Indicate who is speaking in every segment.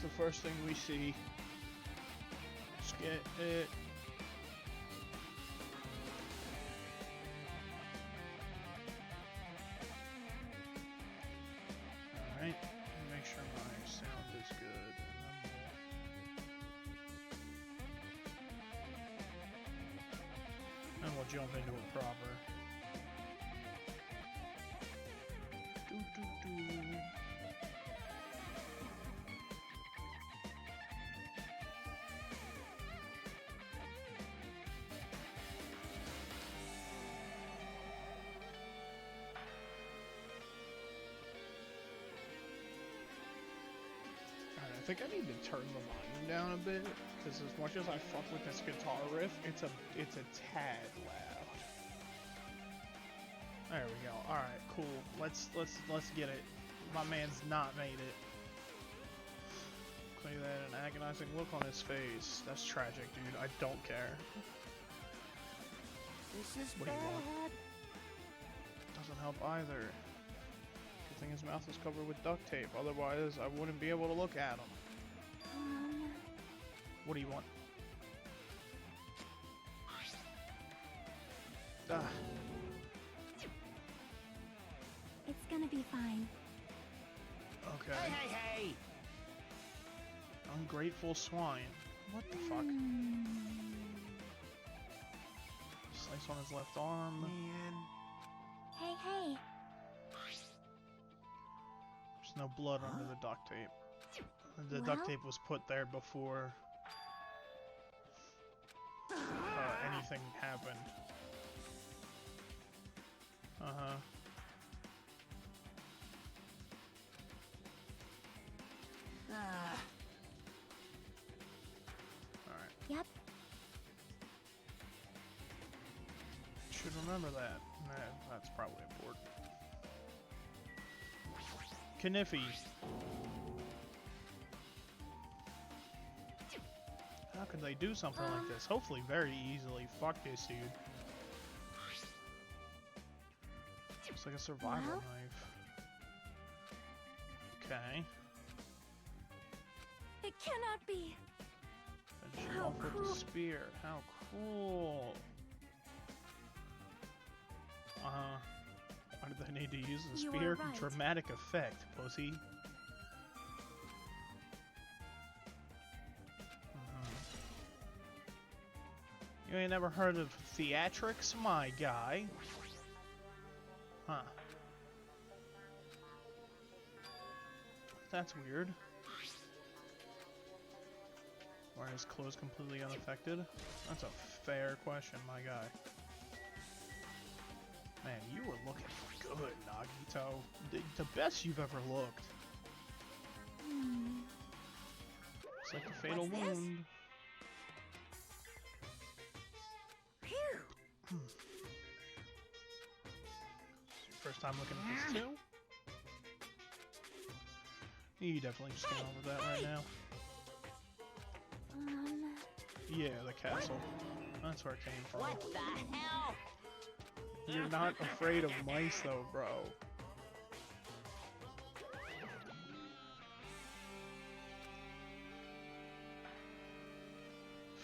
Speaker 1: the first thing we see. Let's get it. Alright, make sure my sound is good. And we'll jump into it proper. Doo-doo-doo. I think I need to turn the volume down a bit, because as much as I fuck with this guitar riff, it's a tad loud. There we go. All right, cool. Let's get it. My man's not made it. Clear that an agonizing look on his face. That's tragic, dude. I don't care.
Speaker 2: This is
Speaker 1: What
Speaker 2: bad.
Speaker 1: do you want? Doesn't help either. Good thing his mouth is covered with duct tape. Otherwise, I wouldn't be able to look at him. What do you want? Ah.
Speaker 3: It's gonna be fine.
Speaker 1: Okay.
Speaker 2: Hey, hey, hey!
Speaker 1: Ungrateful swine. What the fuck? Slice on his left arm.
Speaker 2: Man.
Speaker 3: Hey, hey.
Speaker 1: There's no blood under the duct tape. The duct tape was put there before anything happened. Uh-huh. Alright.
Speaker 3: Yep.
Speaker 1: Should remember that. That's probably important. Kniffy. How could they do something like this? Hopefully very easily. Fuck this dude. Looks like a survival knife. Okay.
Speaker 3: It cannot be.
Speaker 1: Finish him
Speaker 3: How
Speaker 1: off with
Speaker 3: cool.
Speaker 1: the spear. How cool. Uh-huh. Why did they need to use the
Speaker 3: You are
Speaker 1: spear?
Speaker 3: right.
Speaker 1: Dramatic effect, pussy. You ain't never heard of theatrics, my guy? Huh. That's weird. Why are his clothes completely unaffected? That's a fair question, my guy. Man, you were looking good, Nagito. The best you've ever looked. It's like a fatal
Speaker 3: What's this?
Speaker 1: wound.
Speaker 3: Phew.
Speaker 1: First time looking at this too? You definitely just came over that right now. Yeah, the castle. That's where it came from.
Speaker 2: What the hell?
Speaker 1: You're not afraid of mice though, bro.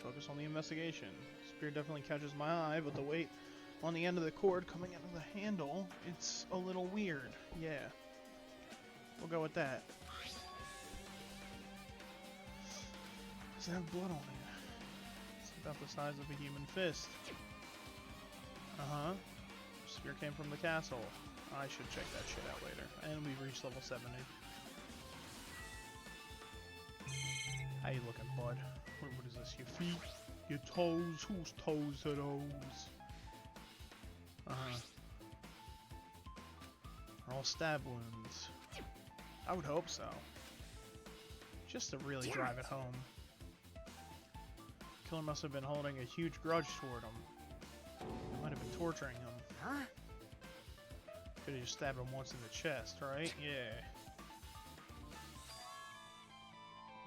Speaker 1: Focus on the investigation. Spear definitely catches my eye, but the weight on the end of the cord coming out of the handle, it's a little weird. Yeah. We'll go with that. Does it have blood on it? It's about the size of a human fist. Uh-huh. Spear came from the castle. I should check that shit out later. And we've reached level 70. How you looking, bud? What is this? Your feet? Your toes? Whose toes are those? Uh-huh. Are all stab wounds. I would hope so. Just to really drive it home. Killer must have been holding a huge grudge toward him. Might have been torturing him.
Speaker 2: Huh?
Speaker 1: Could have just stabbed him once in the chest, right? Yeah.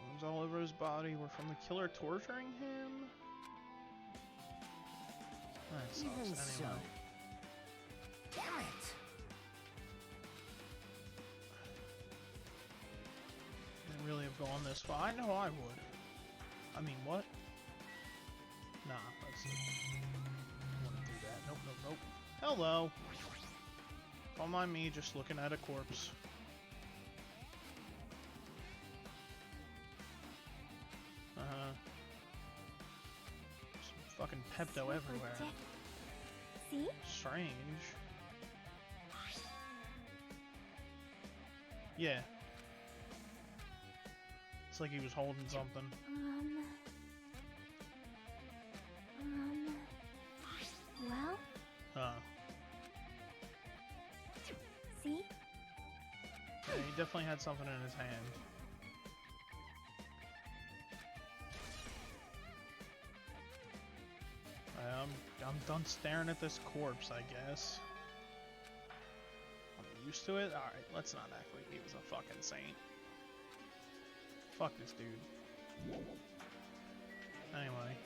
Speaker 1: Wounds all over his body were from the killer torturing him? That sucks.
Speaker 2: Even so.
Speaker 1: Anyway.
Speaker 2: Damn it!
Speaker 1: really have gone this far. I know I would. I mean, what? Nah, I wouldn't do that. Nope, nope, nope. Hello. Don't mind me just looking at a corpse. Some fucking Pepto everywhere.
Speaker 3: See?
Speaker 1: Strange. Yeah. It's like he was holding something.
Speaker 3: Well?
Speaker 1: Huh.
Speaker 3: See?
Speaker 1: Yeah, he definitely had something in his hand. I'm done staring at this corpse, I guess. I'm used to it? Alright, let's not act like he was a fucking saint. Fuck this dude. Anyway,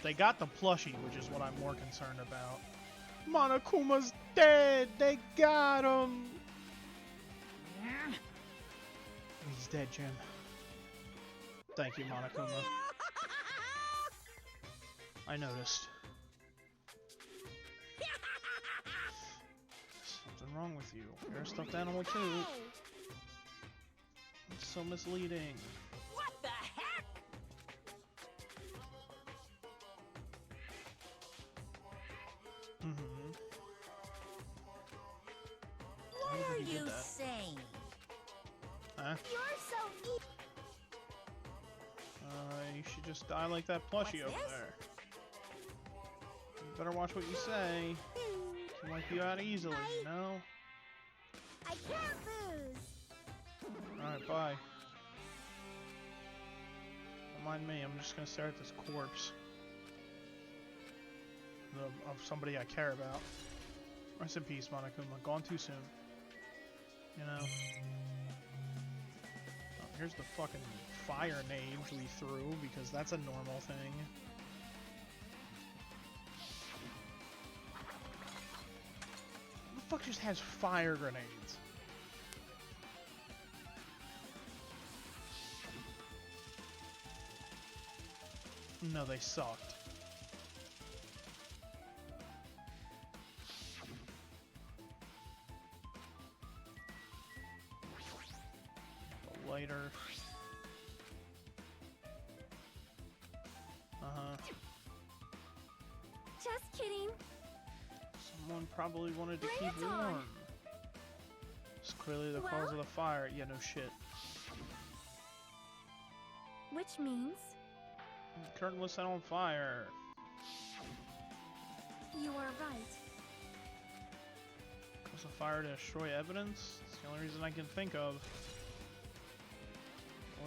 Speaker 1: they got the plushie, which is what I'm more concerned about. Monokuma's dead! They got him! He's dead, Jim. Thank you, Monokuma. I noticed. Something wrong with you. You're a stuffed animal too. It's so misleading.
Speaker 2: What the heck?
Speaker 1: Mm-hmm.
Speaker 2: What are you saying?
Speaker 1: Huh?
Speaker 3: You're so
Speaker 1: You should just die like that plushie over there. You better watch what you say. Can wipe you out easily, you know?
Speaker 3: I can't lose.
Speaker 1: Alright, bye. Don't mind me, I'm just gonna stare at this corpse. Of somebody I care about. Rest in peace, Monokuma. Gone too soon. You know? Oh, here's the fucking fire nades we threw, because that's a normal thing. Who the fuck just has fire grenades? No, they sucked. The lighter.
Speaker 3: Just kidding.
Speaker 1: Someone probably wanted to
Speaker 3: Bring
Speaker 1: keep
Speaker 3: it on.
Speaker 1: warm. It's clearly the cause of the fire. Yeah, no shit.
Speaker 3: Which means
Speaker 1: The curtain was set on fire.
Speaker 3: you are right.
Speaker 1: Cause of fire to destroy evidence? It's the only reason I can think of.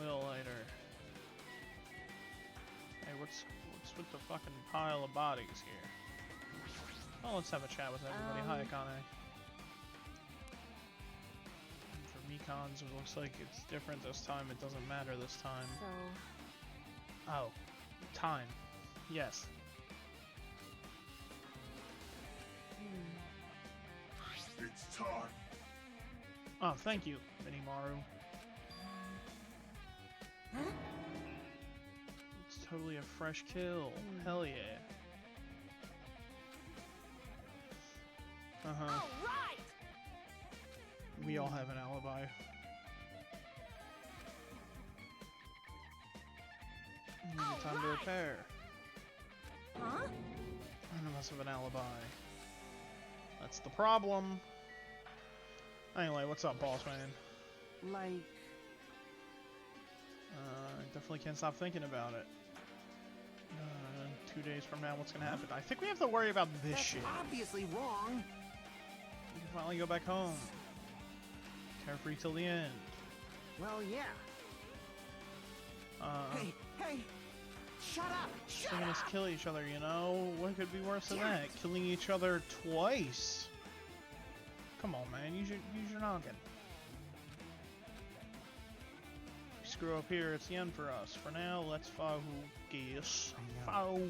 Speaker 1: Oil lighter. Hey, what's with the fucking pile of bodies here? Oh, let's have a chat with everybody. Hi, Akane. And for Mikons, it looks like it's different this time. It doesn't matter this time.
Speaker 3: So,
Speaker 1: Oh, time. Yes.
Speaker 4: It's time.
Speaker 1: Oh, thank you, Minimaru. It's totally a fresh kill. Hell yeah. Uh-huh.
Speaker 2: All right.
Speaker 1: We all have an alibi. We need time to repair.
Speaker 3: huh?
Speaker 1: None of us have an alibi. That's the problem. Anyway, what's up, boss man?
Speaker 2: Like,
Speaker 1: I definitely can't stop thinking about it. 2 days from now, what's gonna happen? I think we have to worry about this
Speaker 2: that's
Speaker 1: shit.
Speaker 2: obviously wrong.
Speaker 1: We can finally go back home. Carefree till the end.
Speaker 2: Well, yeah. Hey, shut up! Shut
Speaker 1: Seeing us
Speaker 2: up!
Speaker 1: kill each other, you know? What could be worse than that? Killing each other twice? Come on, man. Use your noggin. We screw up here, it's the end for us. For now, let's focus. Focus.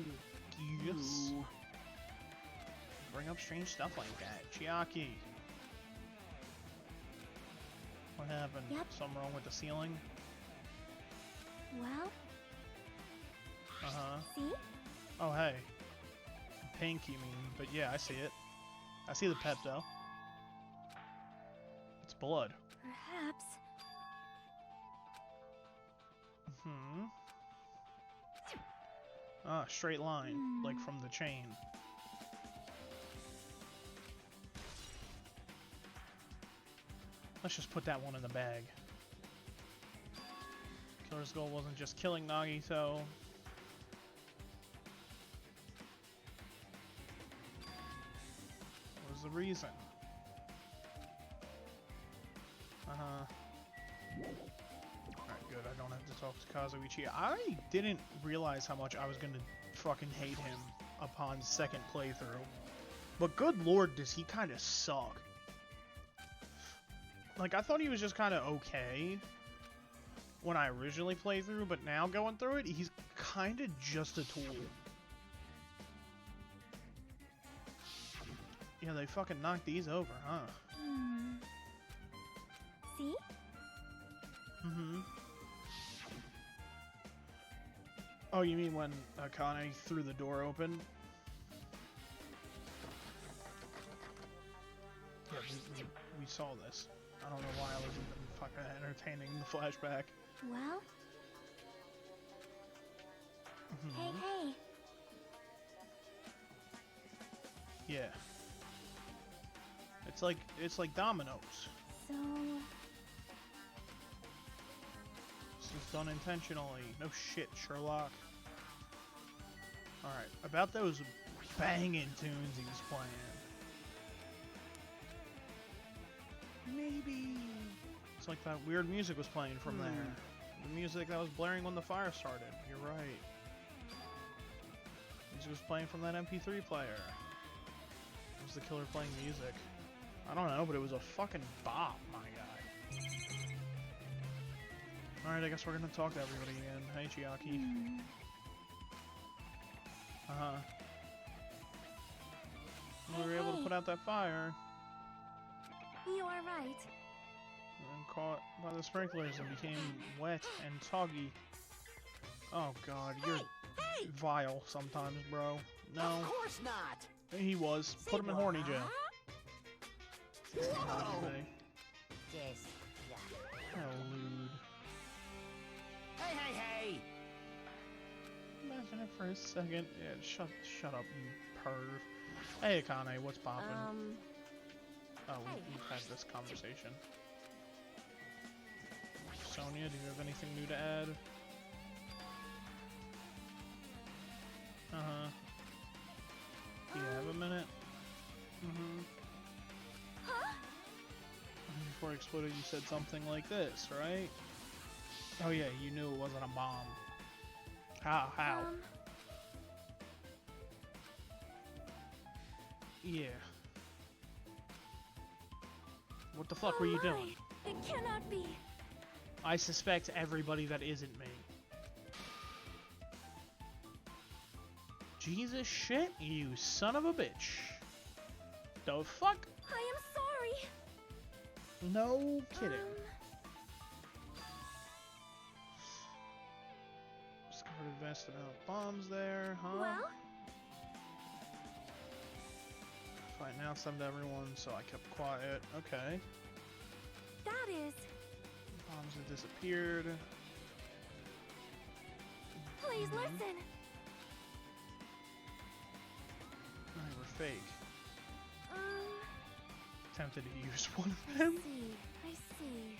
Speaker 2: Ooh.
Speaker 1: Bring up strange stuff like that. Chiaki. What happened?
Speaker 3: Yep.
Speaker 1: Something wrong with the ceiling? hey. Pink, you mean? But yeah, I see it. I see the pet, though. It's blood.
Speaker 3: Perhaps.
Speaker 1: Hmm. Ah, straight line, like from the chain. Let's just put that one in the bag. Killer's goal wasn't just killing Nagito. What was the reason? Alright, good. I don't have to talk to Kazuichi. I didn't realize how much I was gonna fucking hate him upon second playthrough. But good lord, does he kind of suck. Like, I thought he was just kind of okay when I originally played through, but now going through it, he's kind of just a tool. Yeah, they fucking knocked these over, huh?
Speaker 3: See?
Speaker 1: Mm-hmm. Oh, you mean when Akane threw the door open? Yeah, we saw this. I don't know why I was even fucking entertaining the flashback.
Speaker 3: Well? Hey, hey.
Speaker 1: Yeah. It's like dominoes.
Speaker 3: So...
Speaker 1: This is done intentionally. No shit, Sherlock. Alright, about those banging tunes he was playing. Maybe... It's like that weird music was playing from there. The music that was blaring when the fire started. You're right. Music was playing from that MP3 player. It was the killer playing music. I don't know, but it was a fucking bop, my guy. Alright, I guess we're gonna talk to everybody again. Hey, Chiaki. Uh-huh. We were able to put out that fire.
Speaker 3: You are right.
Speaker 1: And caught by the sprinklers and became wet and soggy. Oh god, you're vile sometimes, bro. No.
Speaker 2: Of course not.
Speaker 1: He was. Put him in horny jail.
Speaker 2: Whoa.
Speaker 5: Just,
Speaker 1: How lewd.
Speaker 2: Hey, hey, hey.
Speaker 1: Imagine it for a second. Yeah, shut up, you perv. Hey, Akane, what's poppin'? Oh, we've had this conversation. Sonia, do you have anything new to add? Uh-huh. Do you have a minute? Mm-hmm. Before it exploded, you said something like this, right? Oh yeah, you knew it wasn't a bomb. How? Yeah. What the fuck were you doing?
Speaker 3: It cannot be.
Speaker 1: I suspect everybody that isn't me. Jesus shit, you son of a bitch. The fuck?
Speaker 3: I am sorry.
Speaker 1: No kidding. Discovered advanced amount of bombs there, huh?
Speaker 3: Well?
Speaker 1: If I announced them to everyone, so I kept quiet. Okay.
Speaker 3: That is.
Speaker 1: Bombs have disappeared.
Speaker 3: Please listen.
Speaker 1: They were fake. Tempted to use one of them.
Speaker 3: I see.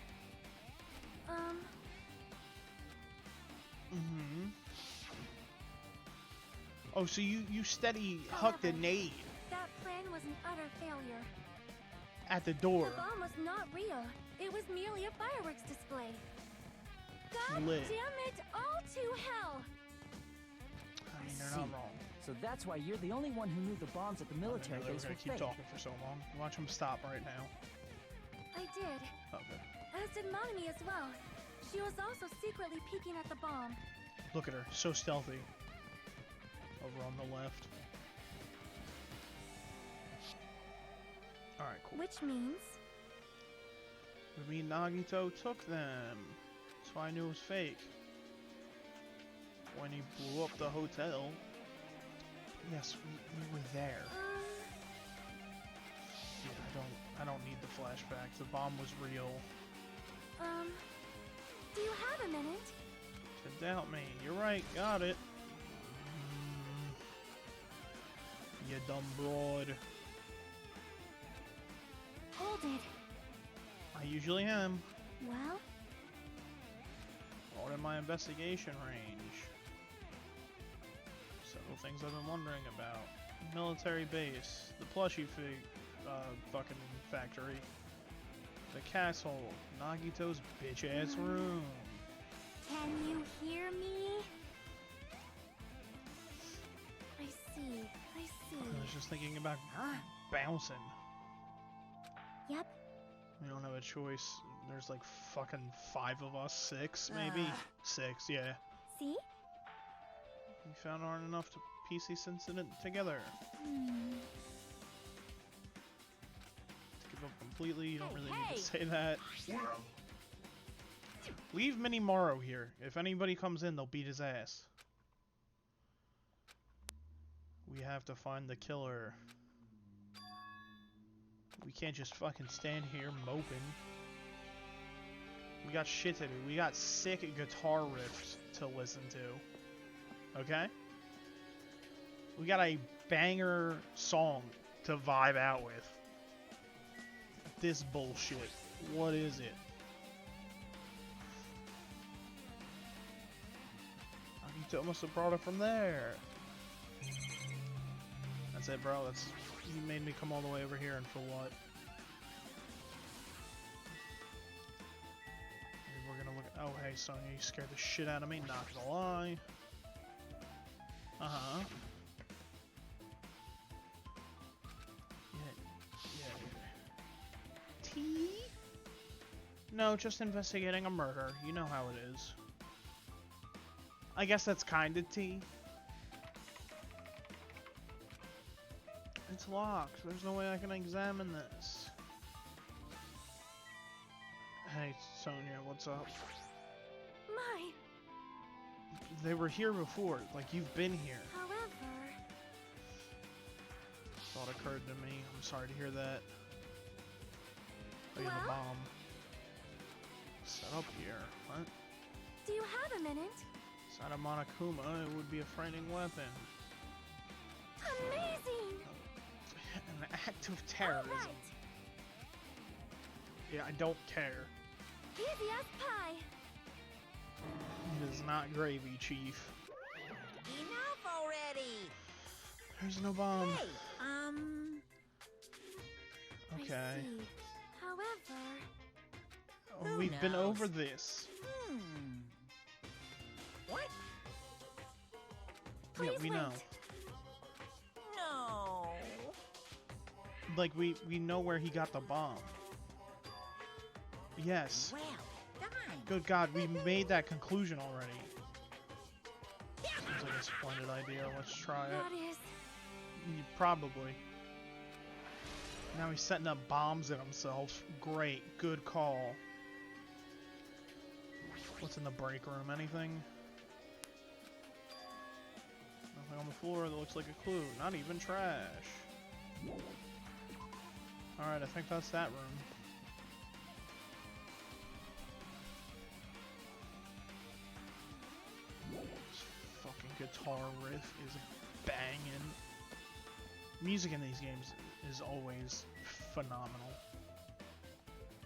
Speaker 1: Mm-hmm. Oh, so you steady hucked a nade
Speaker 3: That plan was an utter failure.
Speaker 1: at the door.
Speaker 3: The bomb was not real. It was merely a fireworks display. God
Speaker 1: Lit.
Speaker 3: damn it, all to hell!
Speaker 1: I mean, they're not wrong.
Speaker 5: so that's why you're the only one who knew the bombs at the military
Speaker 1: We're
Speaker 5: base
Speaker 1: gonna
Speaker 5: were
Speaker 1: keep
Speaker 5: fake.
Speaker 1: talking for so long. Watch him stop right now.
Speaker 3: I did.
Speaker 1: Okay.
Speaker 3: As did Monami as well. She was also secretly peeking at the bomb.
Speaker 1: Look at her, so stealthy. Over on the left. Alright, cool.
Speaker 3: Which means...
Speaker 1: I mean, Nagito took them. That's why I knew it was fake. When he blew up the hotel. Yes, we were there. Yeah, I don't need the flashbacks. The bomb was real.
Speaker 3: Do you have a minute?
Speaker 1: To doubt me. You're right, got it. You dumb broad.
Speaker 3: Hold it.
Speaker 1: I usually am.
Speaker 3: Well?
Speaker 1: All in my investigation range. Several things I've been wondering about. Military base. The plushie fucking factory. The castle. Nagito's bitch-ass room.
Speaker 3: Can you hear me? I see.
Speaker 1: I was just thinking about bouncing.
Speaker 3: Yep.
Speaker 1: We don't have a choice. There's like fucking 5 of us. 6, maybe? 6, yeah.
Speaker 3: See?
Speaker 1: We found hard enough to piece this incident together. To give up completely, you don't really need to say that.
Speaker 4: Well,
Speaker 1: Leave Minimaru here. If anybody comes in, they'll beat his ass. We have to find the killer. We can't just fucking stand here moping. We got shit to do. We got sick guitar riffs to listen to. Okay? We got a banger song to vibe out with. This bullshit. What is it? Nagito must have brought it from there. That's it, bro. That's... You made me come all the way over here, and for what? Maybe we're gonna look at... Oh, hey, Sonya, you scared the shit out of me, not gonna lie. Uh-huh. Yeah. Tea? No, just investigating a murder. You know how it is. I guess that's kinda tea. It's locked. There's no way I can examine this. Hey, Sonya, what's up?
Speaker 3: My.
Speaker 1: They were here before. Like, you've been here.
Speaker 3: However.
Speaker 1: Thought occurred to me. I'm sorry to hear that. Oh, you're the
Speaker 3: Well?
Speaker 1: bomb. Set up here. What?
Speaker 3: Do you have a minute?
Speaker 1: Inside of Monokuma, it would be a frightening weapon.
Speaker 3: Amazing!
Speaker 1: An act of terrorism.
Speaker 3: All right.
Speaker 1: Yeah, I don't care.
Speaker 3: Easy as pie.
Speaker 1: It is not gravy, Chief.
Speaker 5: Enough already!
Speaker 1: There's no bomb.
Speaker 5: Hey,
Speaker 1: Okay.
Speaker 3: I see. However.
Speaker 1: Oh,
Speaker 5: Who
Speaker 1: we've been
Speaker 5: knows?
Speaker 1: over this.
Speaker 5: What?
Speaker 3: Please
Speaker 1: Yeah, we
Speaker 3: wait.
Speaker 1: know.
Speaker 5: No.
Speaker 1: Like, we know where he got the bomb. Yes.
Speaker 5: Well, done.
Speaker 1: Good God, we made that conclusion already. Seems like a splendid idea. Let's try it.
Speaker 3: That is.
Speaker 1: Probably. Now he's setting up bombs in himself. Great. Good call. What's in the break room? Anything? Nothing on the floor that looks like a clue. Not even trash. Alright, I think that's that room. This fucking guitar riff is banging. Music in these games is always phenomenal.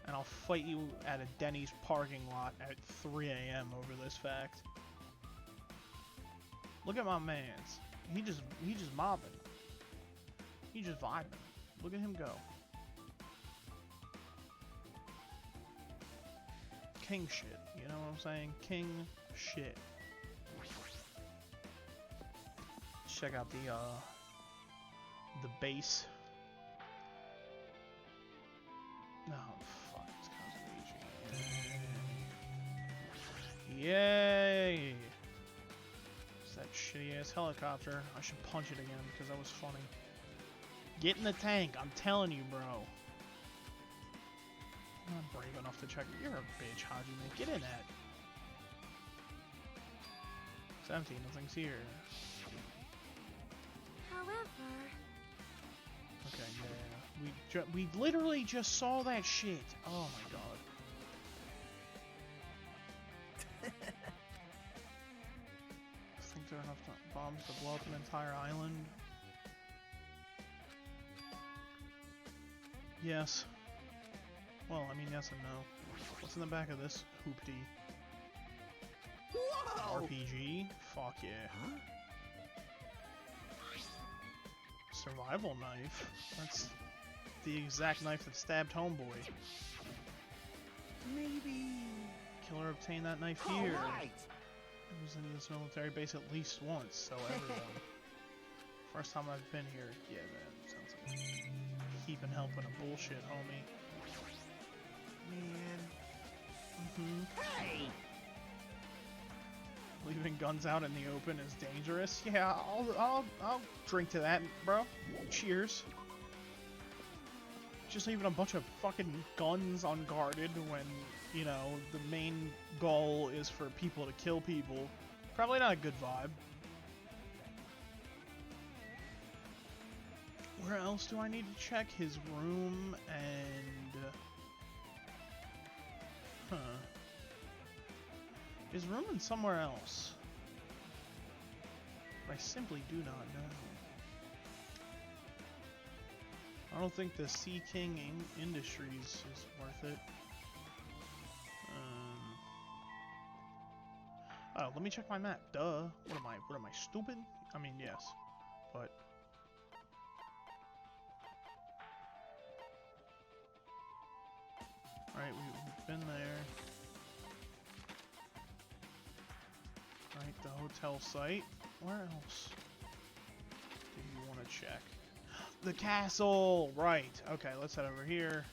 Speaker 1: And I'll fight you at a Denny's parking lot at 3 a.m. over this fact. Look at my mans. He just mobbing. He just vibing. Look at him go. King shit. You know what I'm saying? King shit. Check out the base. No, fuck, it's Kazuichi. Yay! It's that shitty ass helicopter. I should punch it again because that was funny. Get in the tank, I'm telling you, bro. I'm not brave enough to check. You're a bitch, Hajime. Get in that. It's empty, nothing's here. Okay, yeah. We literally just saw that shit. Oh my god. Think there are enough bombs to blow up an entire island? Yes. Well, I mean, yes and no. What's in the back of this hoopty?
Speaker 2: Whoa!
Speaker 1: RPG? Fuck yeah.
Speaker 2: Huh?
Speaker 1: Survival knife? That's the exact knife that stabbed Homeboy.
Speaker 2: Maybe.
Speaker 1: Killer obtained that knife here.
Speaker 2: Alright.
Speaker 1: I was in this military base at least once, so everyone. First time I've been here. Yeah, that sounds like keeping helping a bullshit, homie. Man.
Speaker 2: Hey!
Speaker 1: Leaving guns out in the open is dangerous. Yeah, I'll drink to that, bro. Cheers. Just leaving a bunch of fucking guns unguarded when, you know, the main goal is for people to kill people. Probably not a good vibe. Where else do I need to check? His room and... Huh. His room and somewhere else. But I simply do not know. I don't think the Sea King Industries is worth it. Oh, let me check my map. Duh. What am I, stupid? I mean, yes. But... Alright, we've been there. Alright, the hotel site. Where else do you want to check? The castle! Right. Okay, let's head over here.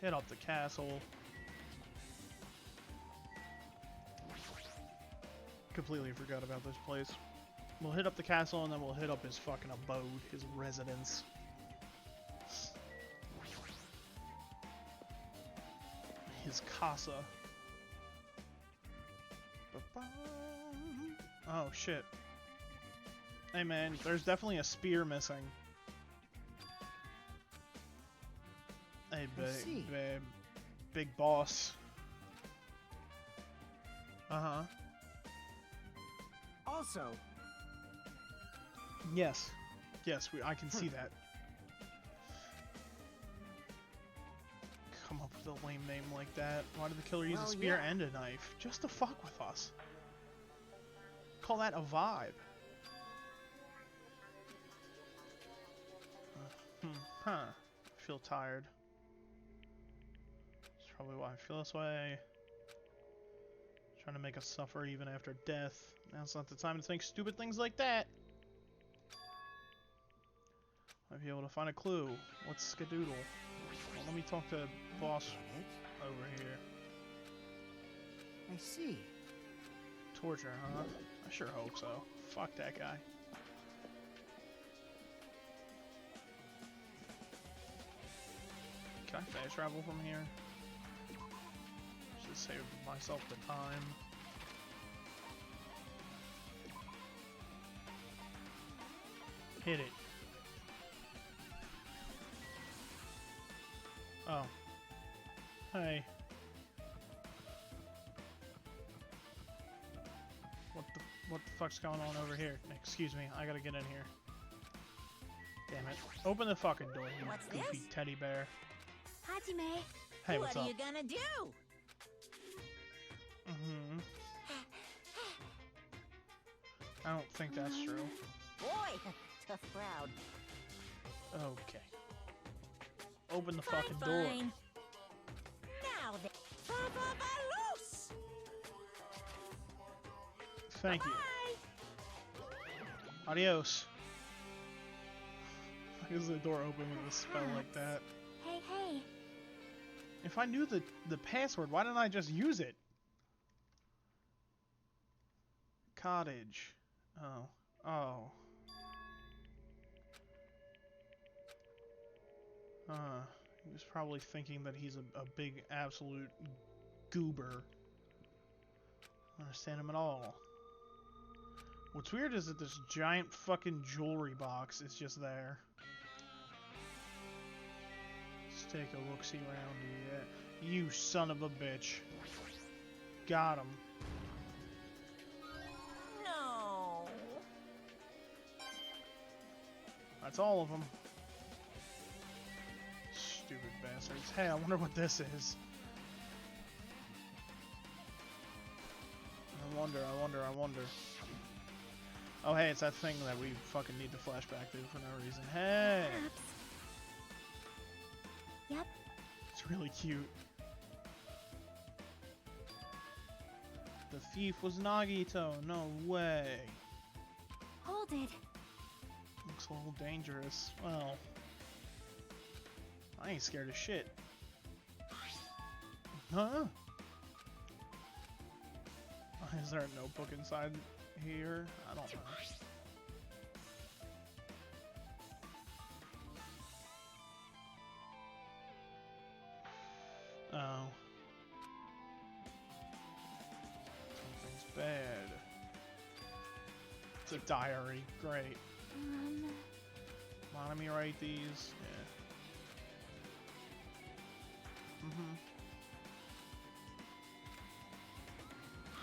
Speaker 1: Hit up the castle. Completely forgot about this place. We'll hit up the castle and then we'll hit up his fucking abode, his residence. His casa. Oh shit. Hey man, there's definitely a spear missing. Hey big boss. Uh-huh.
Speaker 2: Also,
Speaker 1: Yes. Yes, I can see that. Come up with a lame name like that. Why did the killer use a spear and a knife? Just to fuck with us. Call that a vibe. Huh. I feel tired. That's probably why I feel this way. Trying to make us suffer even after death. Now's not the time to think stupid things like that. Might be able to find a clue. Let's skedoodle. Well, let me talk to boss over here.
Speaker 2: I see.
Speaker 1: Torture, huh? I sure hope so. Fuck that guy. Can I fast travel from here? Just save myself the time. Hit it. Oh. Hey. What the fuck's going on over here? Excuse me, I gotta get in here. Damn it. Open the fucking door, you
Speaker 5: What's
Speaker 1: goofy
Speaker 5: this?
Speaker 1: teddy bear.
Speaker 3: Hajime.
Speaker 1: Hey, what's
Speaker 5: what
Speaker 1: up?
Speaker 5: are you gonna do?
Speaker 1: Mm-hmm. I don't think that's true.
Speaker 5: Boy, tough crowd.
Speaker 1: Okay. Open the
Speaker 5: Fine,
Speaker 1: fucking door.
Speaker 5: fine. Now then. Loose!
Speaker 1: Thank you.
Speaker 5: Bye.
Speaker 1: Adios. Why is the door open with a spell like that?
Speaker 3: Hey, hey.
Speaker 1: If I knew the password, why didn't I just use it? Cottage. Oh. Oh. He was probably thinking that he's a big absolute goober. I don't understand him at all. What's weird is that this giant fucking jewelry box is just there. Let's take a look-see around here. You son of a bitch. Got him.
Speaker 5: No.
Speaker 1: That's all of them. Stupid bastards. Hey, I wonder what this is. I wonder. Oh, hey, it's that thing that we fucking need to flash back to for no reason. Hey!
Speaker 3: Perhaps. Yep.
Speaker 1: It's really cute. The thief was Nagito. No way.
Speaker 3: Hold it.
Speaker 1: Looks a little dangerous. Well, I ain't scared of shit. Huh? Is there a notebook inside here? I don't know. Oh. Something's bad. It's a diary. Great. Let me write these. Yeah.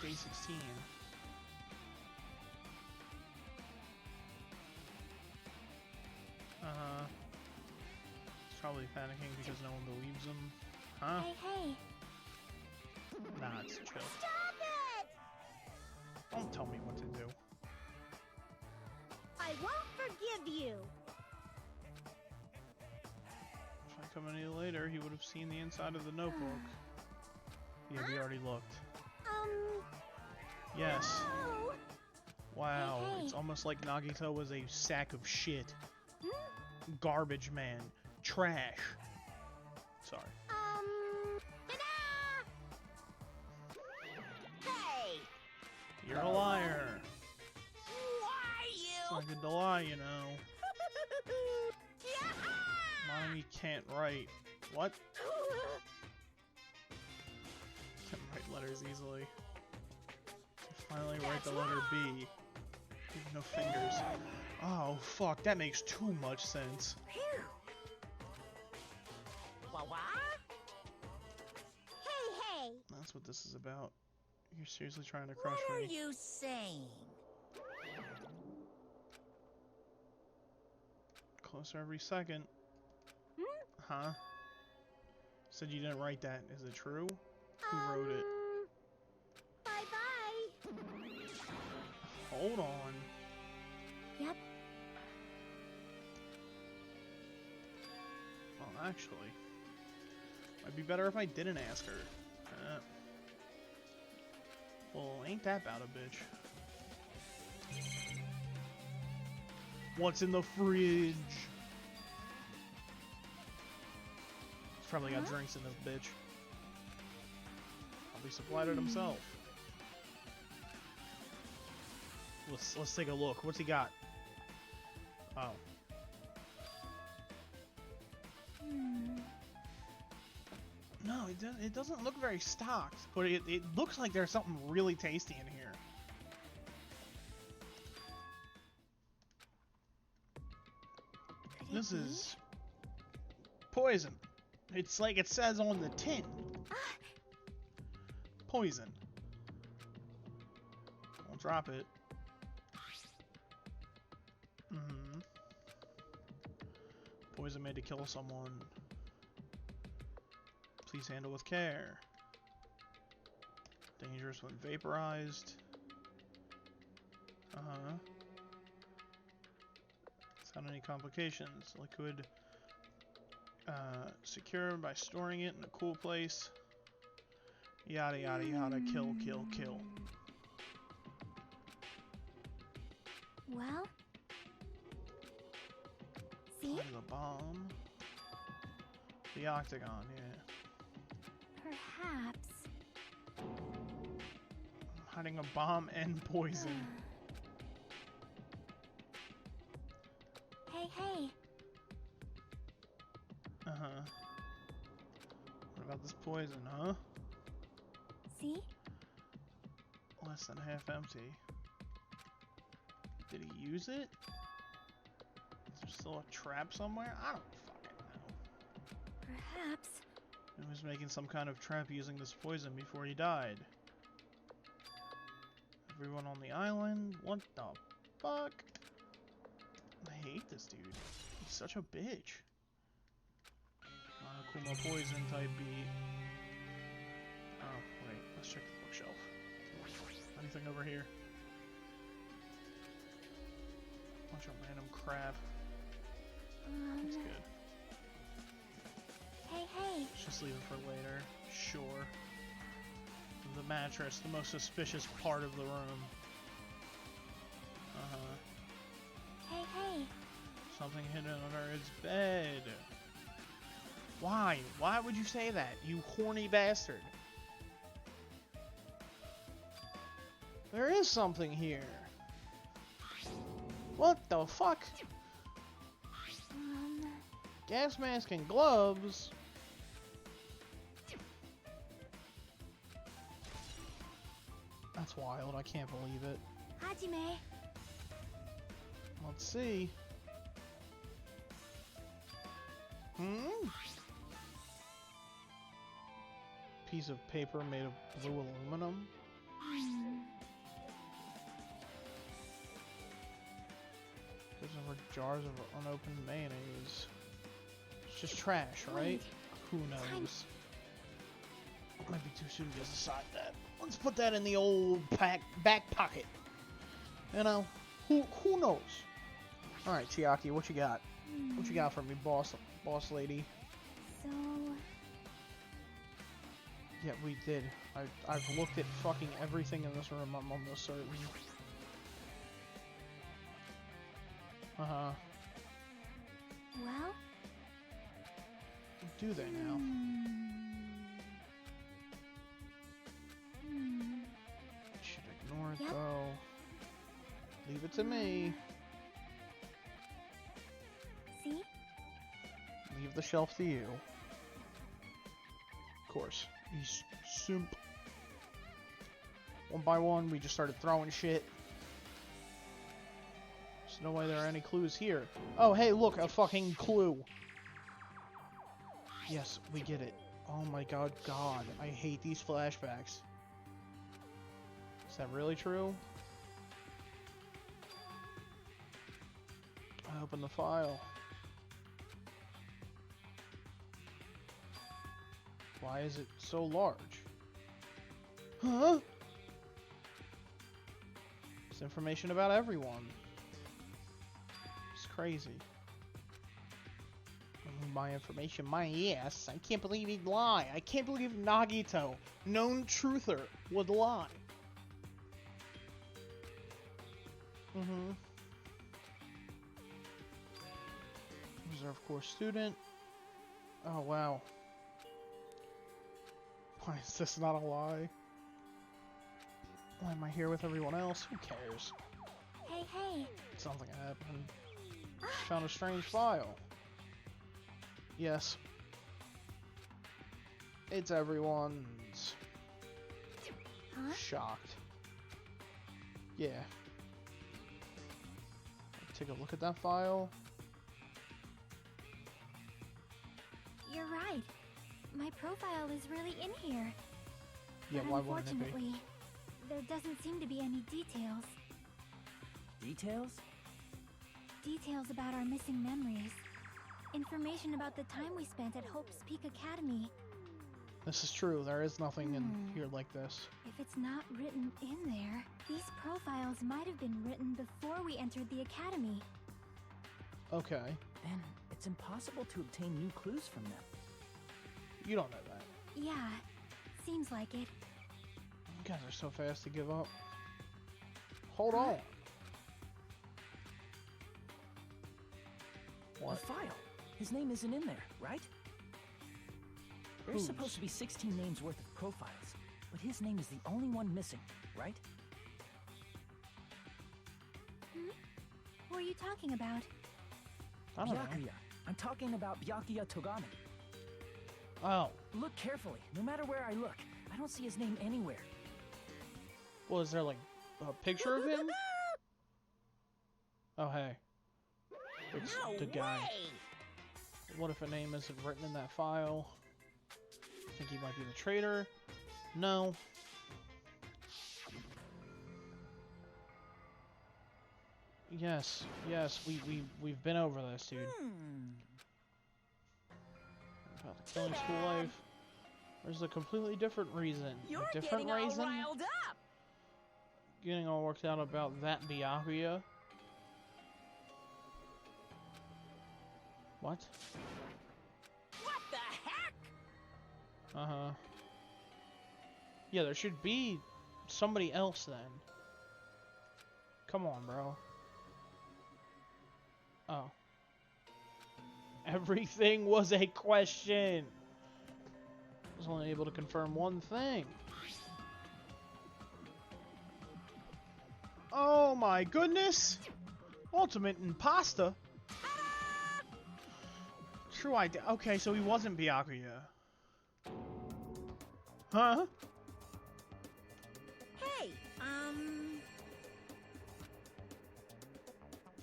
Speaker 1: Day 16. He's probably panicking because no one believes him. Huh?
Speaker 3: Hey, hey.
Speaker 1: Nah, it's chill.
Speaker 5: Stop it!
Speaker 1: Don't tell me what to do.
Speaker 5: I won't forgive you.
Speaker 1: If I come any later, he would have seen the inside of the notebook. Yeah, we already looked. Yes.
Speaker 5: No.
Speaker 1: Wow,
Speaker 3: Hey, hey.
Speaker 1: it's almost like Nagito was a sack of shit. Garbage man. Trash. Sorry.
Speaker 5: Ta-da! Hey!
Speaker 1: You're a liar.
Speaker 5: Why
Speaker 1: It's
Speaker 5: you?
Speaker 1: not good to lie, you know.
Speaker 5: Yeah!
Speaker 1: Mommy can't write. What? Can't write letters easily. Finally write the letter B. No fingers. Oh, fuck, that makes too much sense.
Speaker 5: Wah-wah? Hey, hey!
Speaker 1: That's what this is about. You're seriously trying to crush
Speaker 5: What are
Speaker 1: me.
Speaker 5: you saying?
Speaker 1: Closer every second. Huh? Said you didn't write that. Is it true? Who wrote it?
Speaker 5: Bye-bye.
Speaker 1: Hold on.
Speaker 3: Yep.
Speaker 1: Well, actually, might be better if I didn't ask her. Well, ain't that bad a bitch? What's in the fridge? He's probably got drinks in this bitch. Probably supplied it himself. Let's take a look. What's he got? Oh. No, it doesn't look very stocked, but it looks like there's something really tasty in here.
Speaker 3: Could
Speaker 1: This
Speaker 3: it be?
Speaker 1: is poison. It's like it says on the tin. Poison. Don't drop it. Poison made to kill someone. Please handle with care. Dangerous when vaporized. Without any complications. Liquid secure by storing it in a cool place. Yada yada yada. Kill, kill, kill.
Speaker 3: Well? See?
Speaker 1: Apply the bomb. The octagon, yeah.
Speaker 3: Perhaps.
Speaker 1: I'm hiding a bomb and poison.
Speaker 3: Hey, hey.
Speaker 1: What about this poison, huh?
Speaker 3: See?
Speaker 1: Less than half empty. Did he use it? Is there still a trap somewhere? I don't fucking know.
Speaker 3: Perhaps.
Speaker 1: He was making some kind of trap using this poison before he died. Everyone on the island? What the fuck? I hate this dude. He's such a bitch. Kuma poison type beat. Oh, wait. Let's check the bookshelf. Anything over here? Bunch of random crap. That's good.
Speaker 3: Hey, hey.
Speaker 1: Just leave it for later. Sure. The mattress, the most suspicious part of the room.
Speaker 3: Hey, hey.
Speaker 1: Something hidden under its bed. Why? Why would you say that, you horny bastard? There is something here. What the fuck? Gas mask and gloves? That's wild. I can't believe it.
Speaker 3: Hajime.
Speaker 1: Let's see. Piece of paper made of blue aluminum. There's over jars of unopened mayonnaise. It's just trash, right?
Speaker 3: Wait.
Speaker 1: Who knows? Might be too soon to decide that. Let's put that in the old back pocket. You know, who knows? All right, Chiaki, what you got? What you got for me, boss lady?
Speaker 3: So,
Speaker 1: Yeah, we did. I've looked at fucking everything in this room. I'm almost certain.
Speaker 3: well,
Speaker 1: Do they now? Should ignore it
Speaker 3: Yep.
Speaker 1: though. Leave it to me.
Speaker 3: see?
Speaker 1: Leave the shelf to you. Of course. He's simp. One by one, we just started throwing shit. There's no way there are any clues here. Oh, hey, look, a fucking clue. Yes, we get it. Oh my god, I hate these flashbacks. Is that really true? I open the file. Why is it so large? Huh? It's information about everyone. It's crazy. My information, my ass. I can't believe he'd lie. I can't believe Nagito, known truther, would lie. Reserve course student. Oh, wow. Why is this not a lie? Why am I here with everyone else? Who cares?
Speaker 3: Hey, hey.
Speaker 1: Something happened. Found a strange file. Yes. It's everyone's.
Speaker 3: Huh?
Speaker 1: Shocked. Yeah. Take a look at that file.
Speaker 3: You're right. My profile is really in here.
Speaker 1: Yeah,
Speaker 3: But
Speaker 1: why wouldn't it be?
Speaker 3: unfortunately, there doesn't seem to be any details.
Speaker 2: Details?
Speaker 3: Details about our missing memories. Information about the time we spent at Hope's Peak Academy.
Speaker 1: This is true. There is nothing in here like this.
Speaker 3: If it's not written in there, these profiles might have been written before we entered the academy.
Speaker 1: Okay.
Speaker 2: Then it's impossible to obtain new clues from them.
Speaker 1: You don't know that.
Speaker 3: Yeah, seems like it.
Speaker 1: You guys are so fast to give up. Hold on. What?
Speaker 2: The file. His name isn't in there, right? There's
Speaker 1: Whose?
Speaker 2: supposed to be 16 names worth of profiles, but his name is the only one missing, right?
Speaker 3: Who are you talking about?
Speaker 1: I don't know.
Speaker 2: Byakuya. I'm talking about Byakuya Togami.
Speaker 1: Oh.
Speaker 2: Look carefully. No matter where I look, I don't see his name anywhere.
Speaker 1: Well, is there like a picture of him? Oh, hey. It's
Speaker 5: No
Speaker 1: the guy.
Speaker 5: way!
Speaker 1: What if a name isn't written in that file? Think he might be the traitor? No. Yes, we've been over this, dude. About the killing school life. There's a completely different reason.
Speaker 5: You're
Speaker 1: a different
Speaker 5: getting
Speaker 1: reason?
Speaker 5: all riled up.
Speaker 1: Getting all worked out about that Byakuya. What?
Speaker 5: What the heck?
Speaker 1: Uh-huh. Yeah, there should be somebody else then. Come on, bro. Oh. Everything was a question. I was only able to confirm one thing. Oh my goodness! Ultimate Impasta? True idea. Okay, so he wasn't Byakuya. Huh?
Speaker 5: Hey,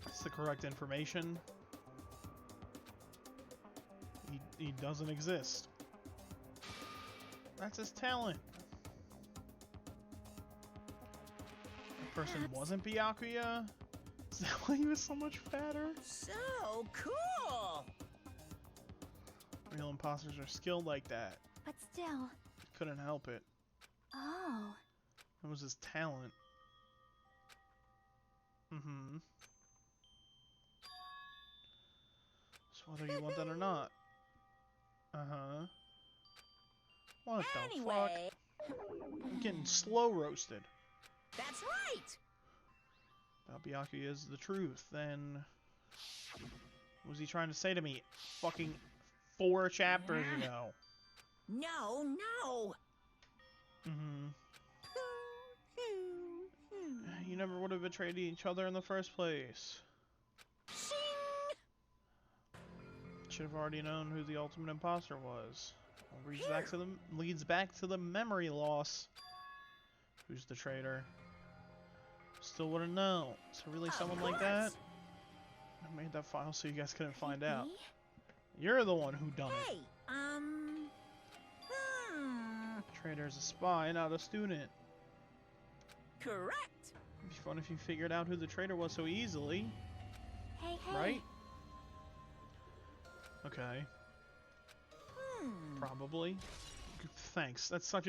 Speaker 1: That's the correct information. He doesn't exist. That's his talent. That person wasn't Byakuya? Is that why he was so much fatter?
Speaker 5: so cool.
Speaker 1: Real imposters are skilled like that.
Speaker 3: But still.
Speaker 1: Couldn't help it.
Speaker 3: Oh.
Speaker 1: It was his talent. Mm-hmm. So whether you want that or not. Uh-huh. What the fuck?
Speaker 5: Anyway,
Speaker 1: I'm getting slow roasted.
Speaker 5: that's right.
Speaker 1: About Byakuya is the truth, then... What was he trying to say to me fucking 4 chapters ago?
Speaker 5: No, no.
Speaker 1: Mm-hmm. You never would have betrayed each other in the first place.
Speaker 5: Shing.
Speaker 1: Should have already known who the ultimate imposter was. Leads back to the memory loss. Who's the traitor? Still wouldn't know. So really someone like that? I made that file so you guys couldn't find out.
Speaker 3: Me?
Speaker 1: You're the one who done it.
Speaker 5: Hey,
Speaker 1: Traitor's a spy, not a student.
Speaker 5: correct.
Speaker 1: It'd be fun if you figured out who the traitor was so easily,
Speaker 3: Hey, hey.
Speaker 1: right? Okay, probably. Thanks. That's such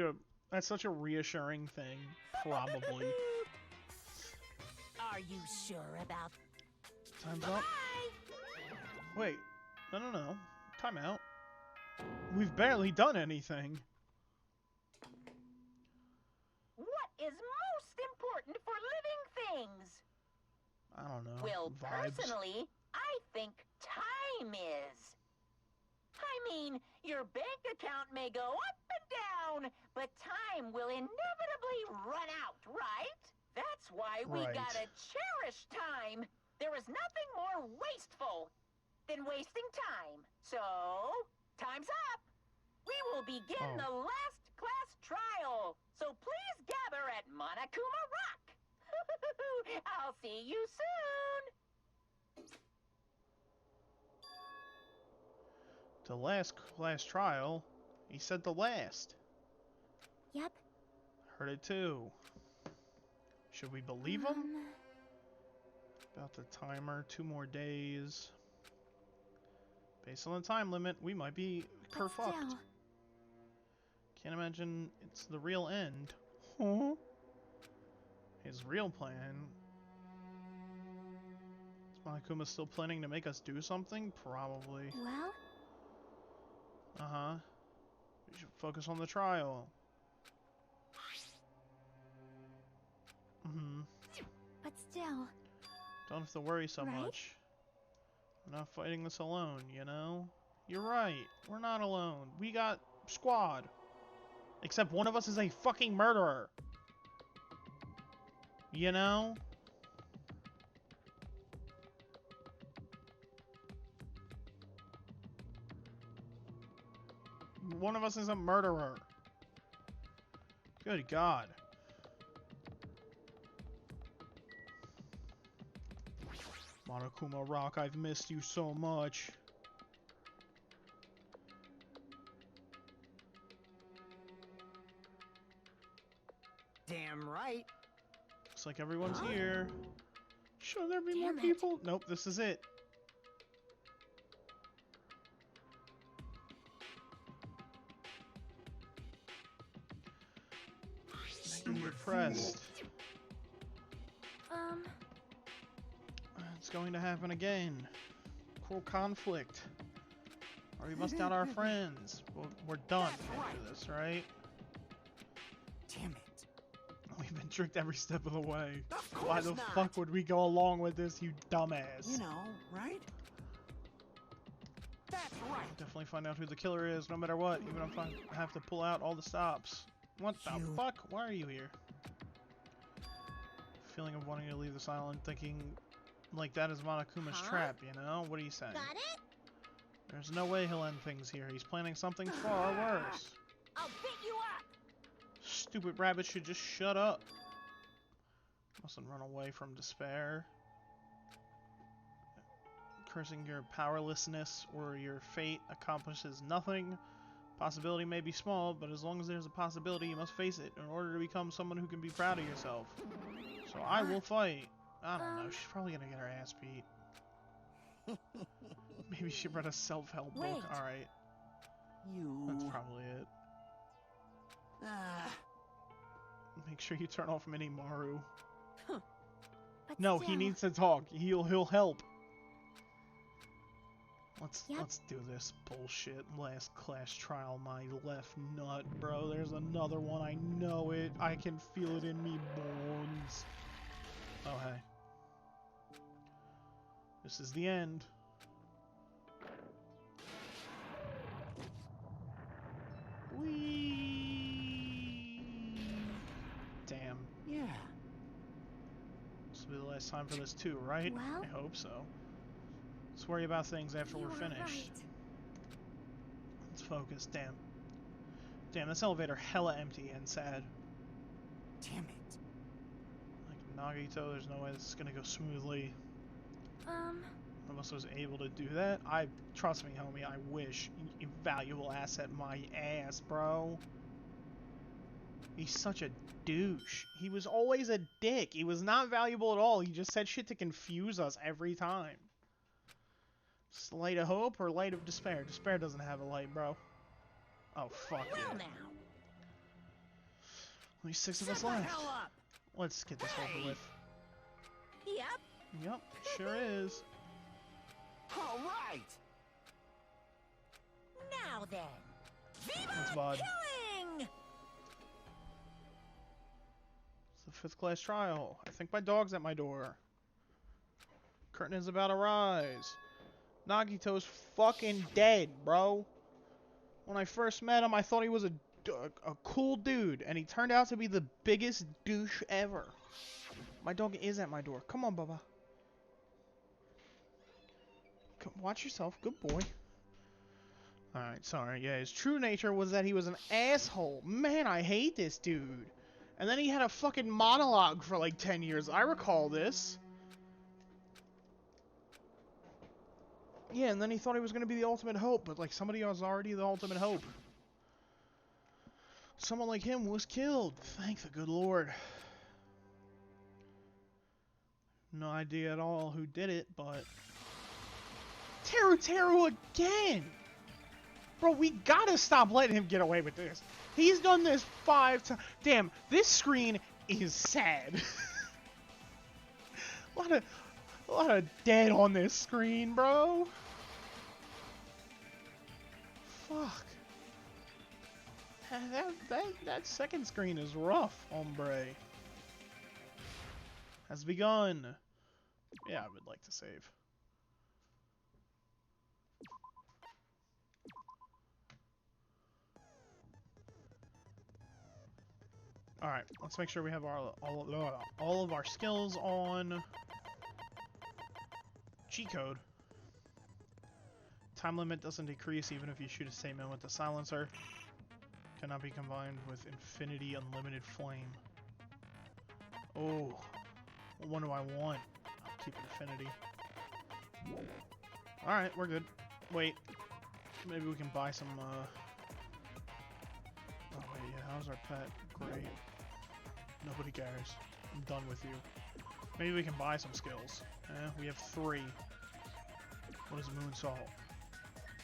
Speaker 1: a reassuring thing. Probably.
Speaker 5: Are you sure about
Speaker 1: Time's up. Wait. No. Time out. We've barely done anything.
Speaker 6: What is most important for living things?
Speaker 1: I don't know.
Speaker 6: Well,
Speaker 1: Vibes.
Speaker 6: personally, I think time is. I mean, your bank account may go up and down, but time will inevitably run out, right? That's why we
Speaker 1: Right.
Speaker 6: gotta cherish time. There is nothing more wasteful than wasting time. So, time's up. We will begin the last class trial. So please gather at Monokuma Rock. I'll see you soon.
Speaker 1: The last class trial. He said the last.
Speaker 3: Yep.
Speaker 1: Heard it too. Should we believe him? About the timer, 2 more days. Based on the time limit, we might be
Speaker 3: But
Speaker 1: kerfucked.
Speaker 3: still.
Speaker 1: Can't imagine it's the real end. Huh? His real plan. Is Monokuma still planning to make us do something? Probably.
Speaker 3: Well,
Speaker 1: Uh-huh. We should focus on the trial. Mm-hmm.
Speaker 3: but still.
Speaker 1: Don't have to worry so
Speaker 3: Right?
Speaker 1: much. We're not fighting this alone, you know? You're right. We're not alone. We got squad. Except one of us is a fucking murderer. You know? One of us is a murderer. Good God. Monokuma Rock, I've missed you so much.
Speaker 5: Damn right.
Speaker 1: Looks like everyone's here. Should there be
Speaker 3: Damn
Speaker 1: more
Speaker 3: it.
Speaker 1: people? Nope, this is it. Making me depressed. It's going to happen again. Cruel conflict. Or we must out our friends. We're done after this, right?
Speaker 2: Damn it.
Speaker 1: We've been tricked every step of the way.
Speaker 5: Of
Speaker 1: Why
Speaker 5: course
Speaker 1: the
Speaker 5: not.
Speaker 1: fuck would we go along with this, you dumbass?
Speaker 5: You know, right? That's right.
Speaker 1: Definitely find out who the killer is, no matter what, even if I have to pull out all the stops. What the
Speaker 5: You-
Speaker 1: fuck? Why are you here? Feeling of wanting to leave this island, thinking like that is Monokuma's
Speaker 3: Huh?
Speaker 1: trap, you know? What are you saying?
Speaker 3: Got it?
Speaker 1: There's no way he'll end things here. He's planning something far worse.
Speaker 5: I'll beat you up.
Speaker 1: Stupid rabbit should just shut up. Mustn't run away from despair. Cursing your powerlessness or your fate accomplishes nothing. Possibility may be small, but as long as there's a possibility, you must face it in order to become someone who can be proud of yourself. So I will fight. I don't know. She's probably gonna get her ass beat. Maybe she read a self-help book.
Speaker 5: Wait.
Speaker 1: Alright,
Speaker 5: You.
Speaker 1: that's probably it.
Speaker 5: Ah.
Speaker 1: Make sure you turn off Minimaru.
Speaker 3: But
Speaker 1: No, he
Speaker 3: still,
Speaker 1: needs to talk. He'll help.
Speaker 3: Yep.
Speaker 1: Let's do this bullshit. Last class trial, my left nut, bro. There's another one. I know it. I can feel it in me bones. Oh hey. This is the end. Whee! Damn.
Speaker 5: Yeah.
Speaker 1: This will be the last time for this too, right?
Speaker 3: Well?
Speaker 1: I hope so. Let's worry about things after
Speaker 3: you
Speaker 1: we're
Speaker 3: are
Speaker 1: finished.
Speaker 3: right.
Speaker 1: Let's focus. Damn. Damn, this elevator hella empty and sad.
Speaker 2: Damn it.
Speaker 1: Like Nagito, there's no way this is gonna go smoothly. One of us was able to do that. Trust me, homie, I wish. You valuable asset, my ass, bro. He's such a douche. He was always a dick. He was not valuable at all. He just said shit to confuse us every time. It's light of hope or light of despair? Despair doesn't have a light, bro. Oh, fuck
Speaker 5: Well
Speaker 1: yeah.
Speaker 5: now.
Speaker 1: Only 6 of
Speaker 5: Shut
Speaker 1: us
Speaker 5: the
Speaker 1: left.
Speaker 5: hell up.
Speaker 1: Let's get this over with.
Speaker 5: Yep.
Speaker 1: Yep, sure is.
Speaker 5: All right. Now then. Viva
Speaker 1: That's bad.
Speaker 5: killing!
Speaker 1: It's the 5th class trial. I think my dog's at my door. Curtain is about to rise. Nagito's fucking dead, bro. When I first met him, I thought he was a cool dude, and he turned out to be the biggest douche ever. My dog is at my door. Come on, Bubba. Come, watch yourself. Good boy. Alright, sorry. Yeah, his true nature was that he was an asshole. Man, I hate this dude. And then he had a fucking monologue for like 10 years. I recall this. Yeah, and then he thought he was going to be the ultimate hope, but like somebody was already the ultimate hope. Someone like him was killed. Thank the good Lord. No idea at all who did it, but... Teru again! Bro, we gotta stop letting him get away with this. He's done this 5 times. Damn, this screen is sad. a lot of dead on this screen, bro. Fuck. That second screen is rough, hombre. Has begun. Yeah, I would like to save. Alright, let's make sure we have all of our skills on G-code. Time limit doesn't decrease even if you shoot a statement with the silencer. Cannot be combined with infinity unlimited flame. Oh, what one do I want? I'll keep infinity. Alright, we're good. Wait. Maybe we can buy some, Oh, wait, yeah, how's our pet? Great. Nobody cares. I'm done with you. Maybe we can buy some skills. We have 3. What is Moonsault?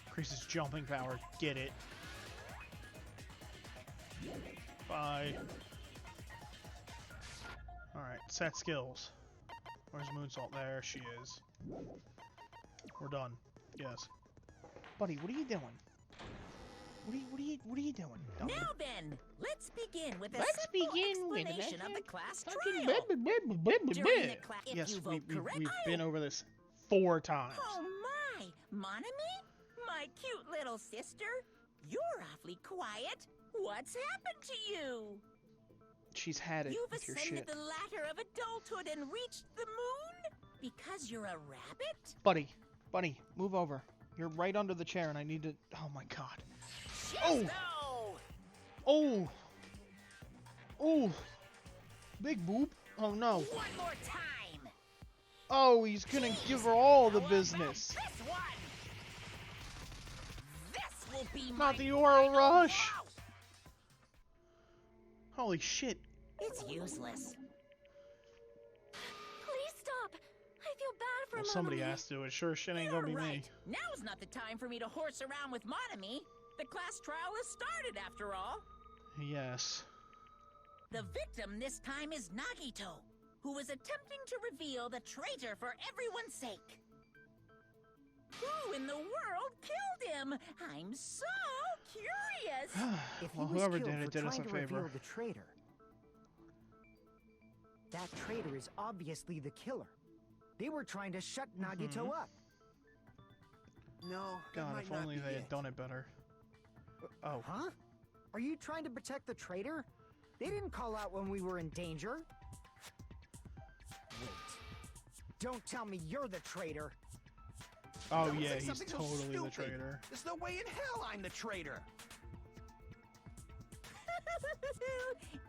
Speaker 1: Increases jumping power. Get it. Bye. Alright, set skills. Where's Moonsault? There she is. We're done. Yes. Buddy, what are you doing? What are you doing? Don't
Speaker 5: Now then, let's begin with a
Speaker 1: Let's
Speaker 5: simple
Speaker 1: begin with
Speaker 5: explanation of the class trial.
Speaker 1: During
Speaker 5: the class, if
Speaker 1: yes,
Speaker 5: you vote correct,
Speaker 1: we've been over this 4 times.
Speaker 5: Oh my, Monami, my cute little sister, you're awfully quiet. What's happened to you?
Speaker 1: She's had it
Speaker 5: You've
Speaker 1: with your
Speaker 5: ascended
Speaker 1: shit.
Speaker 5: the ladder of adulthood and reached the moon because you're a rabbit?
Speaker 1: Buddy, move over. You're right under the chair and I need to... Oh my god.
Speaker 5: Yes,
Speaker 1: Oh! Oh! Big boob. Oh no.
Speaker 5: One more time.
Speaker 1: Oh, he's gonna give her all the
Speaker 5: How
Speaker 1: business.
Speaker 5: about this one? This will be
Speaker 1: Not
Speaker 5: my
Speaker 1: the oral
Speaker 5: final
Speaker 1: rush.
Speaker 5: blow.
Speaker 1: Holy shit.
Speaker 5: It's useless.
Speaker 3: Please stop. I feel bad for
Speaker 1: Well,
Speaker 3: Mommy.
Speaker 1: somebody has to. It sure shit ain't gonna be
Speaker 5: You're
Speaker 1: me.
Speaker 5: right. Now's not the time for me to horse around with Monami. The class trial has started, after all.
Speaker 1: Yes.
Speaker 5: The victim this time is Nagito, who was attempting to reveal the traitor for everyone's sake. Who in the world killed him? I'm so curious.
Speaker 2: If he
Speaker 1: Well,
Speaker 2: was
Speaker 1: whoever
Speaker 2: killed
Speaker 1: did it
Speaker 2: for
Speaker 1: did us
Speaker 2: trying
Speaker 1: a
Speaker 2: to reveal
Speaker 1: favor.
Speaker 2: the traitor, that traitor is obviously the killer. They were trying to shut Nagito up.
Speaker 7: No, that
Speaker 1: God,
Speaker 7: might
Speaker 1: if
Speaker 7: not
Speaker 1: only
Speaker 7: be
Speaker 1: they had
Speaker 7: it.
Speaker 1: done it better. Oh.
Speaker 2: Huh? Are you trying to protect the traitor? They didn't call out when we were in danger. Wait. Don't tell me you're the traitor.
Speaker 1: Oh
Speaker 7: Don't
Speaker 1: yeah,
Speaker 7: say
Speaker 1: he's
Speaker 7: something so
Speaker 1: totally the
Speaker 7: stupid.
Speaker 1: traitor.
Speaker 7: There's no way in hell I'm the traitor.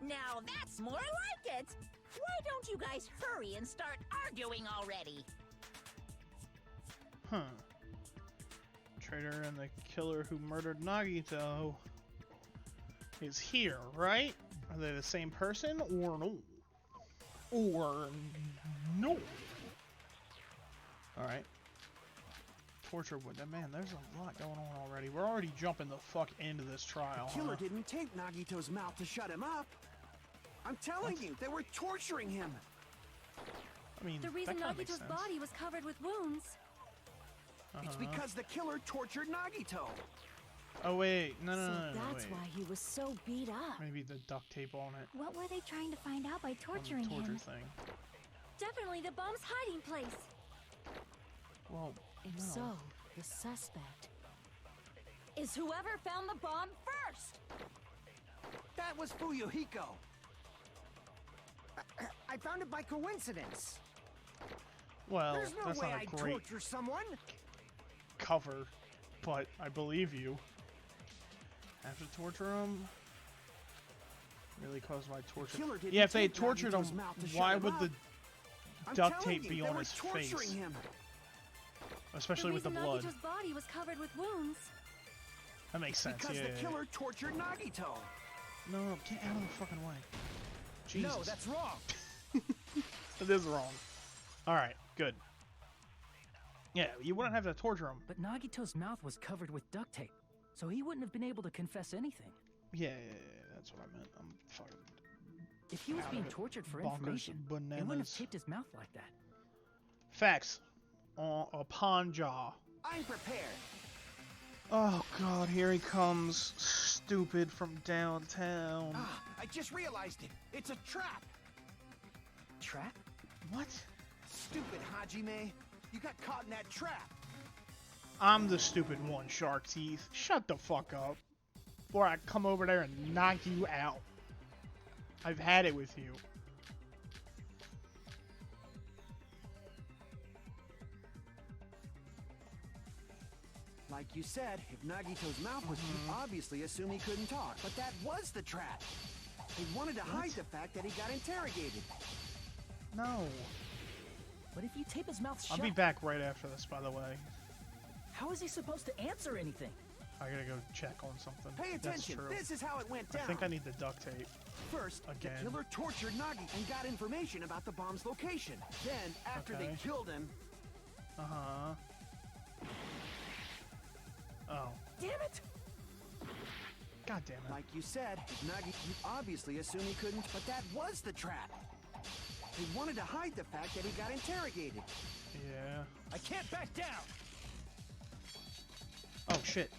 Speaker 5: Now that's more like it. Why don't you guys hurry and start arguing already?
Speaker 1: Huh. Traitor and the killer who murdered Nagito is here, right? Are they the same person or no? Or no? Alright. Torture wood. Man, there's a lot going on already. We're already jumping the fuck into this trial.
Speaker 7: Killer
Speaker 1: huh?
Speaker 7: didn't tape Nagito's mouth to shut him up. I'm telling you, they were torturing him.
Speaker 1: I mean,
Speaker 3: The reason
Speaker 1: that kinda makes
Speaker 3: Nagito's
Speaker 1: sense.
Speaker 3: body was covered with wounds.
Speaker 7: It's
Speaker 1: Uh-huh.
Speaker 7: because the killer tortured Nagito.
Speaker 1: Oh wait, no,
Speaker 3: So
Speaker 1: no,
Speaker 3: that's
Speaker 1: wait.
Speaker 3: why he was so beat up.
Speaker 1: Maybe the duct tape on it.
Speaker 3: What were they trying to find out by
Speaker 1: On the
Speaker 3: torturing
Speaker 1: torture
Speaker 3: him?
Speaker 1: thing.
Speaker 3: Definitely the bomb's hiding place.
Speaker 1: Well,
Speaker 3: If
Speaker 1: no.
Speaker 3: so, the suspect is whoever found the bomb first.
Speaker 7: That was Fuyuhiko.
Speaker 2: I found it by coincidence.
Speaker 1: Well,
Speaker 2: There's no
Speaker 1: that's
Speaker 2: way
Speaker 1: not a
Speaker 2: I'd
Speaker 1: great
Speaker 2: torture someone.
Speaker 1: cover, but I believe you. Have to torture him? Really caused by torture.
Speaker 7: Killer didn't
Speaker 1: Yeah, if they had
Speaker 7: tape
Speaker 1: tortured him,
Speaker 7: Nagito's mouth to shut
Speaker 1: why
Speaker 7: him
Speaker 1: would
Speaker 7: up.
Speaker 1: the
Speaker 7: I'm
Speaker 1: duct
Speaker 7: telling
Speaker 1: tape
Speaker 7: you,
Speaker 1: be
Speaker 7: they
Speaker 1: on
Speaker 7: were
Speaker 1: his
Speaker 7: torturing
Speaker 1: face?
Speaker 7: him.
Speaker 1: Especially with the
Speaker 3: reason
Speaker 1: blood.
Speaker 3: Nagito's body was covered with wounds.
Speaker 1: That makes sense,
Speaker 7: Because
Speaker 1: yeah,
Speaker 7: the
Speaker 1: yeah,
Speaker 7: killer tortured Nagito.
Speaker 1: yeah. No, get out of the fucking way. Jesus.
Speaker 2: No, that's wrong.
Speaker 1: It is wrong. Alright, good. Yeah, you wouldn't have to torture him.
Speaker 2: But Nagito's mouth was covered with duct tape, so he wouldn't have been able to confess anything.
Speaker 1: Yeah, that's what I meant. I'm fucking
Speaker 2: If he was
Speaker 1: Out
Speaker 2: being
Speaker 1: of it.
Speaker 2: tortured for
Speaker 1: bonkers
Speaker 2: information, they wouldn't have
Speaker 1: bananas.
Speaker 2: taped his mouth like that.
Speaker 1: Facts. Upon jaw.
Speaker 7: I'm prepared.
Speaker 1: Oh god, here he comes. Stupid from downtown.
Speaker 7: Ah, I just realized it. It's a trap.
Speaker 2: Trap?
Speaker 1: What?
Speaker 7: Stupid Hajime. You got caught in that trap.
Speaker 1: I'm the stupid one, Shark Teeth. Shut the fuck up. Before I come over there and knock you out. I've had it with you.
Speaker 7: Like you said, if Nagito's mouth was you obviously assume he couldn't talk. But that was the trap. They wanted to hide the fact that he got interrogated.
Speaker 1: No.
Speaker 2: But if you tape his mouth shut,
Speaker 1: I'll be back right after this, by the way.
Speaker 2: how is he supposed to answer anything?
Speaker 1: I gotta go check on something.
Speaker 7: Pay attention.
Speaker 1: That's true.
Speaker 7: This is how it went
Speaker 1: I
Speaker 7: down.
Speaker 1: think I need the duct tape.
Speaker 7: First,
Speaker 1: Again.
Speaker 7: the killer tortured Nagi and got information about the bomb's location. Then, after they
Speaker 1: Okay.
Speaker 7: killed him,
Speaker 1: Uh-huh. Oh.
Speaker 2: Damn it!
Speaker 1: God damn it.
Speaker 7: like you said, Nagi, you obviously assume he couldn't, but that was the trap. He wanted to hide the fact that he got interrogated.
Speaker 1: Yeah.
Speaker 2: I can't back down!
Speaker 1: Oh, shit.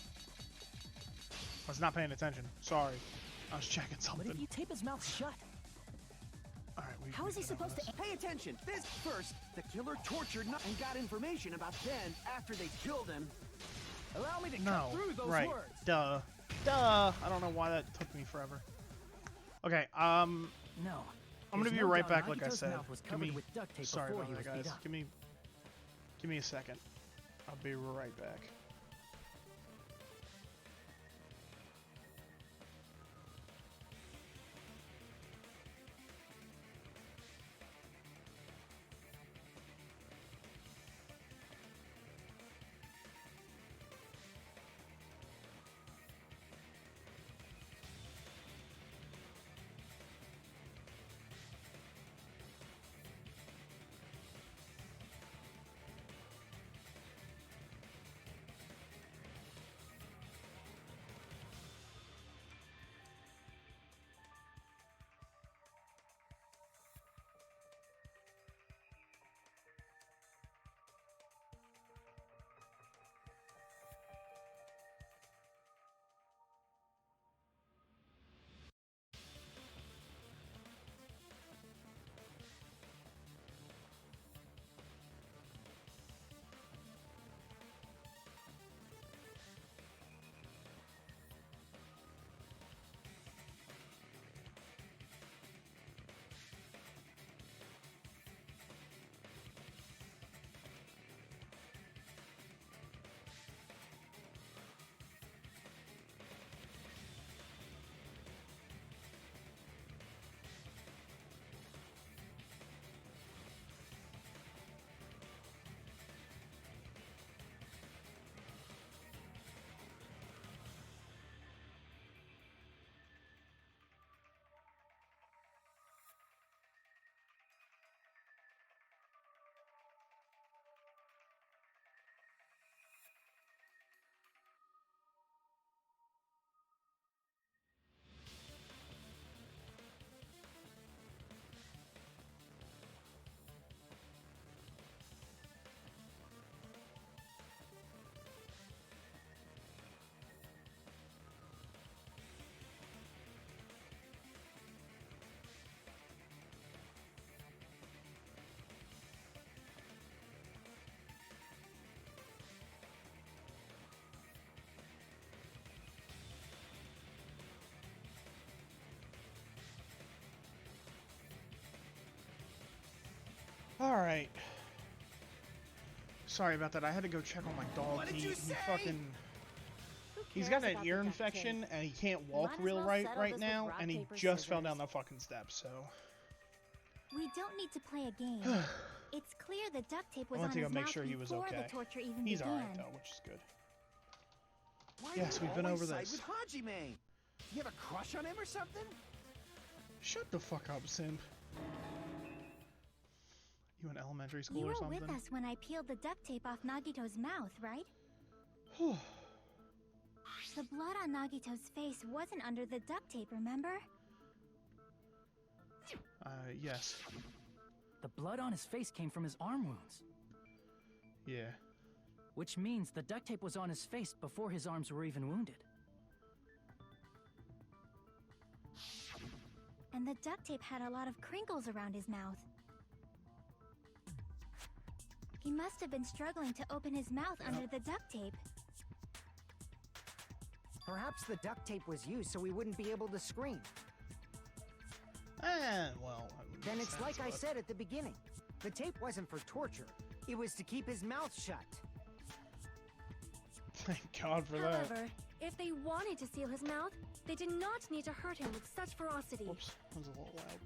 Speaker 1: I was not paying attention. Sorry. I was checking
Speaker 2: But
Speaker 1: something.
Speaker 2: if you tape his mouth shut,
Speaker 1: Alright,
Speaker 2: how is he supposed to...
Speaker 7: Pay attention. This first, the killer tortured Nagi and got information about. Then, after they killed him,
Speaker 2: Allow me to
Speaker 1: No.
Speaker 2: cut through those
Speaker 1: Right.
Speaker 2: words.
Speaker 1: Duh. Duh. I don't know why that took me forever. Okay,
Speaker 2: No.
Speaker 1: I'm gonna
Speaker 2: There's
Speaker 1: be
Speaker 2: no
Speaker 1: right
Speaker 2: doubt
Speaker 1: back, like I
Speaker 2: Nagito's
Speaker 1: said.
Speaker 2: mouth was
Speaker 1: Give
Speaker 2: covered
Speaker 1: me...
Speaker 2: with duct tape
Speaker 1: Sorry
Speaker 2: before
Speaker 1: about
Speaker 2: he
Speaker 1: that,
Speaker 2: was beat
Speaker 1: guys.
Speaker 2: up.
Speaker 1: Give me a second. I'll be right back. Alright. Sorry about that. I had to go check on my dog.
Speaker 7: What did
Speaker 1: He
Speaker 7: you say?
Speaker 1: fucking...
Speaker 8: Who
Speaker 1: He's
Speaker 8: cares
Speaker 1: got an
Speaker 8: about
Speaker 1: ear
Speaker 8: the duct
Speaker 1: infection
Speaker 8: tape?
Speaker 1: and he can't walk
Speaker 8: Might as
Speaker 1: real
Speaker 8: well
Speaker 1: right
Speaker 8: settle
Speaker 1: right
Speaker 8: this with
Speaker 1: now,
Speaker 8: rock,
Speaker 1: and he
Speaker 8: paper,
Speaker 1: just fell
Speaker 8: scissors.
Speaker 1: down the fucking steps, so...
Speaker 3: We don't need to play a game. It's clear the duct tape was
Speaker 1: I
Speaker 3: on
Speaker 1: went to
Speaker 3: his
Speaker 1: go make
Speaker 3: mouth
Speaker 1: sure he was
Speaker 3: before
Speaker 1: okay.
Speaker 3: the torture even
Speaker 1: He's
Speaker 3: began.
Speaker 1: alright though, which is good.
Speaker 7: why
Speaker 1: Yes,
Speaker 7: do you
Speaker 1: we've been
Speaker 7: always
Speaker 1: over
Speaker 7: side
Speaker 1: this.
Speaker 7: with Hajime? You have a crush on him or something?
Speaker 1: Shut the fuck up, simp. You in elementary school
Speaker 3: You
Speaker 1: or
Speaker 3: were
Speaker 1: something?
Speaker 3: with us when I peeled the duct tape off Nagito's mouth, right? The blood on Nagito's face wasn't under the duct tape, remember?
Speaker 1: Yes.
Speaker 2: The blood on his face came from his arm wounds,
Speaker 1: Yeah.
Speaker 2: which means the duct tape was on his face before his arms were even wounded.
Speaker 3: And the duct tape had a lot of crinkles around his mouth. He must have been struggling to open his mouth under the duct tape.
Speaker 9: Perhaps the duct tape was used so we wouldn't be able to scream.
Speaker 1: Well... that would
Speaker 9: Then
Speaker 1: make
Speaker 9: it's
Speaker 1: sense,
Speaker 9: like I
Speaker 1: but-
Speaker 9: said at the beginning. The tape wasn't for torture. It was to keep his mouth shut.
Speaker 1: Thank God for that.
Speaker 8: However, if they wanted to seal his mouth, they did not need to hurt him with such ferocity.
Speaker 1: Whoops, that was a little loud.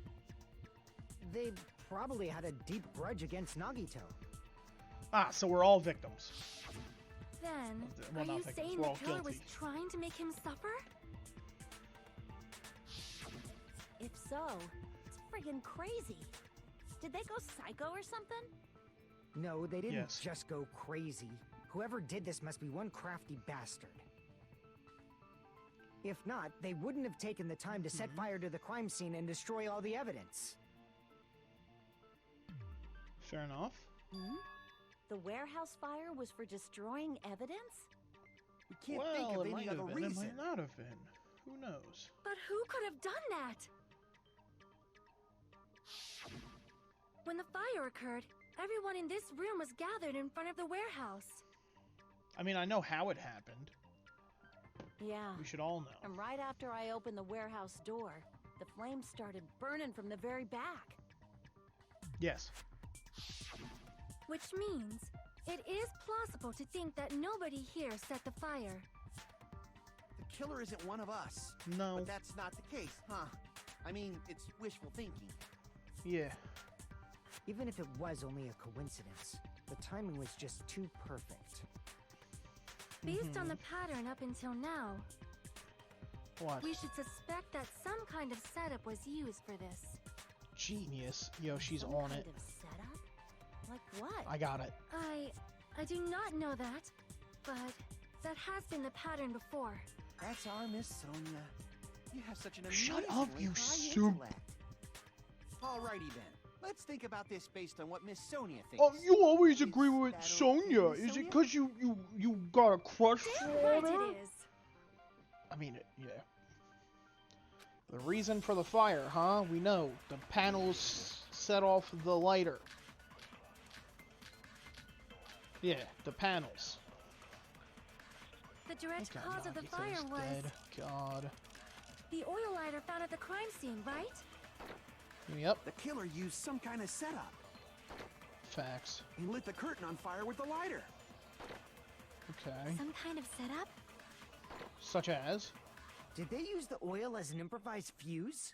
Speaker 9: They probably had a deep grudge against Nagito.
Speaker 1: Ah, so we're all victims.
Speaker 8: Then,
Speaker 1: Well,
Speaker 8: are
Speaker 1: not
Speaker 8: you
Speaker 1: victims,
Speaker 8: saying
Speaker 1: we're
Speaker 8: the
Speaker 1: all
Speaker 8: killer was
Speaker 1: guilty.
Speaker 8: trying to make him suffer?
Speaker 5: If so, it's friggin' crazy. Did they go psycho or something?
Speaker 9: No, they didn't
Speaker 1: Yes.
Speaker 9: just go crazy. Whoever did this must be one crafty bastard. If not, they wouldn't have taken the time to set fire to the crime scene and destroy all the evidence.
Speaker 1: Fair enough.
Speaker 5: Hmm? The warehouse fire was for destroying evidence?
Speaker 7: We can't think
Speaker 1: Well,
Speaker 7: of
Speaker 1: it
Speaker 7: any
Speaker 1: might
Speaker 7: other
Speaker 1: have been, it
Speaker 7: reason.
Speaker 1: might not have been. Who knows?
Speaker 8: But who could have done that? When the fire occurred, everyone in this room was gathered in front of the warehouse.
Speaker 1: I mean, I know how it happened.
Speaker 5: Yeah.
Speaker 1: We should all know.
Speaker 5: And right after I opened the warehouse door, the flames started burning from the very back.
Speaker 1: Yes.
Speaker 8: Which means it is plausible to think that nobody here set the fire.
Speaker 7: The killer isn't one of us.
Speaker 1: No.
Speaker 7: But that's not the case, huh? I mean, it's wishful thinking.
Speaker 1: Yeah.
Speaker 9: Even if it was only a coincidence, the timing was just too perfect.
Speaker 8: Based on the pattern up until now,
Speaker 1: What?
Speaker 8: we should suspect that some kind of setup was used for this.
Speaker 1: Genius. Yo, she's
Speaker 5: Some
Speaker 1: on
Speaker 5: kind
Speaker 1: it.
Speaker 5: of setup? Like what?
Speaker 1: I got it.
Speaker 8: I do not know that, but that has been the pattern before.
Speaker 7: That's our Miss Sonia. You have such an
Speaker 1: Shut
Speaker 7: amazingly
Speaker 1: up, you
Speaker 7: high
Speaker 1: soup.
Speaker 7: intellect. Alrighty then. Let's think about this based on what Miss Sonia thinks.
Speaker 1: Oh, you always
Speaker 7: Is
Speaker 1: agree with
Speaker 7: that okay,
Speaker 1: Sonia.
Speaker 7: Miss
Speaker 1: Is it
Speaker 7: Sonia?
Speaker 1: because you got a crush
Speaker 8: Damn
Speaker 1: for
Speaker 8: right
Speaker 1: her?
Speaker 8: it is.
Speaker 1: I mean, yeah. The reason for the fire, huh? We know. The panels set off the lighter. Yeah, the panels.
Speaker 8: The direct
Speaker 1: Okay,
Speaker 8: cause of the
Speaker 1: Nagito's
Speaker 8: fire was
Speaker 1: dead. God.
Speaker 8: the oil lighter found at the crime scene, right?
Speaker 1: Yep.
Speaker 7: The killer used some kind of setup.
Speaker 1: Facts.
Speaker 7: He lit the curtain on fire with the lighter.
Speaker 1: Okay.
Speaker 3: Some kind of setup?
Speaker 1: Such as?
Speaker 9: Did they use the oil as an improvised fuse?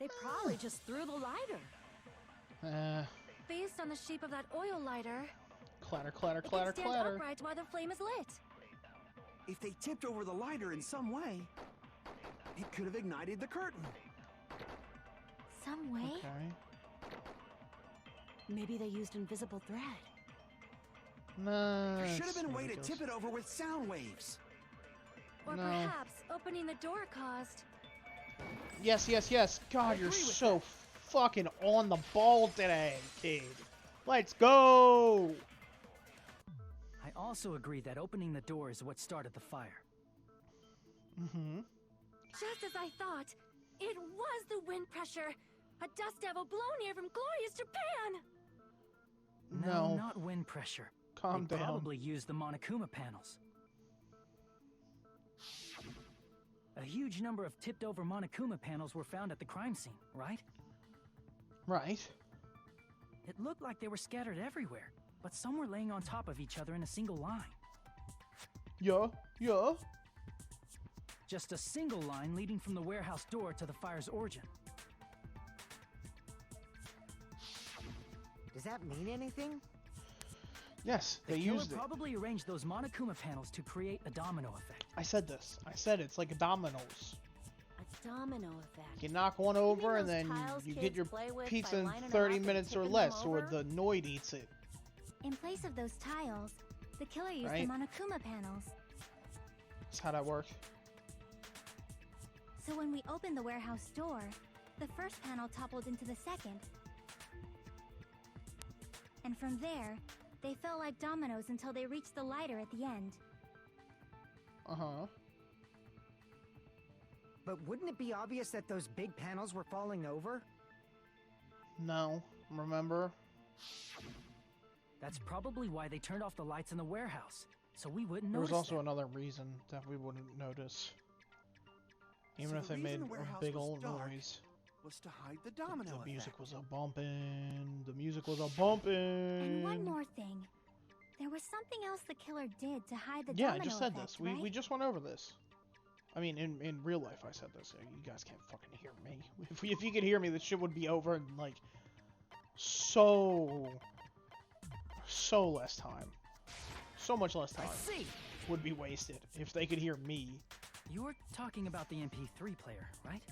Speaker 5: They probably just threw the lighter.
Speaker 8: Based on the shape of that oil lighter,
Speaker 1: Clatter, clatter,
Speaker 8: it
Speaker 1: clatter,
Speaker 8: can stand
Speaker 1: clatter.
Speaker 8: upright while the flame is lit.
Speaker 7: If they tipped over the lighter in some way, it could have ignited the curtain.
Speaker 3: Some way?
Speaker 1: Okay.
Speaker 5: Maybe they used invisible thread.
Speaker 1: Nah.
Speaker 7: There should have
Speaker 1: that's
Speaker 7: been a way to
Speaker 1: ridiculous.
Speaker 7: tip it over with sound waves.
Speaker 8: Or
Speaker 1: No.
Speaker 8: perhaps opening the door caused.
Speaker 1: Yes, yes, yes. God, you're
Speaker 7: agree with
Speaker 1: so fucking on the ball today, kid. Let's go.
Speaker 2: I also agree that opening the door is what started the fire.
Speaker 1: Mm-hmm.
Speaker 8: Just as I thought, it was the wind pressure. A dust devil blown here from glorious Japan.
Speaker 1: No.
Speaker 2: not wind pressure.
Speaker 1: Calm
Speaker 2: They
Speaker 1: down.
Speaker 2: probably used the Monokuma panels. A huge number of tipped-over Monokuma panels were found at the crime scene, right?
Speaker 1: Right.
Speaker 2: It looked like they were scattered everywhere, but some were laying on top of each other in a single line.
Speaker 1: Yeah. Yeah.
Speaker 2: Just a single line leading from the warehouse door to the fire's origin.
Speaker 9: Does that mean anything?
Speaker 1: Yes,
Speaker 2: The
Speaker 1: they
Speaker 2: killer
Speaker 1: used it.
Speaker 2: probably arranged those Monokuma panels to create a domino effect.
Speaker 1: I said this. I said it's like a dominoes.
Speaker 5: A domino effect.
Speaker 1: You knock one
Speaker 5: mean
Speaker 1: over and
Speaker 5: those
Speaker 1: then
Speaker 5: tiles
Speaker 1: you
Speaker 5: kids
Speaker 1: get your
Speaker 5: play with
Speaker 1: pizza
Speaker 5: by
Speaker 1: in
Speaker 5: lining them
Speaker 1: 30
Speaker 5: up and
Speaker 1: minutes or
Speaker 5: tipping them
Speaker 1: less, or
Speaker 5: over?
Speaker 1: the Noid eats it.
Speaker 3: In place of those tiles, the killer used
Speaker 1: Right.
Speaker 3: the Monokuma panels.
Speaker 1: That's how that worked.
Speaker 3: So when we opened the warehouse door, the first panel toppled into the second. And from there, they fell like dominoes until they reached the lighter at the end.
Speaker 1: Uh-huh.
Speaker 9: But wouldn't it be obvious that those big panels were falling over?
Speaker 1: No. Remember?
Speaker 2: That's probably why they turned off the lights in the warehouse, so we wouldn't
Speaker 1: There was
Speaker 2: notice
Speaker 1: also
Speaker 2: them.
Speaker 1: another reason that we wouldn't notice. Even
Speaker 7: So
Speaker 1: if
Speaker 7: the
Speaker 1: they
Speaker 7: reason
Speaker 1: made
Speaker 7: the
Speaker 1: a
Speaker 7: warehouse
Speaker 1: big
Speaker 7: was
Speaker 1: old
Speaker 7: dark
Speaker 1: noise.
Speaker 7: Was to hide the domino
Speaker 1: The
Speaker 7: effect.
Speaker 1: music was a bumping. The music was a bumping.
Speaker 3: And one more thing. There was something else the killer did to hide the
Speaker 1: Yeah, I
Speaker 3: domino
Speaker 1: just said
Speaker 3: effect,
Speaker 1: this.
Speaker 3: right?
Speaker 1: We just went over this. I mean, in real life, I said this. You guys can't fucking hear me. If you could hear me, this shit would be over in like so less time. So much less time
Speaker 2: I see.
Speaker 1: would be wasted if they could hear me.
Speaker 2: You're talking about the MP3 player, right?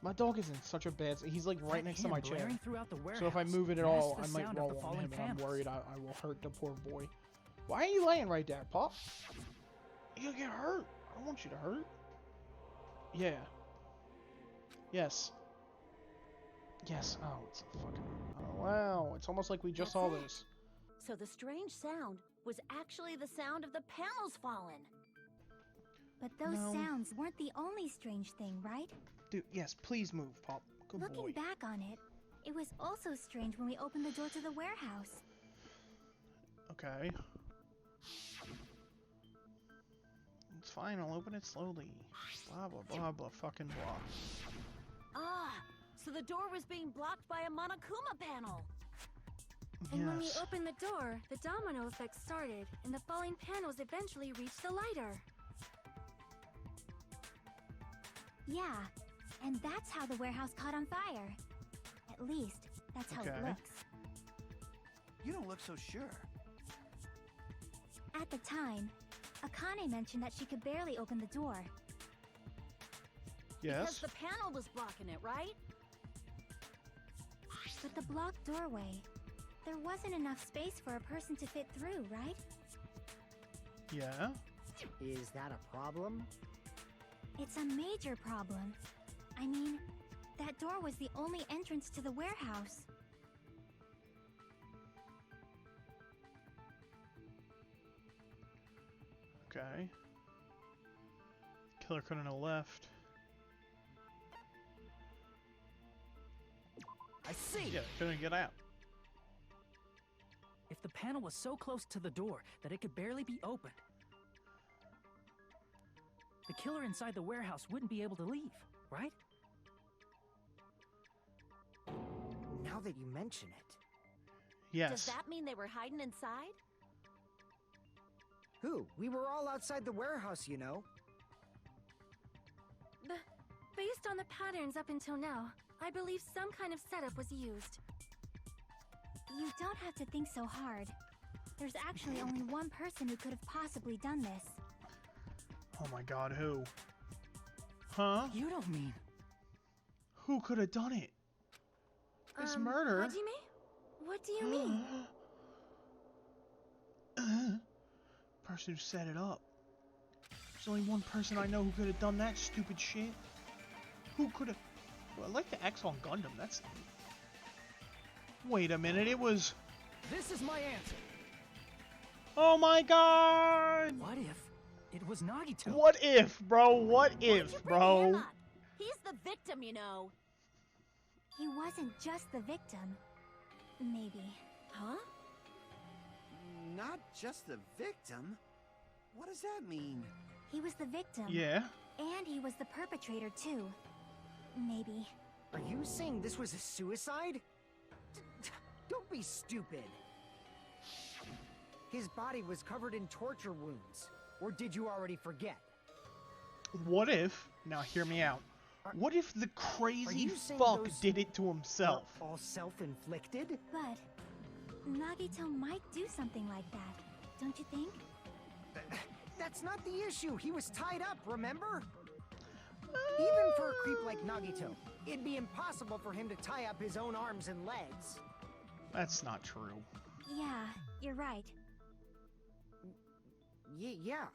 Speaker 1: My dog is in such a bad... He's like right
Speaker 2: That
Speaker 1: next to
Speaker 2: him
Speaker 1: my chair.
Speaker 2: blaring throughout the
Speaker 1: So if I
Speaker 2: warehouse.
Speaker 1: move it at
Speaker 2: That's
Speaker 1: all,
Speaker 2: the
Speaker 1: I might
Speaker 2: sound of
Speaker 1: roll
Speaker 2: the
Speaker 1: on
Speaker 2: falling
Speaker 1: him, and I'm
Speaker 2: panels.
Speaker 1: worried I will hurt the poor boy. Why are you laying right there, Pop? You're gonna get hurt. I don't want you to hurt. Yeah. Yes. Yes. Oh, it's a fucking... Oh, wow. It's almost like we just saw
Speaker 10: That's it.
Speaker 1: this.
Speaker 10: So the strange sound was actually the sound of the panels falling.
Speaker 3: But those
Speaker 1: No.
Speaker 3: sounds weren't the only strange thing, right?
Speaker 1: Dude, yes, please move, Pop. Good
Speaker 3: Looking
Speaker 1: boy.
Speaker 3: back on it, it was also strange when we opened the door to the warehouse.
Speaker 1: Okay. It's fine, I'll open it slowly. Blah, blah, blah, blah, fucking blah.
Speaker 10: Ah, so the door was being blocked by a Monokuma panel.
Speaker 8: And when we
Speaker 1: Yes.
Speaker 8: opened the door, the domino effect started, and the falling panels eventually reached the lighter.
Speaker 3: Yeah, and that's how the warehouse caught on fire. At least, that's how it
Speaker 1: Okay.
Speaker 3: looks.
Speaker 7: You don't look so sure.
Speaker 3: At the time, Akane mentioned that she could barely open the door.
Speaker 10: Because
Speaker 1: Yes?
Speaker 10: the panel was blocking it, right?
Speaker 3: But the blocked doorway, there wasn't enough space for a person to fit through, right?
Speaker 1: Yeah?
Speaker 9: Is that a problem?
Speaker 3: It's a major problem. I mean, that door was the only entrance to the warehouse.
Speaker 1: Okay. Killer couldn't have left.
Speaker 2: I see.
Speaker 1: Yeah, couldn't get out.
Speaker 2: If the panel was so close to the door that it could barely be opened, the killer inside the warehouse wouldn't be able to leave, right?
Speaker 9: Now that you mention it.
Speaker 1: Yes.
Speaker 10: Does that mean they were hiding inside?
Speaker 9: Who? We were all outside the warehouse, you know.
Speaker 8: Based on the patterns up until now, I believe some kind of setup was used.
Speaker 3: You don't have to think so hard. There's actually only one person who could have possibly done this.
Speaker 1: Oh my god, who? Huh?
Speaker 2: You don't mean...
Speaker 1: Who could have done it? This murder?
Speaker 8: Hajime? What do you mean?
Speaker 1: Person who set it up. There's only one person I know who could have done that stupid shit. Who could have... Well, I like the X on Gundam, that's neat. Wait a minute, it was...
Speaker 2: This is my answer.
Speaker 1: Oh my god!
Speaker 2: What if it was Nagito?
Speaker 1: What if, bro? What
Speaker 10: Why'd you
Speaker 1: if,
Speaker 10: bring
Speaker 1: bro?
Speaker 10: him up? He's the victim, you know.
Speaker 3: He wasn't just the victim. Maybe.
Speaker 10: Huh?
Speaker 7: Not just the victim? What does that mean?
Speaker 3: He was the victim.
Speaker 1: Yeah?
Speaker 3: And he was the perpetrator, too. Maybe.
Speaker 9: Are you saying this was a suicide? Don't be stupid. His body was covered in torture wounds. Or did you already forget?
Speaker 1: What if... Now hear me out. What if the
Speaker 9: Are
Speaker 1: crazy
Speaker 9: you saying
Speaker 1: fuck
Speaker 9: those
Speaker 1: did it to himself?
Speaker 9: were all self-inflicted?
Speaker 3: But Nagito might do something like that, don't you think?
Speaker 9: That's not the issue. He was tied up, remember? Even for a creep like Nagito, it'd be impossible for him to tie up his own arms and legs.
Speaker 1: That's not true.
Speaker 3: Yeah, you're right.
Speaker 9: Yeah,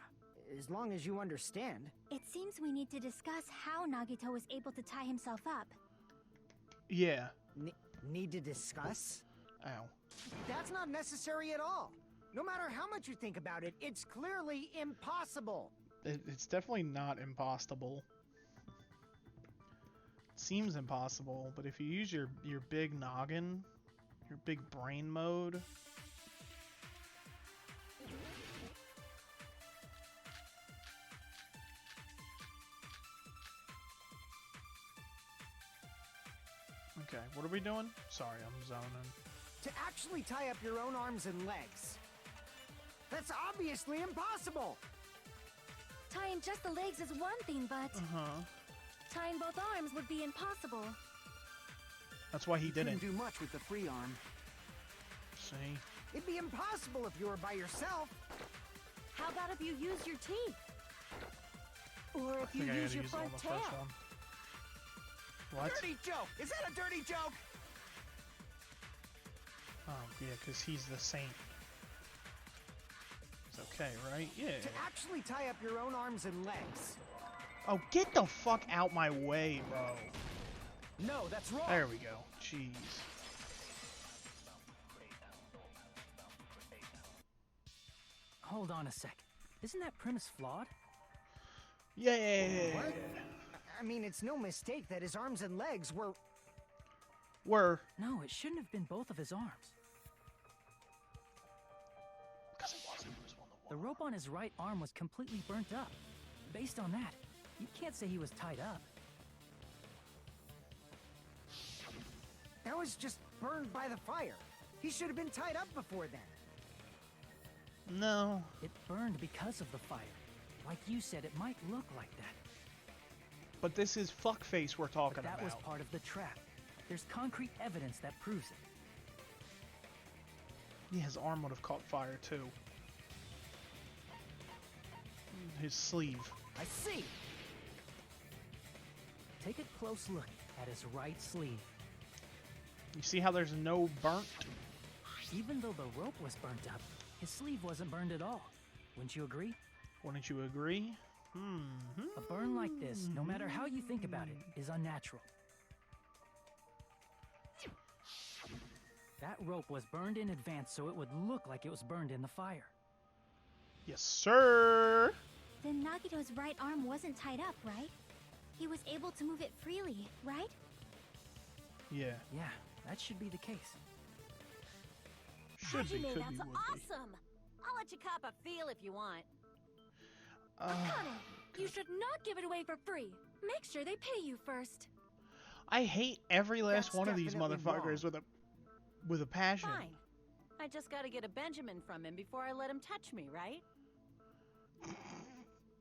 Speaker 9: as long as you understand.
Speaker 3: It seems we need to discuss how Nagito was able to tie himself up.
Speaker 1: Yeah.
Speaker 9: Need to discuss?
Speaker 1: Ow.
Speaker 9: That's not necessary at all. No matter how much you think about it, it's clearly impossible.
Speaker 1: It's definitely not impossible. It seems impossible, but if you use your big noggin, your big brain mode... Okay, what are we doing? Sorry, I'm zoning.
Speaker 9: To actually tie up your own arms and legs. That's obviously impossible!
Speaker 8: Tying just the legs is one thing, but
Speaker 1: Uh-huh.
Speaker 8: tying both arms would be impossible.
Speaker 1: That's why he
Speaker 7: Couldn't
Speaker 1: didn't.
Speaker 7: do much with the free arm.
Speaker 1: See?
Speaker 9: It'd be impossible if you were by yourself.
Speaker 10: How about if you use your teeth? Or
Speaker 1: I
Speaker 10: if you
Speaker 1: think I
Speaker 10: use
Speaker 1: gotta
Speaker 10: your
Speaker 1: use it on
Speaker 10: front
Speaker 1: the
Speaker 10: tail?
Speaker 1: first one. What?
Speaker 7: Dirty joke! Is that a dirty joke?
Speaker 1: Oh, yeah, because he's the saint. It's okay, right? Yeah.
Speaker 9: To actually tie up your own arms and legs.
Speaker 1: Oh, get the fuck out my way, bro.
Speaker 2: No, that's wrong.
Speaker 1: There we go. Jeez.
Speaker 2: Hold on a sec. Isn't that premise flawed?
Speaker 1: Yeah.
Speaker 9: What? I mean, it's no mistake that his arms and legs were...
Speaker 2: No, it shouldn't have been both of his arms.
Speaker 1: Because it wasn't. It was one of
Speaker 2: The rope on his right arm was completely burnt up. Based on that, you can't say he was tied up.
Speaker 9: That was just burned by the fire. He should have been tied up before then.
Speaker 1: No.
Speaker 2: It burned because of the fire. Like you said, it might look like that.
Speaker 1: But this is fuckface we're talking
Speaker 2: But that
Speaker 1: about.
Speaker 2: was part of the trap. There's concrete evidence that proves it.
Speaker 1: Yeah, his arm would have caught fire too. His sleeve.
Speaker 9: I see.
Speaker 2: Take a close look at his right sleeve.
Speaker 1: You see how there's no burnt?
Speaker 2: Even though the rope was burnt up, his sleeve wasn't burned at all. Wouldn't you agree?
Speaker 1: Wouldn't you agree?
Speaker 2: A burn like this, no matter how you think about it, is unnatural. That rope was burned in advance so it would look like it was burned in the fire.
Speaker 1: Yes, sir.
Speaker 3: Then Nagito's right arm wasn't tied up, right? He was able to move it freely, right?
Speaker 1: Yeah.
Speaker 2: Yeah, that should be the case.
Speaker 1: Should be,
Speaker 10: Hajime,
Speaker 1: could be,
Speaker 10: that's
Speaker 1: would be.
Speaker 10: awesome! I'll let you cop a feel if you want.
Speaker 8: Akane, you should not give it away for free. Make sure they pay you first.
Speaker 1: I hate every last
Speaker 9: That's
Speaker 1: one of these
Speaker 9: definitely
Speaker 1: motherfuckers with a passion.
Speaker 10: Fine. I just gotta get a Benjamin from him before I let him touch me, right?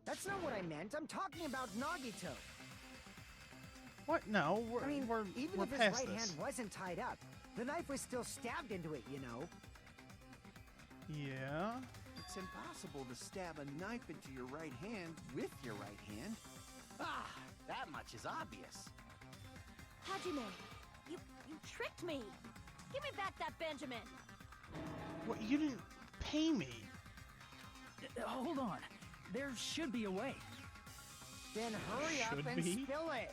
Speaker 9: That's not what I meant. I'm talking about Nagito.
Speaker 1: What? No, we're,
Speaker 9: I mean,
Speaker 1: we're,
Speaker 9: even
Speaker 1: we're
Speaker 9: if his
Speaker 1: past
Speaker 9: right
Speaker 1: this.
Speaker 9: hand wasn't tied up, the knife was still stabbed into it, you know.
Speaker 1: Yeah.
Speaker 7: It's impossible to stab a knife into your right hand with your right hand. Ah, that much is obvious.
Speaker 10: Hajime, you tricked me! Give me back that Benjamin!
Speaker 1: What? You didn't pay me.
Speaker 2: Hold on. There should be a way.
Speaker 9: Then hurry up
Speaker 1: Should
Speaker 9: and
Speaker 1: be.
Speaker 9: spill it.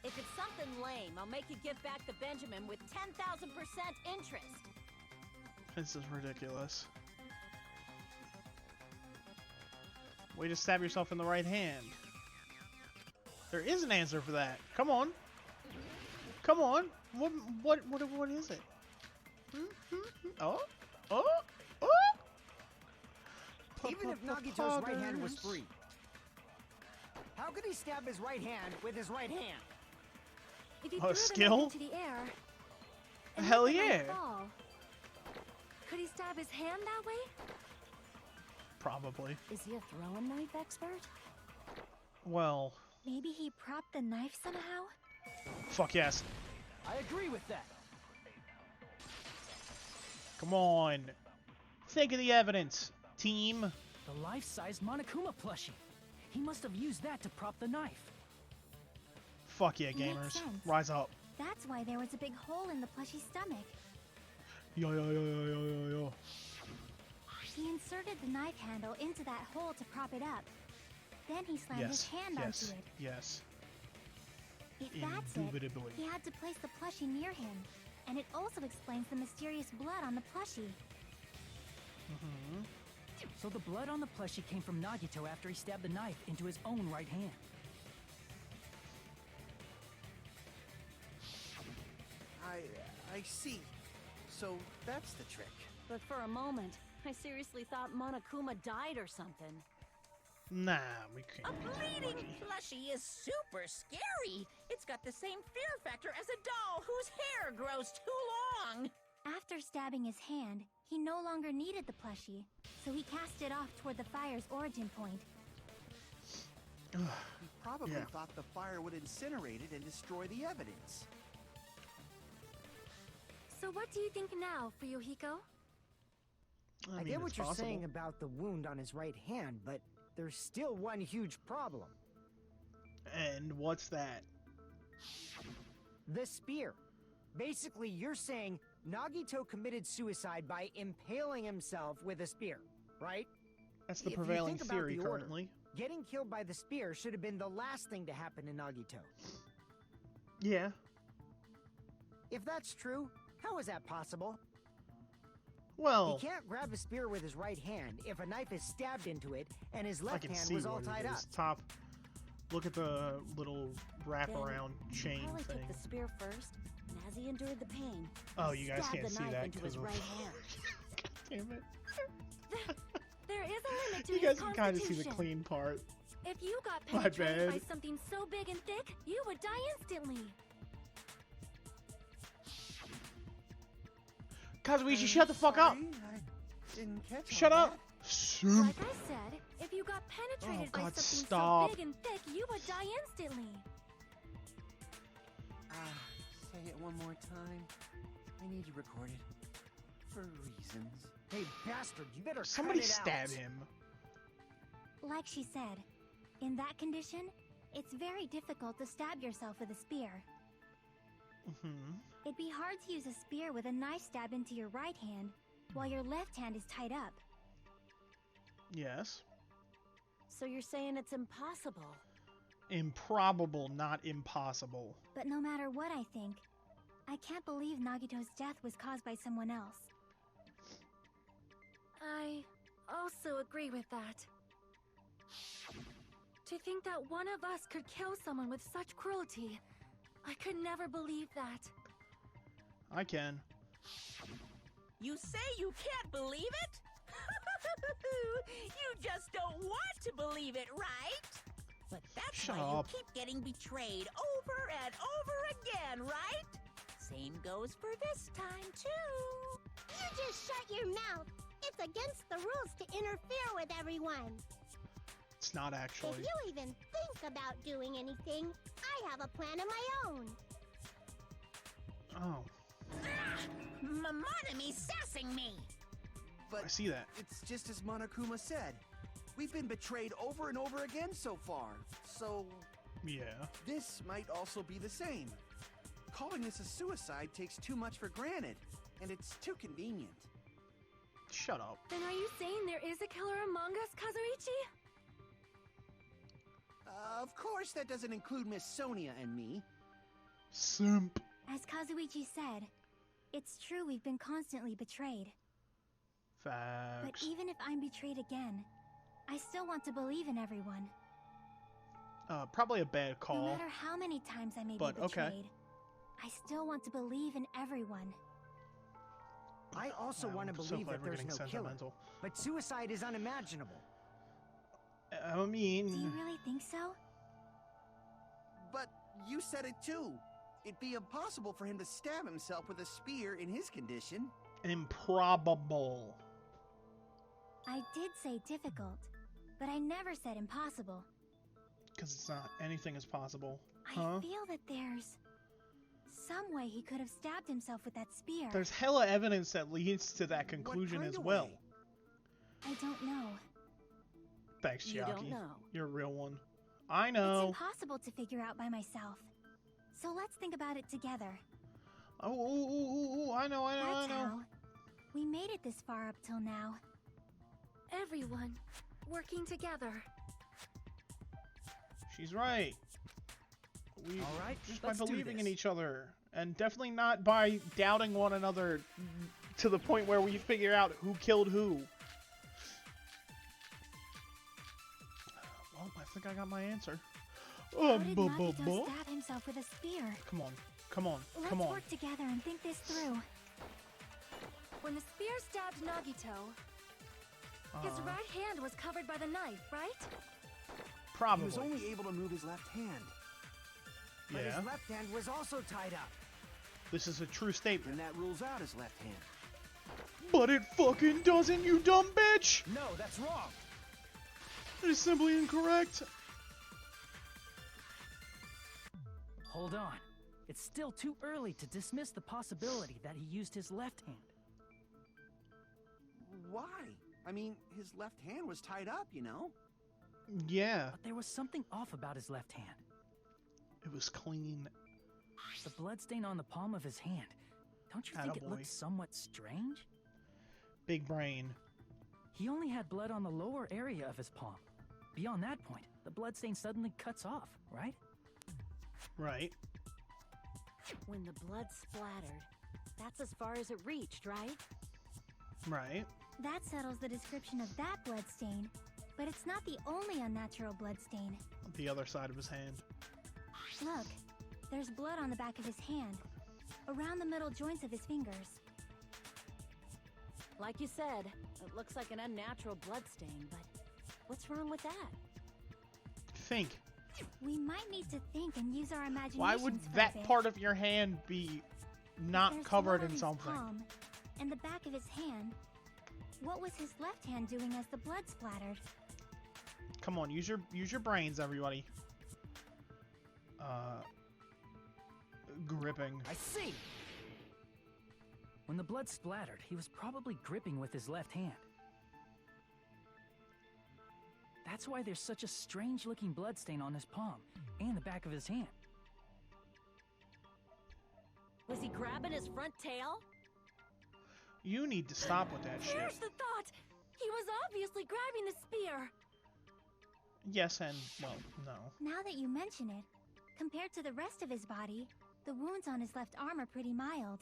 Speaker 10: If it's something lame, I'll make you give back the Benjamin with 10,000% interest.
Speaker 1: This is ridiculous. Way to stab yourself in the right hand. There is an answer for that. Come on. Come on. What is it? Oh?
Speaker 9: Even if Nagito's right hand was free, how could he stab his right hand with his right hand?
Speaker 8: If you
Speaker 1: A
Speaker 8: threw the
Speaker 1: skill?
Speaker 8: knife into the air, and
Speaker 1: Hell
Speaker 8: let the knife
Speaker 1: yeah.
Speaker 8: fall, could he stab his hand that way?
Speaker 1: Probably.
Speaker 10: Is he a throwing knife expert?
Speaker 1: Well,
Speaker 3: Maybe he propped the knife somehow?
Speaker 1: fuck yes.
Speaker 2: I agree with that.
Speaker 1: Come on. Think of the evidence, team.
Speaker 2: The life-size Monokuma plushie. He must have used that to prop the knife.
Speaker 1: Fuck yeah,
Speaker 3: Makes
Speaker 1: gamers.
Speaker 3: sense.
Speaker 1: Rise up.
Speaker 3: That's why there was a big hole in the plushie's stomach.
Speaker 1: Yo.
Speaker 3: He inserted the knife handle into that hole to prop it up. Then he slammed his hand onto it.
Speaker 1: Yes.
Speaker 3: If that's it,
Speaker 1: Indubitably.
Speaker 3: he had to place the plushie near him. And it also explains the mysterious blood on the plushie.
Speaker 2: So the blood on the plushie came from Nagito after he stabbed the knife into his own right hand.
Speaker 7: I see. So that's the trick.
Speaker 10: But for a moment, I seriously thought Monokuma died or something.
Speaker 1: Nah, we
Speaker 5: A
Speaker 1: can't.
Speaker 5: bleeding plushie is super scary. It's got the same fear factor as a doll whose hair grows too long.
Speaker 3: After stabbing his hand, he no longer needed the plushie, so he cast it off toward the fire's origin point.
Speaker 7: He probably
Speaker 1: Yeah.
Speaker 7: thought the fire would incinerate it and destroy the evidence.
Speaker 8: So what do you think now, Fuyuhiko?
Speaker 9: I
Speaker 1: mean,
Speaker 9: get what
Speaker 1: it's
Speaker 9: you're
Speaker 1: possible.
Speaker 9: saying about the wound on his right hand, but there's still one huge problem.
Speaker 1: And what's that?
Speaker 9: The spear. Basically, you're saying Nagito committed suicide by impaling himself with a spear, right?
Speaker 1: That's the
Speaker 9: If you
Speaker 1: prevailing
Speaker 9: think about
Speaker 1: theory
Speaker 9: the order,
Speaker 1: currently.
Speaker 9: Getting killed by the spear should have been the last thing to happen to Nagito.
Speaker 1: Yeah.
Speaker 9: If that's true, how is that possible?
Speaker 1: Well,
Speaker 9: He can't grab a spear with his right hand if a knife is stabbed into it and his
Speaker 1: I
Speaker 9: left
Speaker 1: can
Speaker 9: hand
Speaker 1: see
Speaker 9: was all
Speaker 1: what
Speaker 9: tied
Speaker 1: it
Speaker 9: up.
Speaker 1: is. Top. Look at the little wraparound chain
Speaker 10: Probably
Speaker 1: thing.
Speaker 10: took the spear first, and as he endured the pain,
Speaker 1: Oh,
Speaker 10: he
Speaker 1: you guys
Speaker 10: stabbed
Speaker 1: can't
Speaker 10: the
Speaker 1: see
Speaker 10: knife
Speaker 1: that
Speaker 10: into
Speaker 1: because
Speaker 10: his
Speaker 1: of.
Speaker 10: right hand.
Speaker 1: God damn it!
Speaker 8: There is a limit to
Speaker 1: You
Speaker 8: his
Speaker 1: guys can kind of see the
Speaker 8: constitution.
Speaker 1: clean part.
Speaker 8: If you got
Speaker 1: My
Speaker 8: penetrated by
Speaker 1: bad.
Speaker 8: something so big and thick, you would die instantly.
Speaker 1: Kazuichi, shut the fuck up!
Speaker 7: I didn't catch
Speaker 1: Shut
Speaker 7: all
Speaker 1: up!
Speaker 7: that.
Speaker 1: Simp.
Speaker 8: Like I said, if you got penetrated by
Speaker 1: God,
Speaker 8: something
Speaker 1: stop.
Speaker 8: so big and thick, you would die instantly.
Speaker 7: Say it one more time. I need you recorded. For reasons.
Speaker 9: Hey, bastard, you better
Speaker 1: Somebody
Speaker 9: cut it
Speaker 1: stab
Speaker 9: out.
Speaker 1: him.
Speaker 3: Like she said, in that condition, it's very difficult to stab yourself with a spear. It'd be hard to use a spear with a knife stab into your right hand while your left hand is tied up.
Speaker 1: Yes.
Speaker 10: So you're saying it's impossible?
Speaker 1: Improbable, not impossible.
Speaker 3: But no matter what I think, I can't believe Nagito's death was caused by someone else.
Speaker 8: I also agree with that. To think that one of us could kill someone with such cruelty, I could never believe that.
Speaker 1: I can.
Speaker 5: You say you can't believe it? You just don't want to believe it, right? But that's
Speaker 1: Shut
Speaker 5: why
Speaker 1: up.
Speaker 5: you keep getting betrayed over and over again, right? Same goes for this time, too.
Speaker 11: You just shut your mouth. It's against the rules to interfere with everyone.
Speaker 1: It's not
Speaker 11: If
Speaker 1: actually.
Speaker 11: you even think about doing anything, I have a plan of my own.
Speaker 1: Oh,
Speaker 5: Monome's sassing me.
Speaker 7: But
Speaker 1: I see that.
Speaker 7: it's just as Monokuma said. We've been betrayed over and over again so far. So
Speaker 1: Yeah.
Speaker 7: this might also be the same. Calling this a suicide takes too much for granted, and it's too convenient.
Speaker 1: Shut up.
Speaker 8: Then are you saying there is a killer among us, Kazuichi?
Speaker 7: Of course, that doesn't include Miss Sonia and me.
Speaker 1: Simp.
Speaker 3: As Kazuichi said, it's true we've been constantly betrayed. But
Speaker 1: Facts.
Speaker 3: even if I'm betrayed again, I still want to believe in everyone.
Speaker 1: Probably a bad
Speaker 3: No
Speaker 1: call.
Speaker 3: matter how many times I may
Speaker 1: But,
Speaker 3: be
Speaker 1: okay.
Speaker 3: betrayed, I still want to believe in everyone.
Speaker 9: I also want to
Speaker 1: I'm so
Speaker 9: believe
Speaker 1: glad
Speaker 9: that
Speaker 1: we're
Speaker 9: there's
Speaker 1: getting
Speaker 9: no killer.
Speaker 1: sentimental.
Speaker 9: But suicide is unimaginable.
Speaker 1: I mean,
Speaker 3: Do you really think so?
Speaker 7: But you said it too. It'd be impossible for him to stab himself with a spear in his condition.
Speaker 1: improbable.
Speaker 3: I did say difficult, but I never said impossible.
Speaker 1: Because it's not. Anything is possible.
Speaker 3: I
Speaker 1: Huh?
Speaker 3: feel that there's some way he could have stabbed himself with that spear.
Speaker 1: There's hella evidence that leads to that conclusion
Speaker 7: kind
Speaker 1: as
Speaker 7: of
Speaker 1: well.
Speaker 7: way?
Speaker 3: I don't know.
Speaker 1: Thanks,
Speaker 10: You
Speaker 1: Chiaki.
Speaker 10: don't know.
Speaker 1: You're a real one. I
Speaker 3: It's
Speaker 1: know.
Speaker 3: impossible to figure out by myself. So let's think about it together.
Speaker 1: Oh, I know.
Speaker 3: That's how we made it this far up till now.
Speaker 8: Everyone working together.
Speaker 1: She's right. We
Speaker 9: All right,
Speaker 1: just by
Speaker 9: let's do
Speaker 1: believing in
Speaker 9: this.
Speaker 1: each other, and definitely not by doubting one another to the point where we figure out who killed who. Well, I think I got my answer.
Speaker 3: How did Nagito stab himself with a spear?
Speaker 1: Come on, come on,
Speaker 3: Let's
Speaker 1: come on.
Speaker 3: work together and think this through.
Speaker 8: When the spear stabbed Nagito, his right hand was covered by the knife, right?
Speaker 1: Probably.
Speaker 7: He was only able to move his left hand.
Speaker 9: But
Speaker 1: Yeah.
Speaker 9: his left hand was also tied up.
Speaker 1: This is a true statement.
Speaker 7: And that rules out his left hand.
Speaker 1: But it fucking doesn't, you dumb bitch!
Speaker 9: No, that's wrong.
Speaker 1: It is simply incorrect.
Speaker 2: Hold on. it's still too early to dismiss the possibility that he used his left hand.
Speaker 7: Why? I mean, his left hand was tied up, you know?
Speaker 1: Yeah.
Speaker 2: But there was something off about his left hand.
Speaker 1: It was clean.
Speaker 2: The bloodstain on the palm of his hand. Don't you think it
Speaker 1: Attaboy.
Speaker 2: looked somewhat strange?
Speaker 1: Big brain.
Speaker 2: He only had blood on the lower area of his palm. Beyond that point, the bloodstain suddenly cuts off, right?
Speaker 1: Right.
Speaker 10: When the blood splattered, that's as far as it reached, right?
Speaker 1: Right.
Speaker 3: That settles the description of that bloodstain, but it's not the only unnatural bloodstain.
Speaker 1: The other side of his hand.
Speaker 3: Look, there's blood on the back of his hand, around the middle joints of his fingers.
Speaker 10: Like you said, it looks like an unnatural bloodstain, but what's wrong with that?
Speaker 1: Think.
Speaker 3: We might need to think and use our imagination.
Speaker 1: Why would that part of your hand be not
Speaker 3: There's
Speaker 1: covered
Speaker 3: blood on
Speaker 1: in
Speaker 3: his
Speaker 1: something?
Speaker 3: palm and the back of his hand. What was his left hand doing as the blood splattered?
Speaker 1: Come on, use your brains, everybody. Gripping.
Speaker 2: I see! When the blood splattered, he was probably gripping with his left hand. That's why there's such a strange-looking bloodstain on his palm and the back of his hand.
Speaker 10: Was he grabbing his front tail?
Speaker 1: You need to stop with that shit.
Speaker 8: Here's the thought! He was obviously grabbing the spear.
Speaker 1: Yes and, well, no.
Speaker 3: Now that you mention it, compared to the rest of his body, the wounds on his left arm are pretty mild.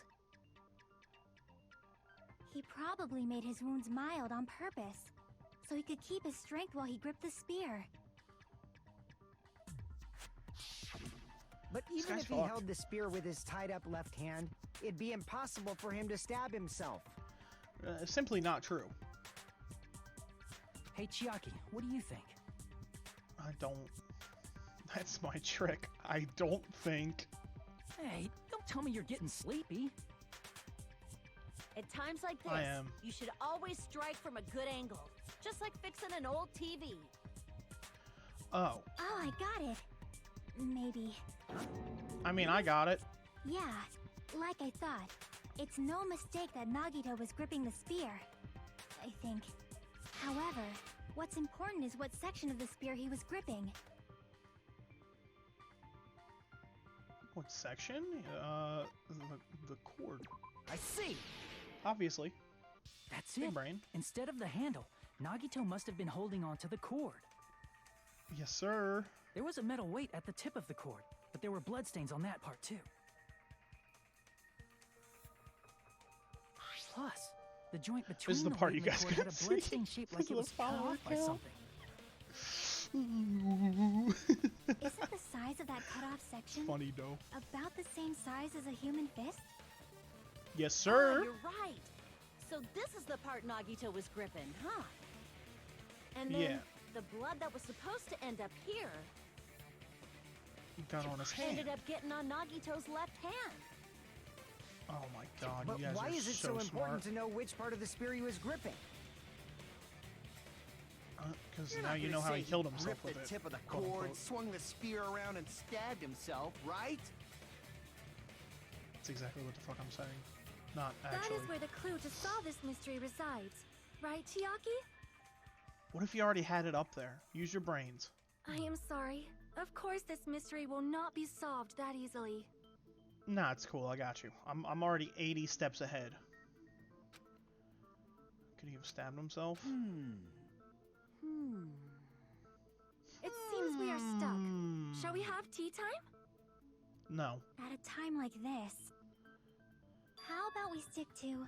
Speaker 3: He probably made his wounds mild on purpose, so he could keep his strength while he gripped the spear.
Speaker 9: But
Speaker 1: This
Speaker 9: even
Speaker 1: guy's
Speaker 9: if he
Speaker 1: fucked.
Speaker 9: held the spear with his tied-up left hand, it'd be impossible for him to stab himself.
Speaker 1: Simply not true.
Speaker 2: Hey, Chiaki, what do you think?
Speaker 1: I don't... That's my trick. I don't think...
Speaker 2: Hey, don't tell me you're getting sleepy.
Speaker 10: At times like this,
Speaker 1: I am.
Speaker 10: you should always strike from a good angle, just like fixing an old TV.
Speaker 1: Oh.
Speaker 3: Oh, I got it. Maybe.
Speaker 1: I mean, I got it.
Speaker 3: Yeah, like I thought. It's no mistake that Nagito was gripping the spear, I think. However, what's important is what section of the spear he was gripping.
Speaker 1: What section? The cord.
Speaker 2: I see!
Speaker 1: Obviously.
Speaker 2: That's
Speaker 1: Big
Speaker 2: it.
Speaker 1: brain.
Speaker 2: Instead of the handle, Nagito must have been holding onto the cord.
Speaker 1: Yes, sir.
Speaker 2: There was a metal weight at the tip of the cord, but there were bloodstains on that part too. Plus, the joint between
Speaker 1: This is the part
Speaker 2: weight
Speaker 1: you
Speaker 2: and the
Speaker 1: guys
Speaker 2: cord had
Speaker 1: couldn't
Speaker 2: a bloodstain
Speaker 1: see.
Speaker 2: shaped like it was cut
Speaker 1: Follow
Speaker 2: off by
Speaker 1: account.
Speaker 2: something.
Speaker 3: Isn't the size of that cut-off section
Speaker 1: Funny though.
Speaker 3: about the same size as a human fist?
Speaker 1: Yes,
Speaker 10: Oh,
Speaker 1: sir.
Speaker 10: you're right. So this is the part Nagito was gripping, huh? And then
Speaker 1: Yeah.
Speaker 10: the blood that was supposed to end up here
Speaker 1: Got on his hand.
Speaker 10: ended up getting on Nagito's left hand.
Speaker 1: Oh my god,
Speaker 9: But
Speaker 1: you guys
Speaker 9: why
Speaker 1: are
Speaker 9: is it so
Speaker 1: smart.
Speaker 9: important to know which part of the spear he was gripping?
Speaker 1: Because
Speaker 7: You're
Speaker 1: now
Speaker 7: not
Speaker 1: you
Speaker 7: gonna
Speaker 1: know how
Speaker 7: say
Speaker 1: he killed himself
Speaker 7: gripped
Speaker 1: with
Speaker 7: the
Speaker 1: it.
Speaker 7: tip of the
Speaker 1: quote,
Speaker 7: cord,
Speaker 1: unquote.
Speaker 7: swung the spear around, and stabbed himself, right?
Speaker 1: That's exactly what the fuck I'm saying. Not
Speaker 8: That
Speaker 1: actually.
Speaker 8: is where the clue to solve this mystery resides. Right, Chiaki?
Speaker 1: What if you already had it up there? Use your brains.
Speaker 8: I am sorry. Of course this mystery will not be solved that easily.
Speaker 1: Nah, it's cool. I got you. I'm already 80 steps ahead. Could he have stabbed himself?
Speaker 8: It seems we are stuck. Shall we have tea time?
Speaker 1: No.
Speaker 3: At a time like this, how about we stick to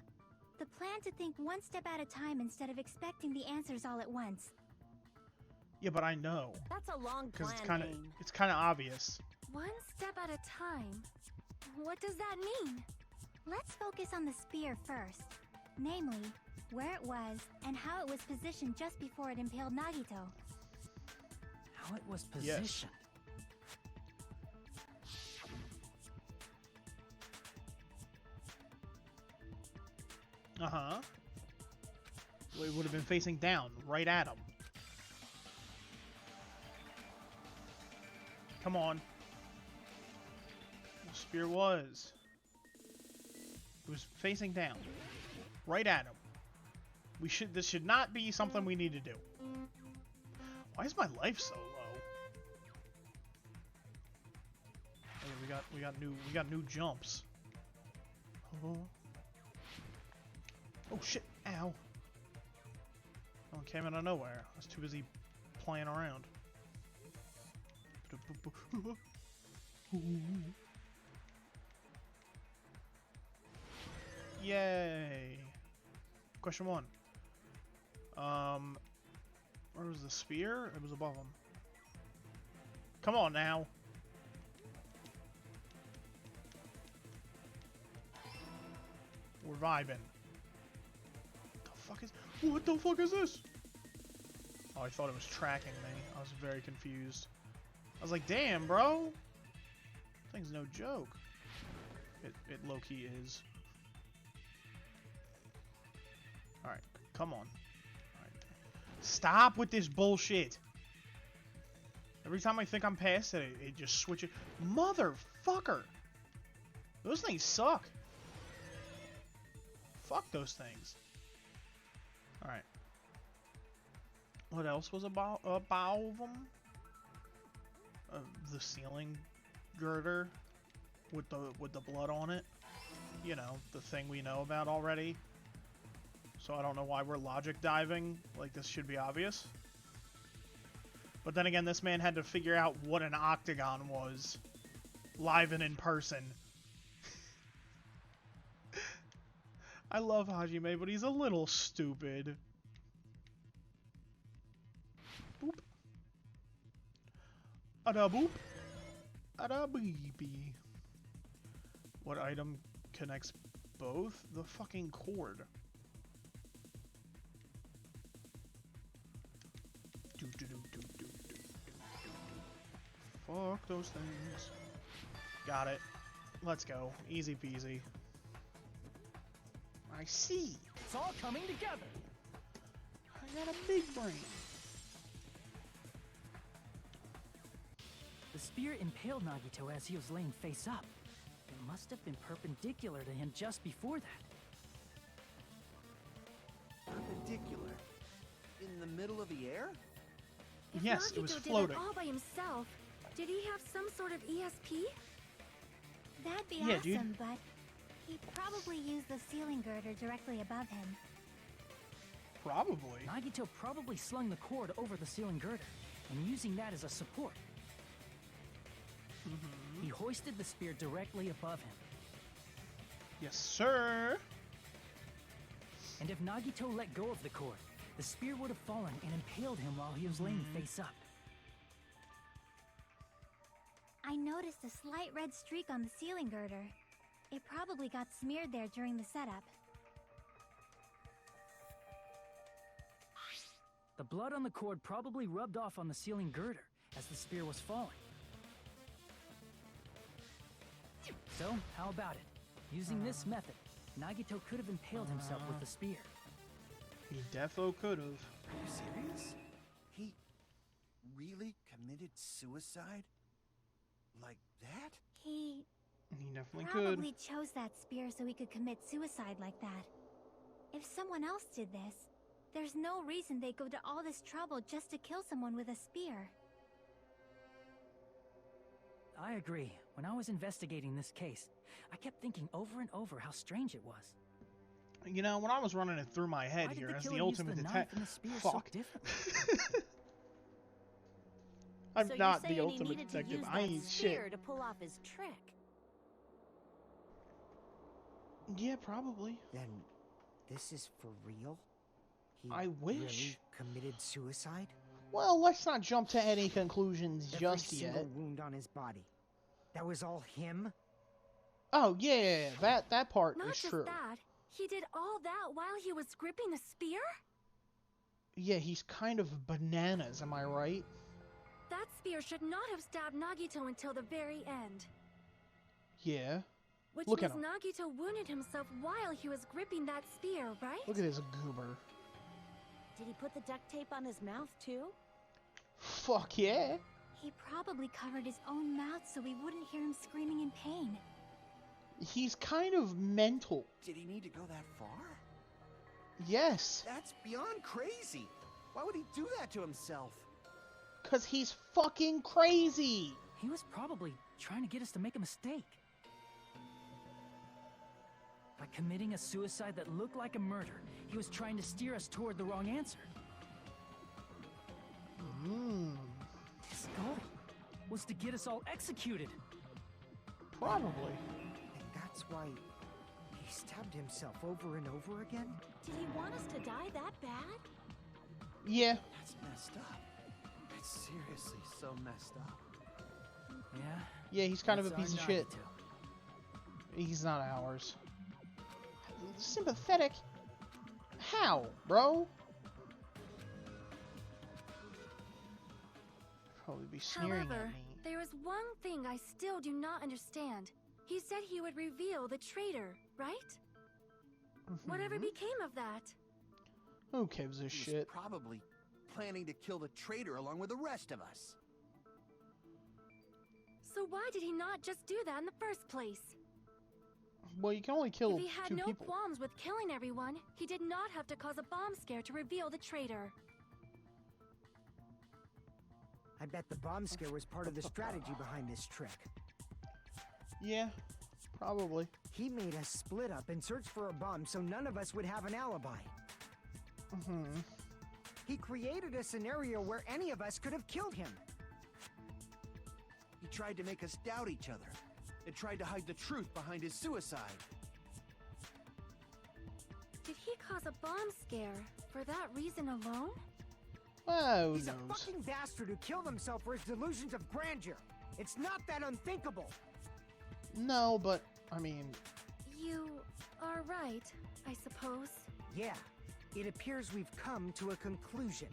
Speaker 3: the plan to think one step at a time instead of expecting the answers all at once?
Speaker 1: Yeah, but I know.
Speaker 10: That's a long
Speaker 1: Because
Speaker 10: plan
Speaker 1: it's kind of obvious.
Speaker 8: One step at a time. What does that mean?
Speaker 3: Let's focus on the spear first. Namely, where it was and how it was positioned just before it impaled Nagito.
Speaker 2: How it was
Speaker 1: Yes.
Speaker 2: positioned.
Speaker 1: Uh-huh. Well, it would have been facing down, right at him. Come on. spear was. It was facing down. Right at him. This should not be something we need to do. Why is my life so low? Oh, we got new jumps. Oh. Oh shit, ow. Oh, it came out of nowhere. I was too busy playing around. Yay! Question 1. Where was the spear? It was above him. Come on now. We're vibing. What the fuck is this? Oh, I thought it was tracking me. I was very confused. I was like, damn, bro. Thing's no joke. It low-key is. Alright, come on. Alright. Stop with this bullshit. Every time I think I'm past it, it just switches. Motherfucker. Those things suck. Fuck those things. Alright. What else was about them? The ceiling girder with the blood on it. You know, the thing we know about already. So I don't know why we're logic diving. Like, this should be obvious. But then again, this man had to figure out what an octagon was. Live and in person. I love Hajime, but he's a little stupid. Boop. Ada boop. Ada beepy. What item connects both? The fucking cord. Fuck those things. Got it. Let's go. Easy peasy. I see.
Speaker 2: It's all coming together.
Speaker 1: I got a big brain.
Speaker 2: The spear impaled Nagito as he was laying face up. It must have been perpendicular to him just before that.
Speaker 7: Perpendicular? In the middle of the air?
Speaker 8: If
Speaker 1: Yes,
Speaker 8: Nagito
Speaker 1: it was
Speaker 8: did
Speaker 1: floating.
Speaker 8: it all by himself, did he have some sort of ESP?
Speaker 3: That'd be
Speaker 1: Yeah,
Speaker 3: awesome,
Speaker 1: dude.
Speaker 3: but he probably used the ceiling girder directly above him.
Speaker 1: Probably.
Speaker 2: Nagito probably slung the cord over the ceiling girder, and using that as a support. He hoisted the spear directly above him.
Speaker 1: Yes, sir.
Speaker 2: And if Nagito let go of the cord, the spear would have fallen and impaled him while he was laying face up.
Speaker 3: I noticed a slight red streak on the ceiling girder. It probably got smeared there during the setup.
Speaker 2: The blood on the cord probably rubbed off on the ceiling girder as the spear was falling. So, how about it? Using this method, Nagito could have impaled himself with the spear.
Speaker 1: He defo could've.
Speaker 7: Are you serious? He really committed suicide? Like that?
Speaker 3: He
Speaker 1: definitely
Speaker 3: probably chose that spear so he could commit suicide like that. If someone else did this, there's no reason they'd go to all this trouble just to kill someone with a spear.
Speaker 2: I agree. When I was investigating this case, I kept thinking over and over how strange it was.
Speaker 1: You know, when I was running it through my head
Speaker 2: Why did
Speaker 1: here
Speaker 2: the
Speaker 1: as
Speaker 2: killer
Speaker 1: the
Speaker 2: use
Speaker 1: ultimate
Speaker 2: the knife
Speaker 1: detective.
Speaker 2: and the spear so
Speaker 1: Fuck.
Speaker 2: differently?
Speaker 1: I'm
Speaker 10: So you're
Speaker 1: not
Speaker 10: saying
Speaker 1: the
Speaker 10: he
Speaker 1: ultimate
Speaker 10: needed to
Speaker 1: detective.
Speaker 10: use
Speaker 1: I
Speaker 10: that
Speaker 1: ain't
Speaker 10: spear
Speaker 1: shit.
Speaker 10: to pull off his trick.
Speaker 1: Yeah, probably.
Speaker 9: Then, this is for real? He
Speaker 1: I wish.
Speaker 9: really committed suicide?
Speaker 1: Well, let's not jump to any conclusions
Speaker 9: Every
Speaker 1: just
Speaker 9: single
Speaker 1: yet.
Speaker 9: wound on his body. That was all him?
Speaker 1: Oh yeah, that part
Speaker 8: Not
Speaker 1: is
Speaker 8: just
Speaker 1: true.
Speaker 8: that, he did all that while he was gripping the spear?
Speaker 1: Yeah, he's kind of bananas, am I right?
Speaker 8: That spear should not have stabbed Nagito until the very end.
Speaker 1: Yeah.
Speaker 8: Which
Speaker 1: Look at
Speaker 8: means
Speaker 1: him.
Speaker 8: Nagito wounded himself while he was gripping that spear, right?
Speaker 1: Look at this goober.
Speaker 10: Did he put the duct tape on his mouth too?
Speaker 1: Fuck yeah.
Speaker 3: He probably covered his own mouth so we wouldn't hear him screaming in pain.
Speaker 1: He's kind of mental.
Speaker 7: Did he need to go that far?
Speaker 1: Yes.
Speaker 7: That's beyond crazy. Why would he do that to himself?
Speaker 1: Because he's fucking crazy.
Speaker 2: He was probably trying to get us to make a mistake. By committing a suicide that looked like a murder, he was trying to steer us toward the wrong answer. His goal was to get us all executed.
Speaker 1: Probably.
Speaker 9: And that's why he stabbed himself over and over again?
Speaker 10: Did he want us to die that bad?
Speaker 1: Yeah.
Speaker 7: That's messed up. That's seriously so messed up.
Speaker 2: Yeah.
Speaker 1: Yeah, he's kind of a
Speaker 2: that's
Speaker 1: piece of
Speaker 2: our
Speaker 1: shit.
Speaker 2: Nagito.
Speaker 1: He's not ours. Sympathetic? How, bro? Probably be sneering
Speaker 8: However,
Speaker 1: at me.
Speaker 8: there is one thing I still do not understand. He said he would reveal the traitor, right? Whatever
Speaker 1: Mhm.
Speaker 8: became of that?
Speaker 1: Who gives a
Speaker 7: He
Speaker 1: shit?
Speaker 7: was probably planning to kill the traitor along with the rest of us.
Speaker 8: So why did he not just do that in the first place?
Speaker 1: Well, you can only kill
Speaker 8: If he had
Speaker 1: two
Speaker 8: no
Speaker 1: people.
Speaker 8: qualms with killing everyone, he did not have to cause a bomb scare to reveal the traitor.
Speaker 9: I bet the bomb scare was part of the strategy behind this trick.
Speaker 1: Yeah, probably.
Speaker 9: He made us split up and search for a bomb so none of us would have an alibi. He created a scenario where any of us could have killed him.
Speaker 7: He tried to make us doubt each other and tried to hide the truth behind his suicide.
Speaker 8: Did he cause a bomb scare for that reason alone?
Speaker 1: Well, who
Speaker 9: He's a
Speaker 1: knows?
Speaker 9: fucking bastard who killed himself for his delusions of grandeur. It's not that unthinkable.
Speaker 1: No, but, I mean...
Speaker 8: You are right, I suppose.
Speaker 9: Yeah, it appears we've come to a conclusion.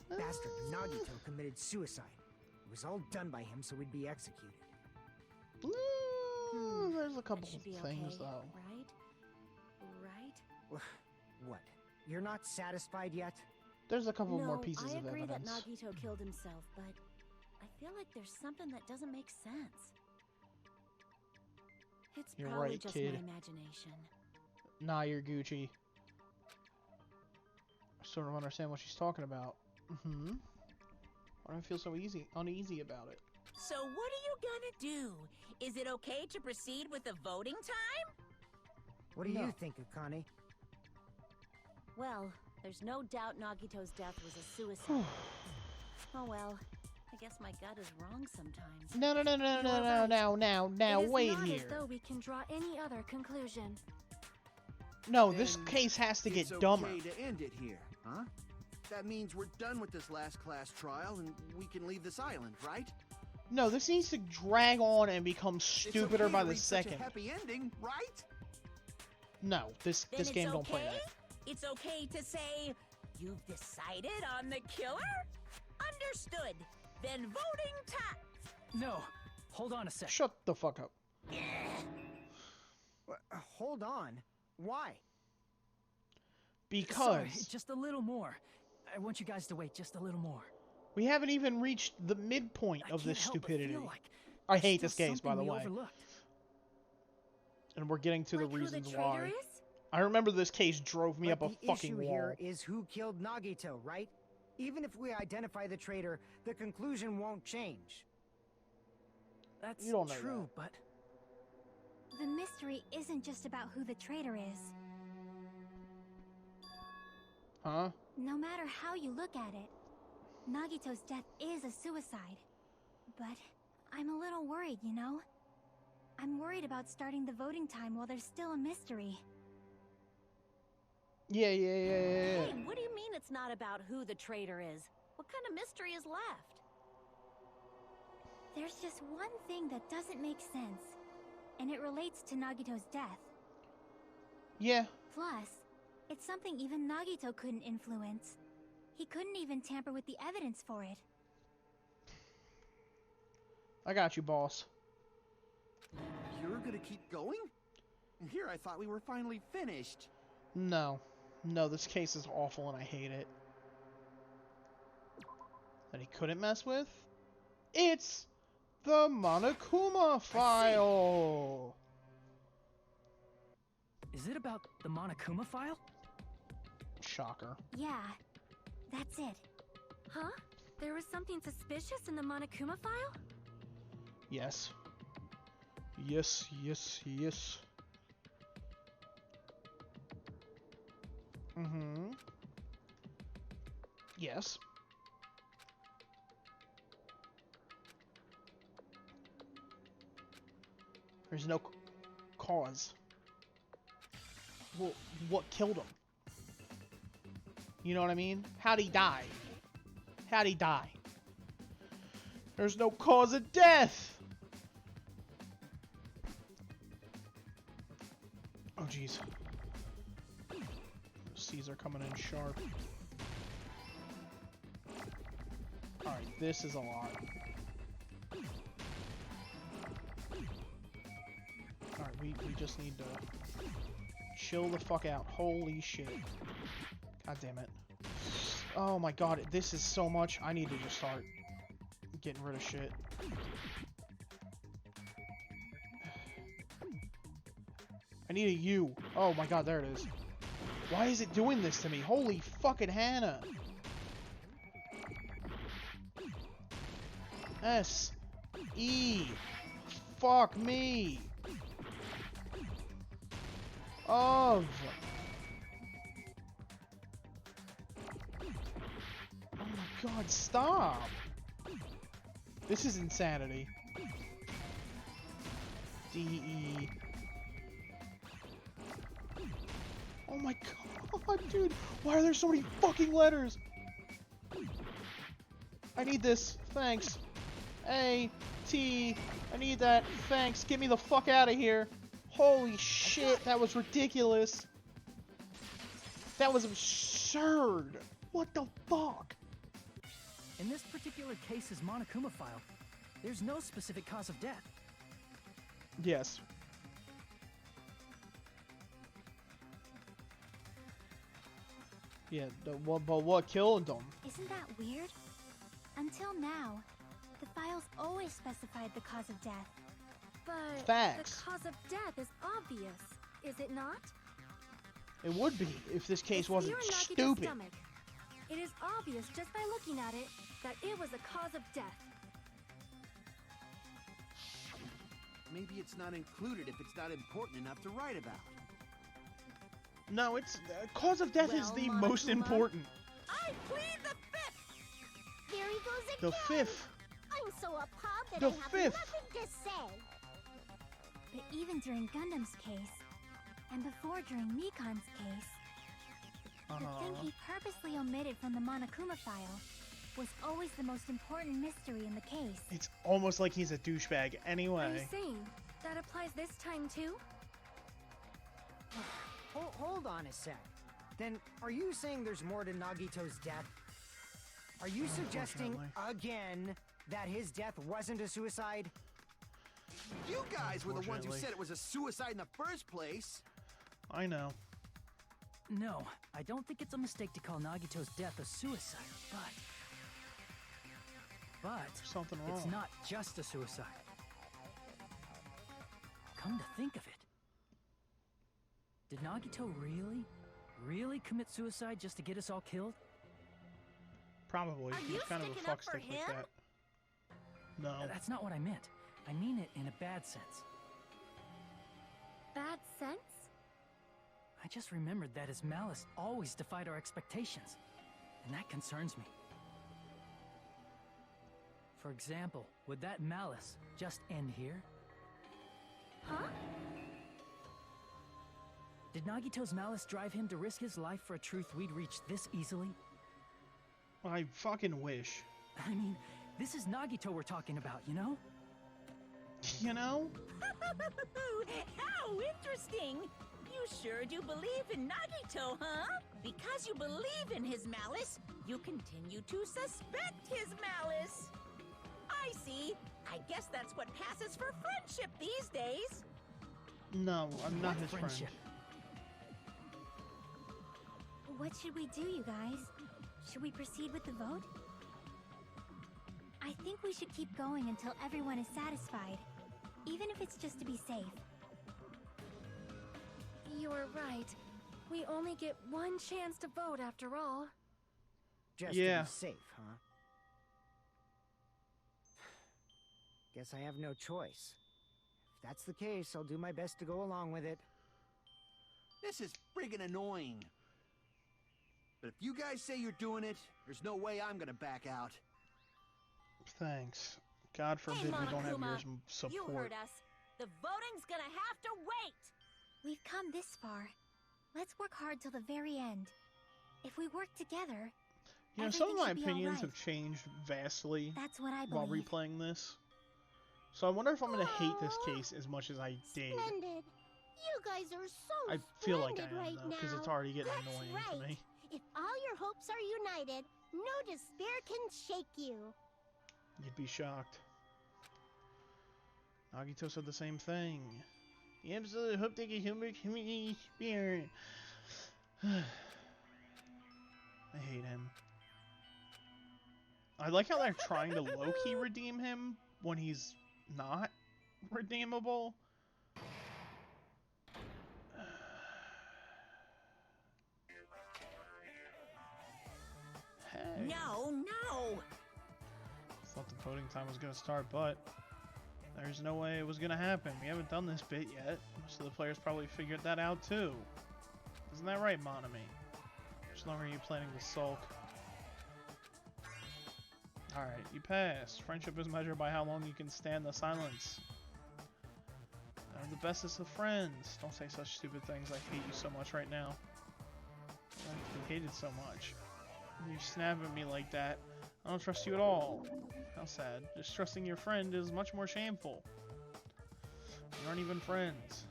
Speaker 9: Bastard Nagito committed suicide. It was all done by him so we'd be executed.
Speaker 1: There's a couple
Speaker 10: That should be
Speaker 1: things,
Speaker 10: okay,
Speaker 1: though.
Speaker 10: right? Right?
Speaker 9: What? You're not satisfied yet?
Speaker 1: There's a couple
Speaker 10: no,
Speaker 1: more pieces
Speaker 10: I
Speaker 1: of
Speaker 10: agree that
Speaker 1: evidence.
Speaker 10: Nagito killed himself, but I feel like there's something that doesn't make sense. It's
Speaker 1: You're
Speaker 10: probably
Speaker 1: right,
Speaker 10: just
Speaker 1: kid.
Speaker 10: my imagination.
Speaker 1: Nah, you're Gucci. I sort of understand what she's talking about. Why do I feel so uneasy about it?
Speaker 5: So what are you gonna do? Is it okay to proceed with the voting time?
Speaker 9: What do
Speaker 1: No.
Speaker 9: you think, Akane?
Speaker 10: Well, there's no doubt Nagito's death was a suicide. Oh well, I guess my gut is wrong sometimes.
Speaker 1: No,
Speaker 8: It is
Speaker 1: wait
Speaker 8: not
Speaker 1: here.
Speaker 8: as though we can draw any other conclusion.
Speaker 1: No, this
Speaker 7: Then
Speaker 1: case has to get
Speaker 7: it's
Speaker 1: dumber.
Speaker 7: okay to end it here, huh? That means we're done with this last class trial and we can leave this island, right?
Speaker 1: No, this needs to drag on and become
Speaker 7: It's
Speaker 1: stupider
Speaker 7: okay
Speaker 1: by
Speaker 7: to
Speaker 1: the
Speaker 7: reach such
Speaker 1: second.
Speaker 7: a happy ending, right?
Speaker 1: No, this
Speaker 5: Then it's
Speaker 1: game
Speaker 5: okay?
Speaker 1: don't play that.
Speaker 5: It's okay to say, you've decided on the killer? Understood. Then voting time.
Speaker 2: No, hold on a sec.
Speaker 1: Shut the fuck up.
Speaker 9: Hold on. Why?
Speaker 1: Because
Speaker 2: Sorry, just a little more. I want you guys to wait just a little more.
Speaker 1: we haven't even reached the midpoint
Speaker 2: I
Speaker 1: of this
Speaker 2: can't help but
Speaker 1: stupidity.
Speaker 2: feel like
Speaker 1: I hate
Speaker 2: there's
Speaker 1: this case,
Speaker 2: still
Speaker 1: by the
Speaker 2: something we
Speaker 1: way.
Speaker 2: overlooked.
Speaker 1: And we're getting to the
Speaker 8: Like who
Speaker 1: reasons
Speaker 8: the traitor
Speaker 1: why.
Speaker 8: is?
Speaker 1: I remember this case drove me
Speaker 9: But
Speaker 1: up a
Speaker 9: the
Speaker 1: fucking
Speaker 9: issue
Speaker 1: wall.
Speaker 9: here is who killed Nagito, right? Even if we identify the traitor, the conclusion won't change.
Speaker 2: That's
Speaker 1: You don't know
Speaker 2: true, but
Speaker 3: The mystery isn't just about who the traitor is.
Speaker 1: Huh?
Speaker 3: No matter how you look at it, Nagito's death is a suicide. But I'm a little worried, you know? I'm worried about starting the voting time while there's still a mystery.
Speaker 1: Yeah.
Speaker 10: Hey, what do you mean it's not about who the traitor is? What kind of mystery is left?
Speaker 3: There's just one thing that doesn't make sense, and it relates to Nagito's death.
Speaker 1: Yeah.
Speaker 3: Plus, it's something even Nagito couldn't influence. He couldn't even tamper with the evidence for it.
Speaker 1: I got you, boss.
Speaker 7: You're gonna keep going? Here I thought we were finally finished.
Speaker 1: No. No, this case is awful and I hate it. That he couldn't mess with? It's the Monokuma file!
Speaker 2: Is it about the Monokuma file?
Speaker 1: Shocker.
Speaker 3: Yeah, that's it.
Speaker 8: Huh? There was something suspicious in the Monokuma file?
Speaker 1: Yes. Yes, yes, yes. Mm-hmm. Yes. There's no cause. Well, what killed him? You know what I mean? How'd he die? How'd he die? There's no cause of death! Oh, jeez. C's are coming in sharp. Alright, this is a lot. Alright, we just need to chill the fuck out. Holy shit. God damn it. Oh my god, this is so much. I need to just start getting rid of shit. I need a U. Oh my god, there it is. Why is it doing this to me? Holy fucking Hannah. S. E. Fuck me. Of. Oh my god, stop. This is insanity. D. E. Oh my god, dude. Why are there so many fucking letters? I need this. Thanks. A. T. I need that. Thanks. Get me the fuck out of here. Holy shit, that was ridiculous. That was absurd. What the fuck?
Speaker 2: In this particular case's Monokuma file, there's no specific cause of death.
Speaker 1: Yes. Yeah, but what killed them?
Speaker 3: Isn't that weird? Until now, the files always specified the cause of death.
Speaker 8: But
Speaker 1: Facts.
Speaker 8: the cause of death is obvious, is it not?
Speaker 1: It would be if this case
Speaker 8: It's
Speaker 1: wasn't
Speaker 8: here in Nagito's
Speaker 1: stupid.
Speaker 8: stomach. It is obvious just by looking at it that it was a cause of death.
Speaker 7: Maybe it's not included if it's not important enough to write about.
Speaker 1: No, it's cause of death is
Speaker 3: Well,
Speaker 1: the most
Speaker 3: Monokuma.
Speaker 1: important.
Speaker 5: I plead the fifth!
Speaker 11: There he goes
Speaker 1: The
Speaker 11: again.
Speaker 1: fifth.
Speaker 11: I'm so appalled that
Speaker 1: The
Speaker 11: I have
Speaker 1: fifth.
Speaker 11: nothing to say.
Speaker 3: But even during Gundam's case, and before during Mikan's case, the thing he purposely omitted from the Monokuma file was always the most important mystery in the case.
Speaker 1: It's almost like he's a douchebag
Speaker 8: Are you
Speaker 1: anyway.
Speaker 8: saying that applies this time too?
Speaker 9: Hold on a sec. Then, are you saying there's more to Nagito's death? Are you suggesting again that his death wasn't a suicide?
Speaker 7: You guys were the ones who
Speaker 1: Unfortunately.
Speaker 7: said it was a suicide in the first place.
Speaker 1: I know.
Speaker 2: No, I don't think it's a mistake to call Nagito's death a suicide, but
Speaker 1: There's something wrong.
Speaker 2: it's not just a suicide. Come to think of it, did Nagito really commit suicide just to get us all killed?
Speaker 1: Probably.
Speaker 5: Are
Speaker 1: He's
Speaker 5: you
Speaker 1: kind of a
Speaker 5: sticking up for
Speaker 1: fuckstick like
Speaker 5: him?
Speaker 1: that. No.
Speaker 2: That's not what I meant. I mean it in a bad sense.
Speaker 8: Bad sense?
Speaker 2: I just remembered that his malice always defied our expectations, and that concerns me. For example, would that malice just end here?
Speaker 8: Huh?
Speaker 2: Did Nagito's malice drive him to risk his life for a truth we'd reach this easily?
Speaker 1: I fucking wish.
Speaker 2: I mean, this is Nagito we're talking about, you know?
Speaker 1: You know?
Speaker 5: How interesting! You sure do believe in Nagito, huh? Because you believe in his malice, you continue to suspect his malice. I see. I guess that's what passes for friendship these days.
Speaker 1: No, I'm not
Speaker 2: What
Speaker 1: his friend.
Speaker 2: friendship?
Speaker 3: What should we do, you guys? Should we proceed with the vote? I think we should keep going until everyone is satisfied, even if it's just to be safe.
Speaker 8: You're right. We only get one chance to vote after all.
Speaker 9: Just
Speaker 1: Yeah.
Speaker 9: to be safe, huh? Guess I have no choice. If that's the case, I'll do my best to go along with it.
Speaker 7: This is friggin' annoying. But if you guys say you're doing it, there's no way I'm gonna back out.
Speaker 1: Thanks. God forbid we don't have your
Speaker 10: You
Speaker 1: support.
Speaker 10: heard us. The voting's gonna have to wait.
Speaker 3: We've come this far. Let's work hard till the very end. If we work together,
Speaker 1: You know, some of my
Speaker 3: everything should be
Speaker 1: opinions
Speaker 3: alright.
Speaker 1: have changed vastly
Speaker 3: That's what I
Speaker 1: while
Speaker 3: believe.
Speaker 1: replaying this. So I wonder if I'm going to hate this case as much as I did.
Speaker 11: Splendid. You guys are so
Speaker 1: I feel like I
Speaker 11: splendid
Speaker 1: am,
Speaker 11: right
Speaker 1: though, because it's
Speaker 11: now.
Speaker 1: already getting
Speaker 11: That's
Speaker 1: annoying
Speaker 11: right.
Speaker 1: to me.
Speaker 11: If all your hopes are united, no despair can shake you.
Speaker 1: You'd be shocked. Nagito said the same thing. You absolutely hope they get human community spirit. I hate him. I like how they're trying to low-key redeem him when he's not redeemable. Hey.
Speaker 5: No, no!
Speaker 1: Thought the voting time was going to start, but there's no way it was going to happen. We haven't done this bit yet. Most of the players probably figured that out too. Isn't that right, Monami? How long are you planning to sulk? Alright, you passed. Friendship is measured by how long you can stand the silence. I'm the bestest of friends. Don't say such stupid things. I hate you so much right now. I hate it so much. You snap at me like that. I don't trust you at all. How sad. Just trusting your friend is much more shameful. We aren't even friends.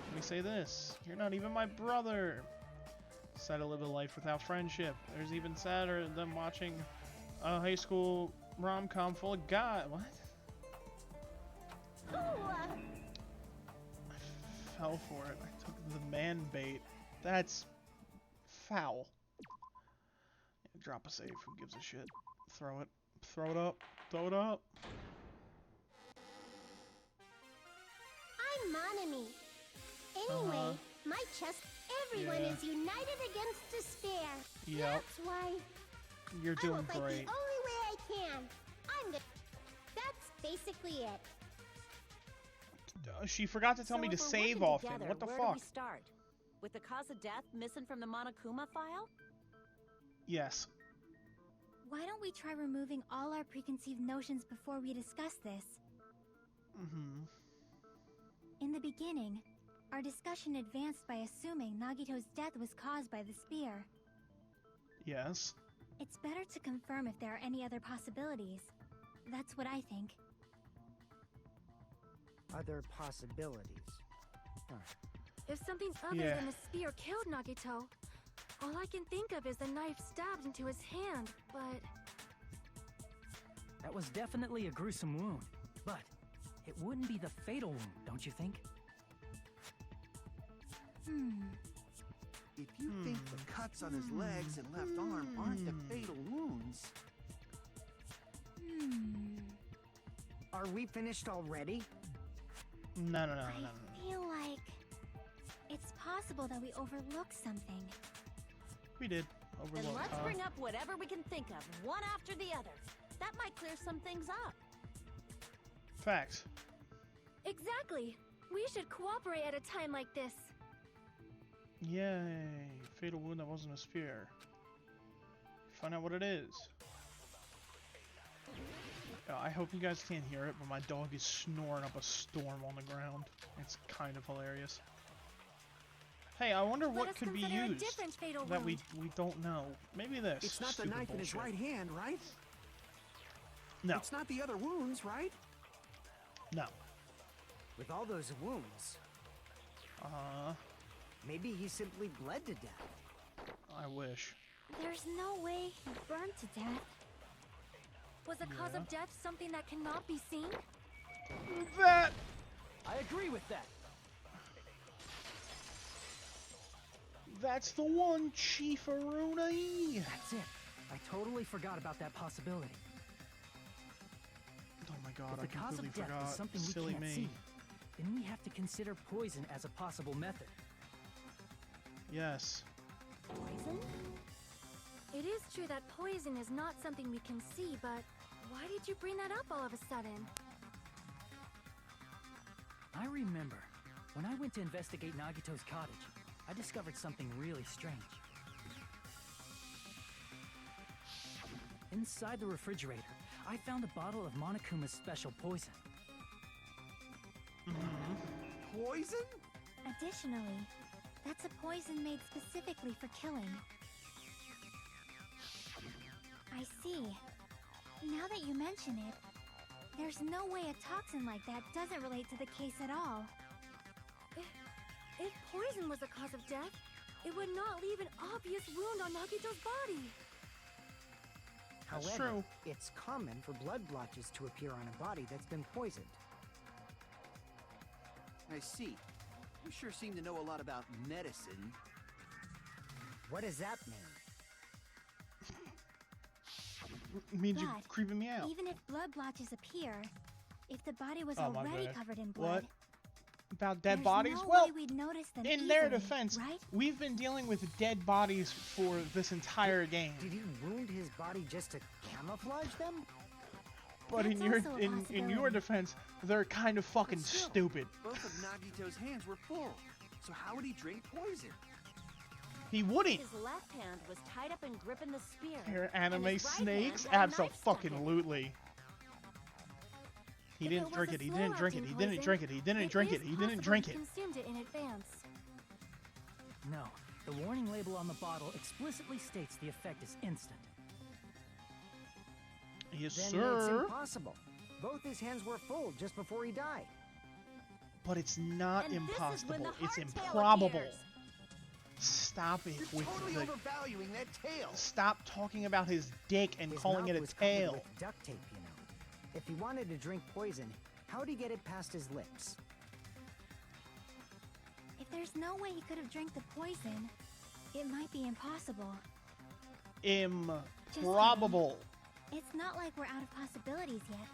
Speaker 1: Let me say this. You're not even my brother. Sad to live a life without friendship. There's even sadder than watching a high school rom-com full of God. What?
Speaker 11: Ooh,
Speaker 1: I fell for it. I took the man bait. That's foul. Yeah, drop a save. Who gives a shit? Throw it. Throw it up. Throw it up.
Speaker 11: I'm Monami. Anyway, my chest, everyone
Speaker 1: Yeah.
Speaker 11: is united against despair.
Speaker 1: Yep.
Speaker 11: That's why
Speaker 1: You're
Speaker 11: I
Speaker 1: doing
Speaker 11: will fight
Speaker 1: great.
Speaker 11: the only way I can. That's basically it.
Speaker 1: She forgot to tell me to
Speaker 10: if we're
Speaker 1: save
Speaker 10: working
Speaker 1: often.
Speaker 10: together,
Speaker 1: What the
Speaker 10: where do
Speaker 1: fuck?
Speaker 10: we start? With the cause of death missing from the Monokuma file?
Speaker 1: Yes.
Speaker 3: Why don't we try removing all our preconceived notions before we discuss this?
Speaker 1: Mm-hmm.
Speaker 3: In the beginning, our discussion advanced by assuming Nagito's death was caused by the spear.
Speaker 1: Yes.
Speaker 3: It's better to confirm if there are any other possibilities. That's what I think.
Speaker 9: Other possibilities. Huh.
Speaker 8: If something other
Speaker 1: Yeah.
Speaker 8: than a spear killed Nagito, all I can think of is the knife stabbed into his hand, but...
Speaker 2: That was definitely a gruesome wound, but it wouldn't be the fatal wound, don't you think?
Speaker 7: If you think the cuts on his legs and left arm aren't the fatal wounds,
Speaker 9: Are we finished already?
Speaker 1: No.
Speaker 3: I feel like it's possible that we overlooked something.
Speaker 1: We did.
Speaker 10: Then
Speaker 1: Overlooked,
Speaker 10: let's
Speaker 1: huh?
Speaker 10: bring up whatever we can think of, one after the other. That might clear some things up.
Speaker 1: Facts.
Speaker 8: Exactly! We should cooperate at a time like this.
Speaker 1: Yay. Fatal wound that wasn't a spear. Find out what it is. I hope you guys can't hear it, but my dog is snoring up a storm on the ground. It's kind of hilarious. Hey, I wonder
Speaker 8: Let
Speaker 1: what
Speaker 8: us
Speaker 1: could be
Speaker 8: consider a
Speaker 1: used
Speaker 8: different fatal
Speaker 1: that we
Speaker 8: wound.
Speaker 1: don't know. Maybe this.
Speaker 7: it's not the
Speaker 1: stupid
Speaker 7: knife in his
Speaker 1: bullshit.
Speaker 7: right hand, right?
Speaker 1: No.
Speaker 7: It's not the other wounds, right?
Speaker 1: No.
Speaker 9: With all those wounds, maybe he simply bled to death.
Speaker 1: I wish.
Speaker 3: There's no way he burned to death.
Speaker 8: Was the cause of death something that cannot be seen?
Speaker 1: That.
Speaker 2: I agree with that.
Speaker 1: That's the one, Chief Aruna.
Speaker 2: That's it. I totally forgot about that possibility.
Speaker 1: Oh my god,
Speaker 2: If
Speaker 1: I
Speaker 2: the cause
Speaker 1: completely
Speaker 2: of death
Speaker 1: forgot.
Speaker 2: is something we
Speaker 1: Silly
Speaker 2: can't
Speaker 1: me.
Speaker 2: see, then we have to consider poison as a possible method.
Speaker 1: Yes.
Speaker 8: Poison? It is true that poison is not something we can see, but why did you bring that up all of a sudden?
Speaker 2: I remember. When I went to investigate Nagito's cottage, I discovered something really strange. Inside the refrigerator, I found a bottle of Monokuma's special poison.
Speaker 7: Poison?
Speaker 3: Additionally, that's a poison made specifically for killing. I see. Now that you mention it, there's no way a toxin like that doesn't relate to the case at all.
Speaker 8: If poison was the cause of death, it would not leave an obvious wound on Nagito's body.
Speaker 1: That's
Speaker 9: However,
Speaker 1: true.
Speaker 9: it's common for blood blotches to appear on a body that's been poisoned.
Speaker 7: I see. You sure seem to know a lot about medicine.
Speaker 9: What does that mean?
Speaker 1: It means you're
Speaker 3: But
Speaker 1: creeping me out.
Speaker 3: even if blood blotches appear, if the body was
Speaker 1: Oh, my
Speaker 3: already
Speaker 1: bad.
Speaker 3: covered in
Speaker 1: What?
Speaker 3: blood,
Speaker 1: About dead
Speaker 3: there's
Speaker 1: bodies?
Speaker 3: no
Speaker 1: Well,
Speaker 3: way we'd notice them
Speaker 1: in their
Speaker 3: easily,
Speaker 1: defense,
Speaker 3: right?
Speaker 1: we've been dealing with dead bodies for this entire game.
Speaker 9: Did he wound his body just to camouflage them?
Speaker 1: But in
Speaker 3: That's
Speaker 1: your
Speaker 3: also a
Speaker 1: in your
Speaker 3: possibility.
Speaker 1: defense, they're kind of fucking
Speaker 7: But still,
Speaker 1: stupid.
Speaker 7: Both of Nagito's hands were full. So how would he drink poison?
Speaker 1: He wouldn't.
Speaker 10: His left hand was tied up and gripping the spear.
Speaker 1: Here,
Speaker 10: and
Speaker 1: anime
Speaker 10: his right
Speaker 1: snakes?
Speaker 10: hand had a knife stuck in.
Speaker 1: Abso-fucking-lutely. He
Speaker 8: If
Speaker 1: didn't
Speaker 8: was
Speaker 1: drink
Speaker 8: a
Speaker 1: it. He didn't drink it.
Speaker 8: slow-acting
Speaker 1: He didn't
Speaker 8: poison,
Speaker 1: drink it. He didn't
Speaker 8: it
Speaker 1: drink
Speaker 8: is
Speaker 1: it. He didn't
Speaker 8: possible
Speaker 1: drink
Speaker 8: he
Speaker 1: it.
Speaker 8: consumed it in advance.
Speaker 2: No, the warning label on the bottle explicitly states the effect is instant.
Speaker 1: Yes,
Speaker 9: Then it's
Speaker 1: sir.
Speaker 9: impossible. Both his hands were full just before he died.
Speaker 1: But it's not
Speaker 10: And this is when
Speaker 1: impossible.
Speaker 10: the
Speaker 1: It's
Speaker 10: hardtail
Speaker 1: improbable.
Speaker 10: appears.
Speaker 1: Stop it
Speaker 7: You're
Speaker 1: with
Speaker 7: totally
Speaker 1: the.
Speaker 7: overvaluing that tail.
Speaker 1: Stop talking about his dick and
Speaker 9: His
Speaker 1: calling
Speaker 9: mouth
Speaker 1: it a
Speaker 9: was covered
Speaker 1: tail.
Speaker 9: with duct tape, you know. If he wanted to drink poison, how'd he get it past his lips?
Speaker 3: If there's no way he could have drank the poison, it might be impossible.
Speaker 1: Improbable.
Speaker 3: It's not like we're out of possibilities yet.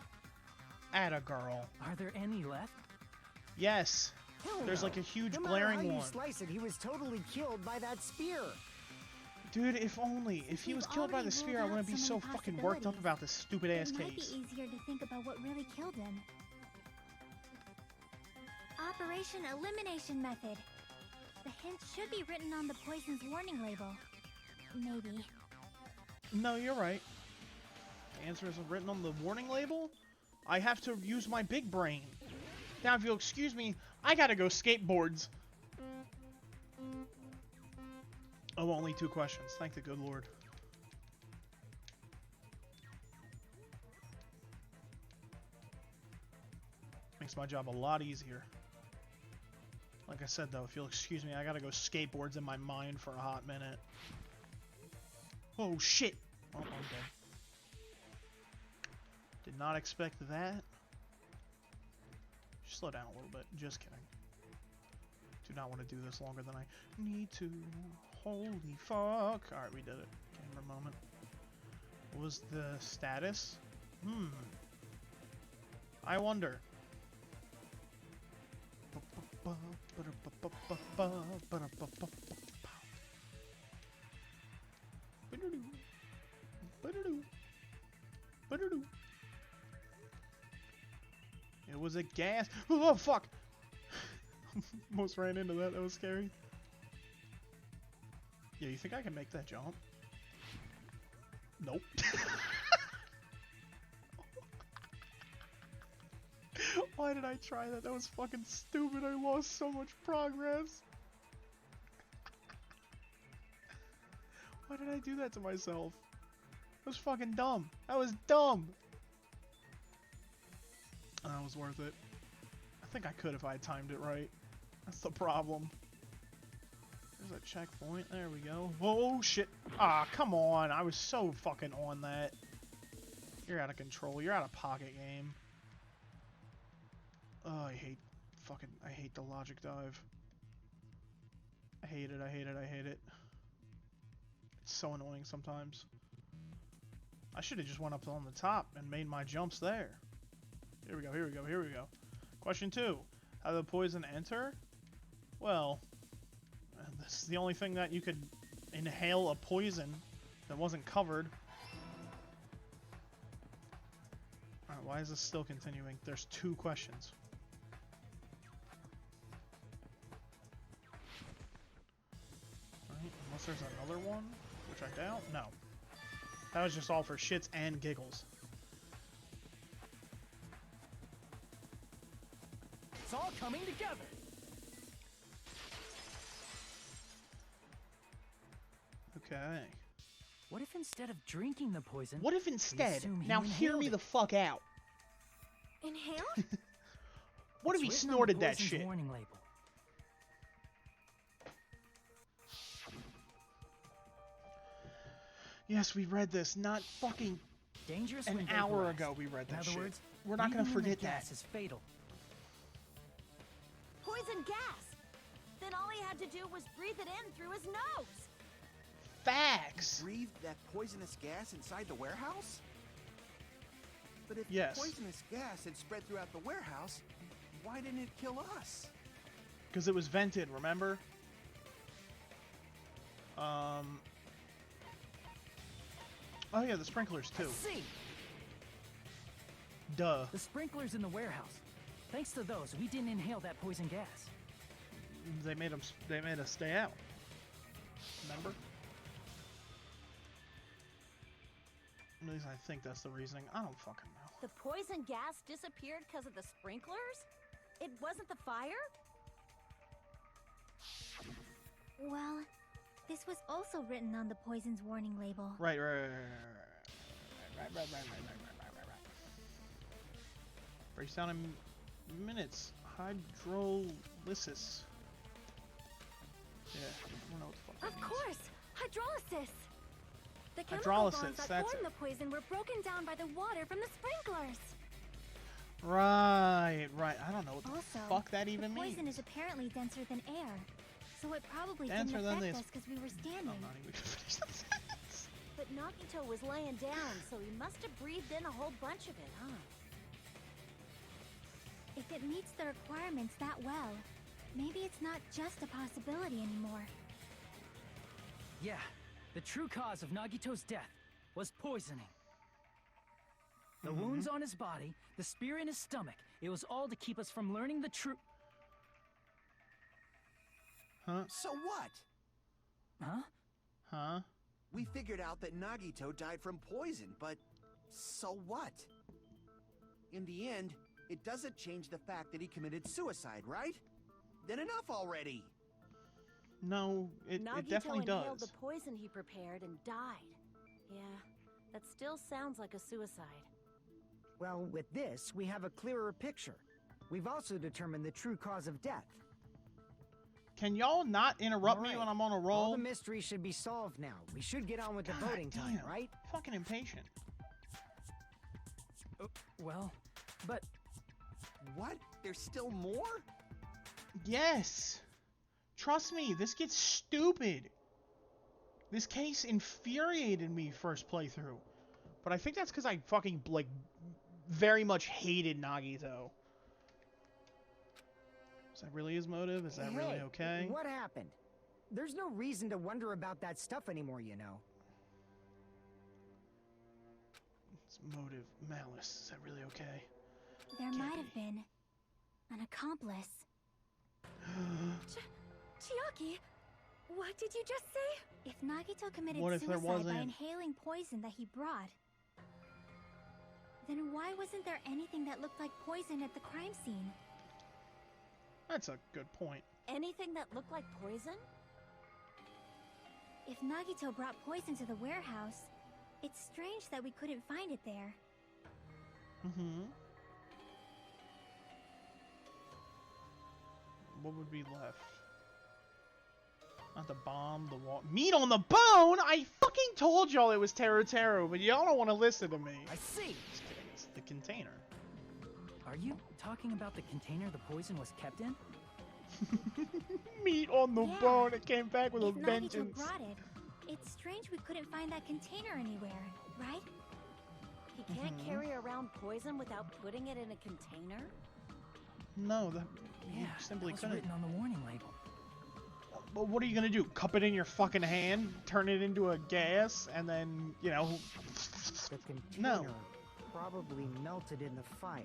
Speaker 1: Atta girl.
Speaker 2: Are there any left?
Speaker 1: Yes.
Speaker 9: Hell
Speaker 1: There's
Speaker 9: no.
Speaker 1: like a huge
Speaker 9: No matter how
Speaker 1: glaring
Speaker 9: you
Speaker 1: one.
Speaker 9: slice it, he was totally killed by that spear.
Speaker 1: Dude, if only. If he
Speaker 3: We've
Speaker 1: was killed by the
Speaker 3: already
Speaker 1: spear, I
Speaker 3: ruled
Speaker 1: wouldn't
Speaker 3: out
Speaker 1: be
Speaker 3: so
Speaker 1: so
Speaker 3: many
Speaker 1: fucking worked up
Speaker 3: possibilities.
Speaker 1: about this stupid ass
Speaker 3: It might be
Speaker 1: case.
Speaker 3: easier to think about what really killed him. Operation Elimination Method. The hint should be written on the poison's warning label. Maybe.
Speaker 1: No, you're right. The answer isn't written on the warning label. I have to use my big brain. Now, if you'll excuse me, I gotta go skateboards. Oh, only 2 questions. Thank the good Lord. Makes my job a lot easier. Like I said, though, if you'll excuse me, I gotta go skateboards in my mind for a hot minute. Oh, shit! Oh, I'm dead. Did not expect that. Slow down a little bit. Just kidding. Do not want to do this longer than I need to. Holy fuck. Alright, we did it. Camera moment. What was the status? I wonder. It was a gas. Oh, fuck! Almost ran into that. That was scary. Yeah, you think I can make that jump? Nope. Why did I try that? That was fucking stupid. I lost so much progress. Why did I do that to myself? That was fucking dumb. That was dumb. That was worth it. I think I could if I had timed it right. That's the problem. There's a checkpoint. There we go. Oh, shit. Ah, come on. I was so fucking on that. You're out of control. You're out of pocket, game. Oh, I hate the logic dive. I hate it, I hate it, I hate it. It's so annoying sometimes. I should have just went up on the top and made my jumps there. Here we go, here we go, here we go. Question 2. How did the poison enter? Well, It's the only thing that you could inhale a poison that wasn't covered. Alright, why is this still continuing? There's 2 questions. Alright, unless there's another one, which I doubt. No. That was just all for shits and giggles.
Speaker 2: It's all coming together.
Speaker 1: Okay.
Speaker 2: What if instead of drinking the poison...
Speaker 1: What if instead?
Speaker 2: assume he
Speaker 1: Now hear
Speaker 2: inhaled
Speaker 1: me
Speaker 2: it?
Speaker 1: the fuck out.
Speaker 8: Inhaled?
Speaker 1: What if he
Speaker 2: It's written on the
Speaker 1: snorted that
Speaker 2: poison's
Speaker 1: shit?
Speaker 2: warning label.
Speaker 1: Yes, we read this. Not fucking
Speaker 2: Dangerous
Speaker 1: an
Speaker 2: when
Speaker 1: hour
Speaker 2: vaporized.
Speaker 1: ago we read
Speaker 2: In
Speaker 1: that
Speaker 2: other
Speaker 1: shit.
Speaker 2: words,
Speaker 1: We're not gonna
Speaker 2: breathing in the
Speaker 1: forget that.
Speaker 2: gas is fatal.
Speaker 10: Poison gas! Then all he had to do was breathe it in through his nose!
Speaker 1: Facts.
Speaker 7: Breathed that poisonous gas inside the warehouse? But if
Speaker 1: Yes.
Speaker 7: poisonous gas had spread throughout the warehouse, why didn't it kill us?
Speaker 1: Because it was vented, remember? Oh yeah, the sprinklers too.
Speaker 2: See,
Speaker 1: Duh.
Speaker 2: the sprinklers in the warehouse. Thanks to those, we didn't inhale that poison gas.
Speaker 1: They made us stay out. Remember? At least I think that's the reasoning. I don't fucking know.
Speaker 10: The poison gas disappeared because of the sprinklers? It wasn't the fire?
Speaker 3: Well, this was also written on the poison's warning label.
Speaker 1: Right. 37 minutes. Hydrolysis. Yeah, I don't know what the fuck that
Speaker 8: Of
Speaker 1: means.
Speaker 8: course! Hydrolysis! The chemical
Speaker 1: Hydrolysis,
Speaker 8: bonds that
Speaker 1: that's
Speaker 8: formed
Speaker 1: it.
Speaker 8: the poison were broken down by the water from the sprinklers.
Speaker 1: Right. I don't know what the
Speaker 3: Also,
Speaker 1: fuck that even
Speaker 3: the poison
Speaker 1: means.
Speaker 3: is apparently denser than air, so it probably
Speaker 1: Denser
Speaker 3: didn't
Speaker 1: than
Speaker 3: affect
Speaker 1: this-
Speaker 3: us because we were
Speaker 1: I'm
Speaker 3: standing.
Speaker 1: not even gonna finish that sentence.
Speaker 10: But Nagito was laying down, so he must have breathed in a whole bunch of it, huh?
Speaker 3: If it meets the requirements that well, maybe it's not just a possibility anymore.
Speaker 2: Yeah, the true cause of Nagito's death was poisoning. The wounds on his body, the spear in his stomach, it was all to keep us from learning the truth.
Speaker 1: Huh?
Speaker 7: So what?
Speaker 1: Huh?
Speaker 7: We figured out that Nagito died from poison, but so what? In the end, it doesn't change the fact that he committed suicide, right? Then enough already!
Speaker 1: No, it definitely
Speaker 10: inhaled
Speaker 1: does.
Speaker 10: the poison he prepared and died. Yeah, that still sounds like a suicide.
Speaker 9: Well, with this, we have a clearer picture. We've also determined the true cause of death.
Speaker 1: Can y'all not interrupt me
Speaker 9: Alright.
Speaker 1: when I'm on a
Speaker 9: All
Speaker 1: roll?
Speaker 9: the mystery should be solved now. We should get on with the
Speaker 1: God
Speaker 9: voting time,
Speaker 1: damn.
Speaker 9: right?
Speaker 1: Fucking impatient.
Speaker 2: Well, but
Speaker 7: What? There's still more?
Speaker 1: Yes. Trust me, this gets stupid. This case infuriated me first playthrough. But I think that's because I fucking, like, very much hated Nagito. Is that really his motive? Is that really
Speaker 9: Hey,
Speaker 1: okay?
Speaker 9: What happened? There's no reason to wonder about that stuff anymore, you know.
Speaker 1: It's motive, malice. Is that really okay?
Speaker 3: There
Speaker 1: Can't
Speaker 3: might have
Speaker 1: be.
Speaker 3: been an accomplice.
Speaker 8: Chiaki, what did you just say?
Speaker 3: If Nagito committed
Speaker 1: What if there
Speaker 3: suicide by
Speaker 1: wasn't?
Speaker 3: inhaling poison that he brought, then why wasn't there anything that looked like poison at the crime scene?
Speaker 1: That's a good point.
Speaker 10: Anything that looked like poison?
Speaker 3: If Nagito brought poison to the warehouse, it's strange that we couldn't find it there.
Speaker 1: Mm-hmm. What would be left? Not the bomb, the wall. Meat on the bone? I fucking told y'all it was Teru, but y'all don't want to listen to me.
Speaker 2: I see.
Speaker 1: Just kidding, it's the container.
Speaker 2: Are you talking about the container the poison was kept in?
Speaker 1: Meat on the
Speaker 3: Yeah.
Speaker 1: bone. It came back with
Speaker 3: If
Speaker 1: a
Speaker 3: Nagito
Speaker 1: vengeance.
Speaker 3: brought it, it's strange we couldn't find that container anywhere, right?
Speaker 10: He can't
Speaker 1: Mhm.
Speaker 10: carry around poison without putting it in a container?
Speaker 1: No, that you
Speaker 2: Yeah,
Speaker 1: simply
Speaker 2: that was
Speaker 1: couldn't.
Speaker 2: written on the warning label.
Speaker 1: Well, what are you gonna do? Cup it in your fucking hand, turn it into a gas, and then, you know...
Speaker 9: The container
Speaker 1: No.
Speaker 9: probably melted in the fire.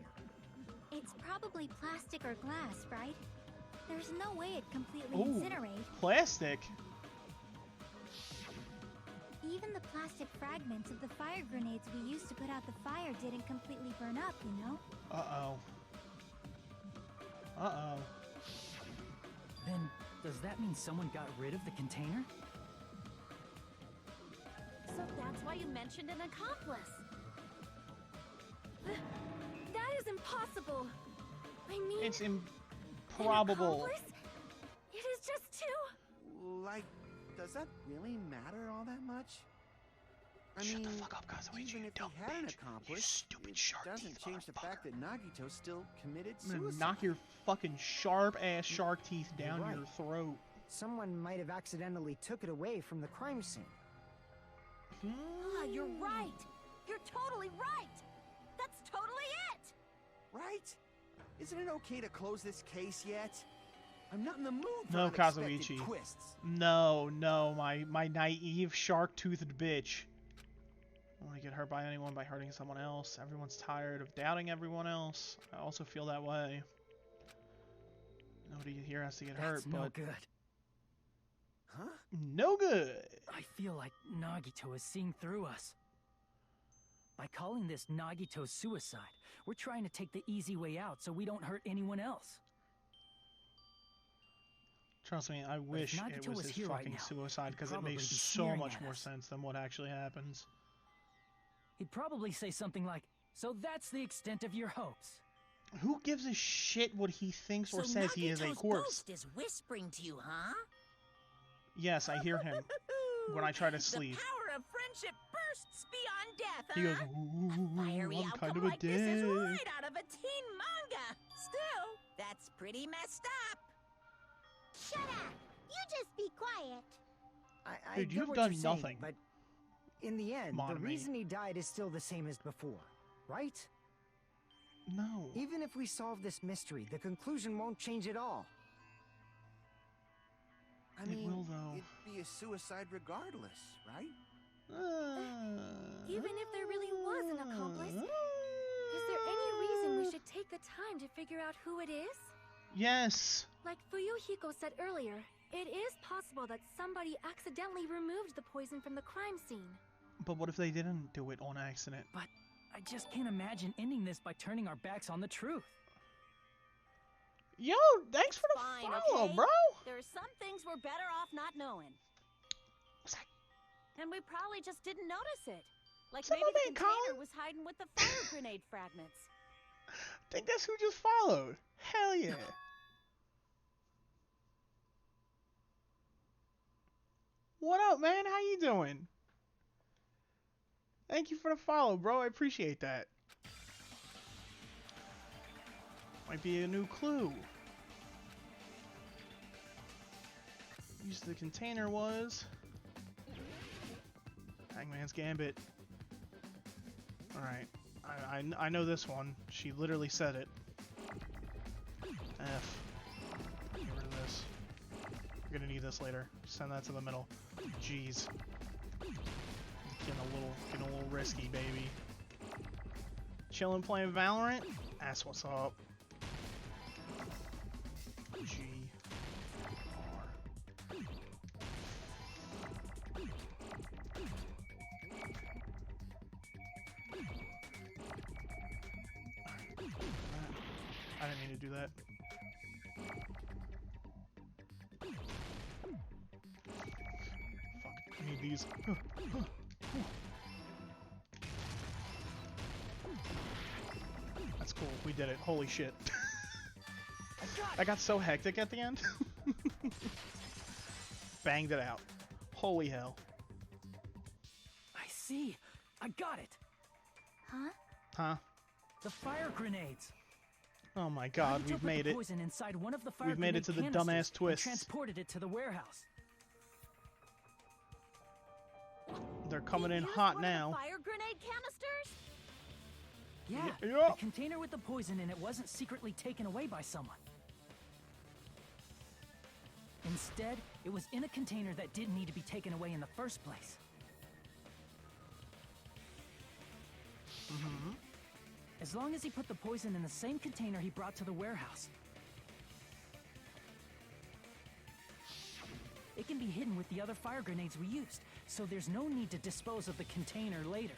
Speaker 3: It's probably plastic or glass, right? There's no way it'd completely
Speaker 1: Ooh,
Speaker 3: incinerate.
Speaker 1: plastic?
Speaker 3: Even the plastic fragments of the fire grenades we used to put out the fire didn't completely burn up, you know?
Speaker 1: Uh-oh. Uh-oh.
Speaker 2: Then, does that mean someone got rid of the container?
Speaker 10: So that's why you mentioned an accomplice.
Speaker 8: That is impossible. I mean,
Speaker 1: It's
Speaker 8: an
Speaker 1: improbable.
Speaker 8: accomplice? It is just too...
Speaker 7: Like, does that really matter all that much? I
Speaker 1: Shut
Speaker 7: mean,
Speaker 1: the fuck up, Kazuichi,
Speaker 7: even
Speaker 1: you
Speaker 7: if
Speaker 1: dumb
Speaker 7: he had an
Speaker 1: bitch. You
Speaker 7: accomplice,
Speaker 1: stupid
Speaker 7: it
Speaker 1: shark
Speaker 7: doesn't
Speaker 1: teeth
Speaker 7: change the
Speaker 1: motherfucker.
Speaker 7: fact that Nagito still committed
Speaker 1: I'm gonna
Speaker 7: suicide.
Speaker 1: knock your fucking sharp-ass shark teeth down
Speaker 9: You're right.
Speaker 1: your throat.
Speaker 9: Someone might have accidentally took it away from the crime scene.
Speaker 10: Ah, you're right. You're totally right. That's totally it.
Speaker 7: Right? Isn't it okay to close this case yet? I'm not in the mood for
Speaker 1: No,
Speaker 7: unexpected
Speaker 1: Kazuichi.
Speaker 7: twists.
Speaker 1: No, my naive shark-toothed bitch. I don't want to get hurt by anyone by hurting someone else. Everyone's tired of doubting everyone else. I also feel that way. Nobody here has to get hurt,
Speaker 2: That's no
Speaker 1: but
Speaker 2: good.
Speaker 7: Huh?
Speaker 1: no good.
Speaker 2: I feel like Nagito is seeing through us. By calling this Nagito's suicide, we're trying to take the easy way out so we don't hurt anyone else.
Speaker 1: Trust me, I
Speaker 2: if
Speaker 1: wish it
Speaker 2: Nagito
Speaker 1: was
Speaker 2: was
Speaker 1: his
Speaker 2: here right
Speaker 1: fucking
Speaker 2: now,
Speaker 1: suicide
Speaker 2: he'd
Speaker 1: because it
Speaker 2: probably
Speaker 1: makes
Speaker 2: be
Speaker 1: so
Speaker 2: sneering
Speaker 1: much
Speaker 2: at
Speaker 1: more
Speaker 2: us.
Speaker 1: sense than what actually happens.
Speaker 2: He'd probably say something like, "So that's the extent of your hopes."
Speaker 1: Who gives a shit what he thinks or
Speaker 5: So
Speaker 1: says he is a
Speaker 5: Nagito's
Speaker 1: corpse?
Speaker 5: ghost is whispering to you, huh?
Speaker 1: Yes, I hear him when I try to sleep.
Speaker 5: The power of friendship bursts beyond death, huh?
Speaker 1: He goes,
Speaker 5: A fiery
Speaker 1: "Ooh, I'm
Speaker 5: outcome
Speaker 1: kind of a
Speaker 5: like this is
Speaker 1: dick."
Speaker 5: right out of a teen manga. Still, that's pretty messed up.
Speaker 11: Shut up! You just be quiet.
Speaker 9: I
Speaker 1: Dude,
Speaker 9: get
Speaker 1: you've
Speaker 9: what
Speaker 1: done
Speaker 9: you're saying,
Speaker 1: nothing.
Speaker 9: but in the end, the
Speaker 1: Monami.
Speaker 9: reason he died is still the same as before, right?
Speaker 1: No.
Speaker 9: Even if we solve this mystery, the conclusion won't change at all.
Speaker 7: I
Speaker 1: It
Speaker 7: mean,
Speaker 1: will, though.
Speaker 7: it'd be a suicide regardless, right?
Speaker 8: Even if there really was an accomplice, is there any reason we should take the time to figure out who it is?
Speaker 1: Yes.
Speaker 8: Like Fuyuhiko said earlier, it is possible that somebody accidentally removed the poison from the crime scene.
Speaker 1: But what if they didn't do it on accident?
Speaker 2: But I just can't imagine ending this by turning our backs on the truth.
Speaker 1: Yo, thanks for the
Speaker 10: Fine,
Speaker 1: follow,
Speaker 10: okay?
Speaker 1: bro.
Speaker 10: There are some things we're better off not knowing.
Speaker 1: What's that?
Speaker 10: And we probably just didn't notice it. Like
Speaker 1: Some
Speaker 10: maybe
Speaker 1: of
Speaker 10: the
Speaker 1: it,
Speaker 10: container
Speaker 1: Colin.
Speaker 10: was hiding with the fire grenade fragments.
Speaker 1: Think that's who just followed. Hell yeah. What up, man? How you doing? Thank you for the follow, bro. I appreciate that. Might be a new clue. Use the container was Hangman's Gambit. Alright. I know this one. She literally said it. F. Get rid of this. We're gonna need this later. Send that to the middle. Jeez. Getting a little risky, baby. Chillin' playing Valorant? That's what's up. G. R. I didn't mean to do that. Fuck, I need these. That's cool, we did it. Holy shit. I got so hectic at the end. Banged it out. Holy hell.
Speaker 2: I see. I got it.
Speaker 3: Huh?
Speaker 1: Huh?
Speaker 2: The fire grenades.
Speaker 1: Oh my god,
Speaker 2: Nagito
Speaker 1: we've
Speaker 2: put
Speaker 1: made
Speaker 2: the
Speaker 1: it.
Speaker 2: poison inside one of the fire
Speaker 1: We've made it to the
Speaker 2: grenade
Speaker 1: dumbass
Speaker 2: canisters and
Speaker 1: twists.
Speaker 2: transported it to the warehouse.
Speaker 1: They're coming in
Speaker 10: Used
Speaker 1: hot
Speaker 10: one of the
Speaker 1: now.
Speaker 10: fire grenade canisters?
Speaker 2: Yeah,
Speaker 1: Yeah.
Speaker 2: the container with the poison in it wasn't secretly taken away by someone. Instead, it was in a container that didn't need to be taken away in the first place.
Speaker 1: Mm-hmm.
Speaker 2: As long as he put the poison in the same container he brought to the warehouse. It can be hidden with the other fire grenades we used, so there's no need to dispose of the container later.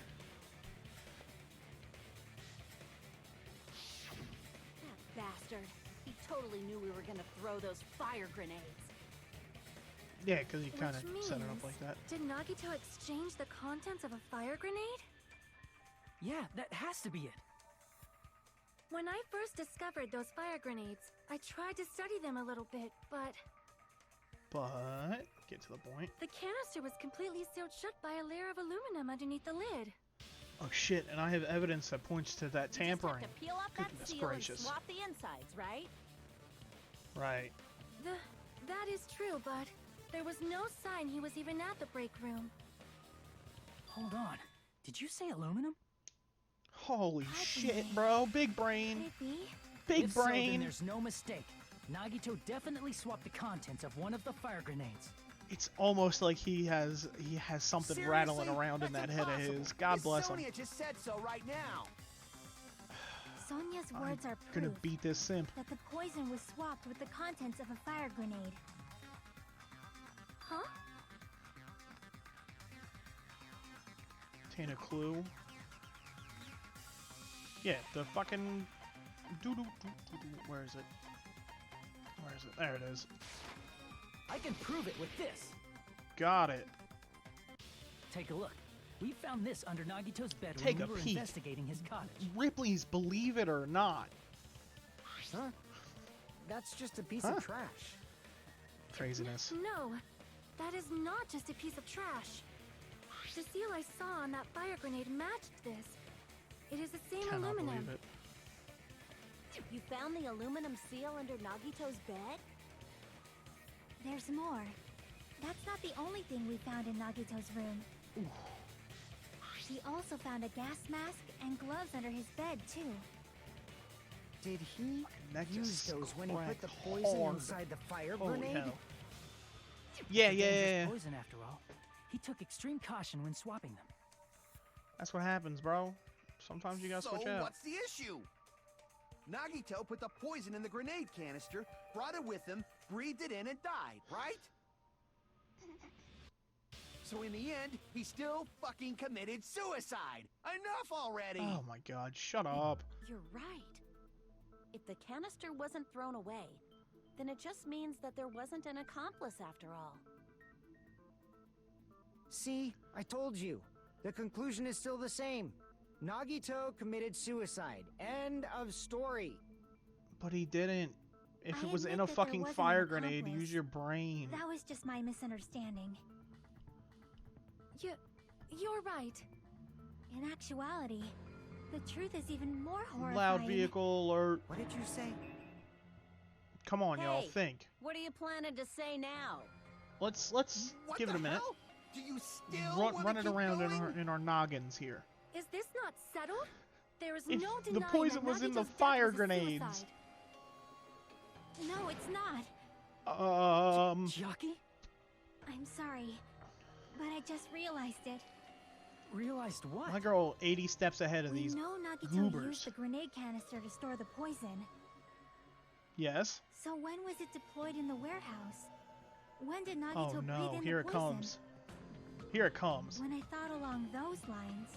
Speaker 10: That bastard. He totally knew we were gonna throw those fire grenades.
Speaker 1: Yeah, because he kind of
Speaker 8: Which
Speaker 1: set it up
Speaker 8: means,
Speaker 1: like that.
Speaker 8: Did Nagito exchange the contents of a fire grenade?
Speaker 2: Yeah, that has to be it.
Speaker 8: When I first discovered those fire grenades, I tried to study them a little bit, but
Speaker 1: But, get to the point.
Speaker 8: the canister was completely sealed shut by a layer of aluminum underneath the lid.
Speaker 1: Oh shit, and I have evidence that points to that tampering.
Speaker 10: You just have to peel off that
Speaker 1: Goodness
Speaker 10: seal
Speaker 1: gracious.
Speaker 10: and swap the insides, right?
Speaker 1: Right.
Speaker 8: That is true, but there was no sign he was even at the break room.
Speaker 2: Hold on. Did you say aluminum?
Speaker 1: Holy
Speaker 3: Happening.
Speaker 1: shit, bro. Big brain.
Speaker 8: Could it be?
Speaker 1: Big
Speaker 2: If so, then
Speaker 1: brain.
Speaker 2: there's no mistake. Nagito definitely swapped the contents of one of the fire grenades.
Speaker 1: It's almost like he has something
Speaker 7: Seriously?
Speaker 1: rattling around in
Speaker 7: That's
Speaker 1: that head of
Speaker 7: impossible.
Speaker 1: his. God
Speaker 7: Miss
Speaker 1: bless him.
Speaker 7: Sonia just said so right now.
Speaker 3: Sonia's
Speaker 1: I'm
Speaker 3: words are
Speaker 1: gonna
Speaker 3: proof
Speaker 1: beat this simp.
Speaker 3: that the poison was swapped with the contents of a fire grenade.
Speaker 8: Huh?
Speaker 1: Obtain a clue. Yeah, the fucking where is it? Where is it? There it is.
Speaker 2: I can prove it with this.
Speaker 1: Got it.
Speaker 2: Take a look. We found this under Nagito's bed
Speaker 1: Take
Speaker 2: when
Speaker 1: a
Speaker 2: we were
Speaker 1: peek.
Speaker 2: investigating his cottage.
Speaker 1: Ripley's Believe It or Not.
Speaker 9: Huh? That's just a piece
Speaker 1: Huh?
Speaker 9: of trash.
Speaker 1: Craziness.
Speaker 8: No, that is not just a piece of trash. The seal I saw on that fire grenade matched this. It is the same
Speaker 1: Cannot
Speaker 8: aluminum.
Speaker 1: believe it.
Speaker 10: You found the aluminum seal under Nagito's bed?
Speaker 3: There's more. That's not the only thing we found in Nagito's room. We also found a gas mask and gloves under his bed, too.
Speaker 9: Did he
Speaker 1: That
Speaker 9: use
Speaker 1: just
Speaker 9: those when he put
Speaker 1: cracked
Speaker 9: the poison
Speaker 1: hard.
Speaker 9: inside the fire
Speaker 1: Holy
Speaker 9: grenade?
Speaker 1: hell. Yeah,
Speaker 2: A
Speaker 1: yeah,
Speaker 2: dangerous
Speaker 1: yeah.
Speaker 2: poison after all. He took extreme caution when swapping them.
Speaker 1: That's what happens, bro. Sometimes you gotta
Speaker 7: So
Speaker 1: switch out.
Speaker 7: what's the issue? Nagito put the poison in the grenade canister, brought it with him, breathed it in, and died, right? So in the end, he still fucking committed suicide. Enough already!
Speaker 1: Oh my god, shut up.
Speaker 10: You're right. If the canister wasn't thrown away, then it just means that there wasn't an accomplice after all.
Speaker 9: See, I told you. The conclusion is still the same. Nagito committed suicide. End of story.
Speaker 1: But he didn't. If
Speaker 3: I
Speaker 1: it was in
Speaker 3: admit
Speaker 1: a
Speaker 3: that there
Speaker 1: fucking
Speaker 3: wasn't
Speaker 1: fire
Speaker 3: an
Speaker 1: grenade,
Speaker 3: accomplice.
Speaker 1: use your brain.
Speaker 3: That was just my misunderstanding.
Speaker 8: You're right.
Speaker 3: In actuality, the truth is even more horrifying.
Speaker 1: Loud vehicle alert.
Speaker 9: What did you say?
Speaker 1: Come on, y'all,
Speaker 10: Hey.
Speaker 1: think.
Speaker 10: What are you planning to say now?
Speaker 1: Let's
Speaker 7: What
Speaker 1: give it
Speaker 7: the
Speaker 1: a minute.
Speaker 7: hell? Do you still
Speaker 1: Run
Speaker 7: wanna
Speaker 1: it
Speaker 7: keep
Speaker 1: around
Speaker 7: going?
Speaker 1: in our noggins here.
Speaker 8: Is this not settled? There is
Speaker 1: If
Speaker 8: no
Speaker 1: the
Speaker 8: denying
Speaker 1: poison
Speaker 8: that
Speaker 1: was in the
Speaker 8: Nagito's death
Speaker 1: fire
Speaker 8: was a
Speaker 1: grenades.
Speaker 8: suicide.
Speaker 3: No, it's not.
Speaker 2: Jackie?
Speaker 3: I'm sorry, but I just realized it.
Speaker 2: Realized what?
Speaker 1: My girl 80 steps ahead of
Speaker 3: We
Speaker 1: these
Speaker 3: know Nagito
Speaker 1: goobers.
Speaker 3: used the grenade canister to store the poison.
Speaker 1: Yes?
Speaker 3: So when was it deployed in the warehouse? When did Nagito
Speaker 1: Oh
Speaker 3: breathe
Speaker 1: no,
Speaker 3: in
Speaker 1: here
Speaker 3: the
Speaker 1: it
Speaker 3: poison?
Speaker 1: comes. Here it comes.
Speaker 3: When I thought along those lines,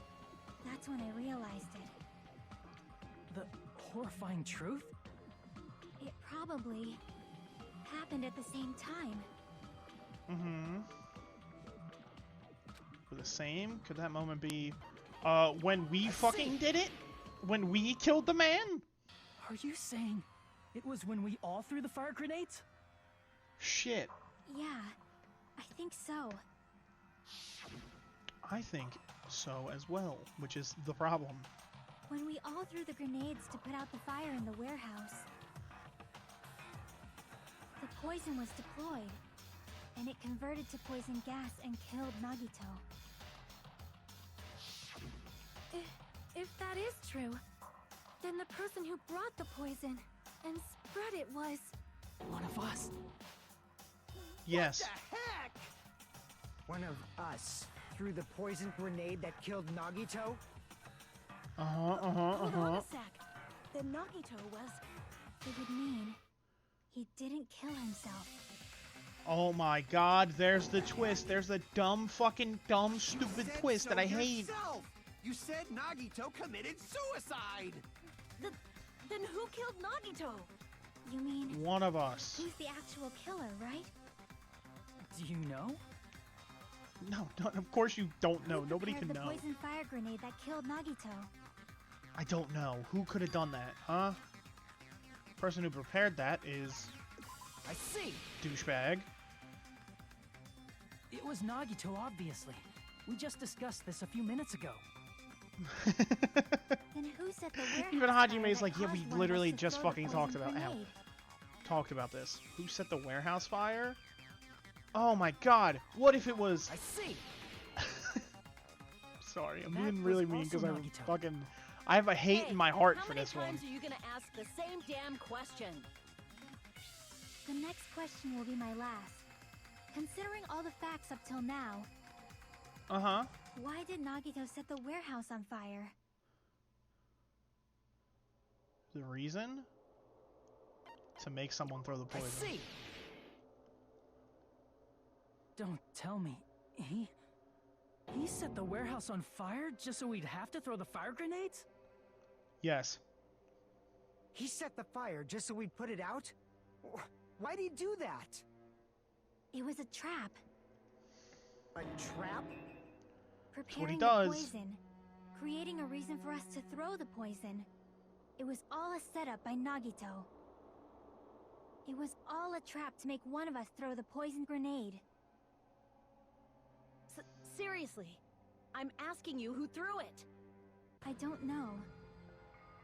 Speaker 3: that's when I realized it.
Speaker 2: The horrifying truth?
Speaker 3: It probably happened at the same time.
Speaker 1: Mm-hmm. For the same? Could that moment be when we fucking did it? When we killed the man?
Speaker 2: Are you saying it was when we all threw the fire grenades?
Speaker 1: Shit.
Speaker 3: Yeah, I think so.
Speaker 1: I think so as well, which is the problem.
Speaker 3: When we all threw the grenades to put out the fire in the warehouse, the poison was deployed, and it converted to poison gas and killed Nagito.
Speaker 8: If that is true, then the person who brought the poison and spread it was...
Speaker 2: One of us.
Speaker 1: Yes.
Speaker 9: What the heck? One of us threw the poison grenade that killed Nagito?
Speaker 8: Hold on a sec. Then Nagito was...
Speaker 3: It would mean he didn't kill himself.
Speaker 1: Oh my god, there's the twist. There's the dumb, stupid twist
Speaker 7: so
Speaker 1: that I hate.
Speaker 7: yourself. You said Nagito committed suicide!
Speaker 8: Then who killed Nagito?
Speaker 3: You mean
Speaker 1: One of us.
Speaker 3: who's the actual killer, right?
Speaker 2: Do you know?
Speaker 1: No, of course you don't know.
Speaker 3: Who
Speaker 1: Nobody can
Speaker 3: prepared
Speaker 1: know.
Speaker 3: the poison fire grenade that killed Nagito?
Speaker 1: I don't know. Who could have done that, huh? Person who prepared that is
Speaker 9: I see.
Speaker 1: douchebag.
Speaker 2: It was Nagito, obviously. We just discussed this a few minutes ago.
Speaker 3: Then who set the warehouse
Speaker 1: Even
Speaker 3: fire
Speaker 1: Hajime's
Speaker 3: that
Speaker 1: like, yeah, we
Speaker 3: caused one of
Speaker 1: literally
Speaker 3: us to
Speaker 1: just
Speaker 3: throw the
Speaker 1: fucking
Speaker 3: poison grenade?
Speaker 1: talked about this. Who set the warehouse fire? Oh my god. What if it was...
Speaker 9: I see.
Speaker 1: Sorry, I'm
Speaker 2: That
Speaker 1: being
Speaker 2: was
Speaker 1: really mean
Speaker 2: also
Speaker 1: because I
Speaker 2: Nagito.
Speaker 1: fucking... I have a hate in my heart
Speaker 10: how
Speaker 1: for
Speaker 10: many
Speaker 1: this one.
Speaker 10: times are you gonna ask the same damn question?
Speaker 3: The next question will be my last. Considering all the facts up till now,
Speaker 1: Uh-huh.
Speaker 3: why did Nagito set the warehouse on fire?
Speaker 1: The reason? To make someone throw the
Speaker 9: I
Speaker 1: poison.
Speaker 9: see.
Speaker 2: Don't tell me. He set the warehouse on fire just so we'd have to throw the fire grenades?
Speaker 1: Yes.
Speaker 9: He set the fire just so we'd put it out? Why'd he do that?
Speaker 3: It was a trap.
Speaker 9: A trap?
Speaker 3: Preparing
Speaker 1: does.
Speaker 3: the poison. Creating a reason for us to throw the poison. It was all a setup by Nagito. It was all a trap to make one of us throw the poison grenade.
Speaker 10: Seriously, I'm asking you who threw it.
Speaker 3: I don't know.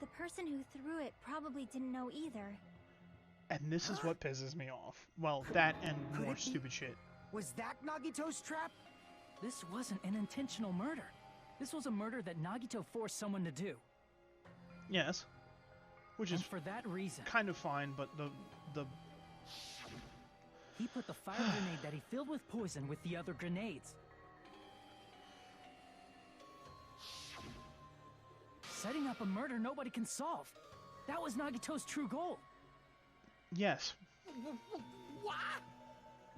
Speaker 3: The person who threw it probably didn't know either.
Speaker 1: And this is what pisses me off. Well, that and
Speaker 9: Could
Speaker 1: more
Speaker 9: it be-
Speaker 1: stupid shit.
Speaker 9: Was that Nagito's trap?
Speaker 2: This wasn't an intentional murder. This was a murder that Nagito forced someone to do.
Speaker 1: Yes. Which is
Speaker 2: And for that reason,
Speaker 1: kind of fine, but the
Speaker 2: he put the fire grenade that he filled with poison with the other grenades. Setting up a murder nobody can solve. That was Nagito's true goal.
Speaker 1: yes.
Speaker 7: What?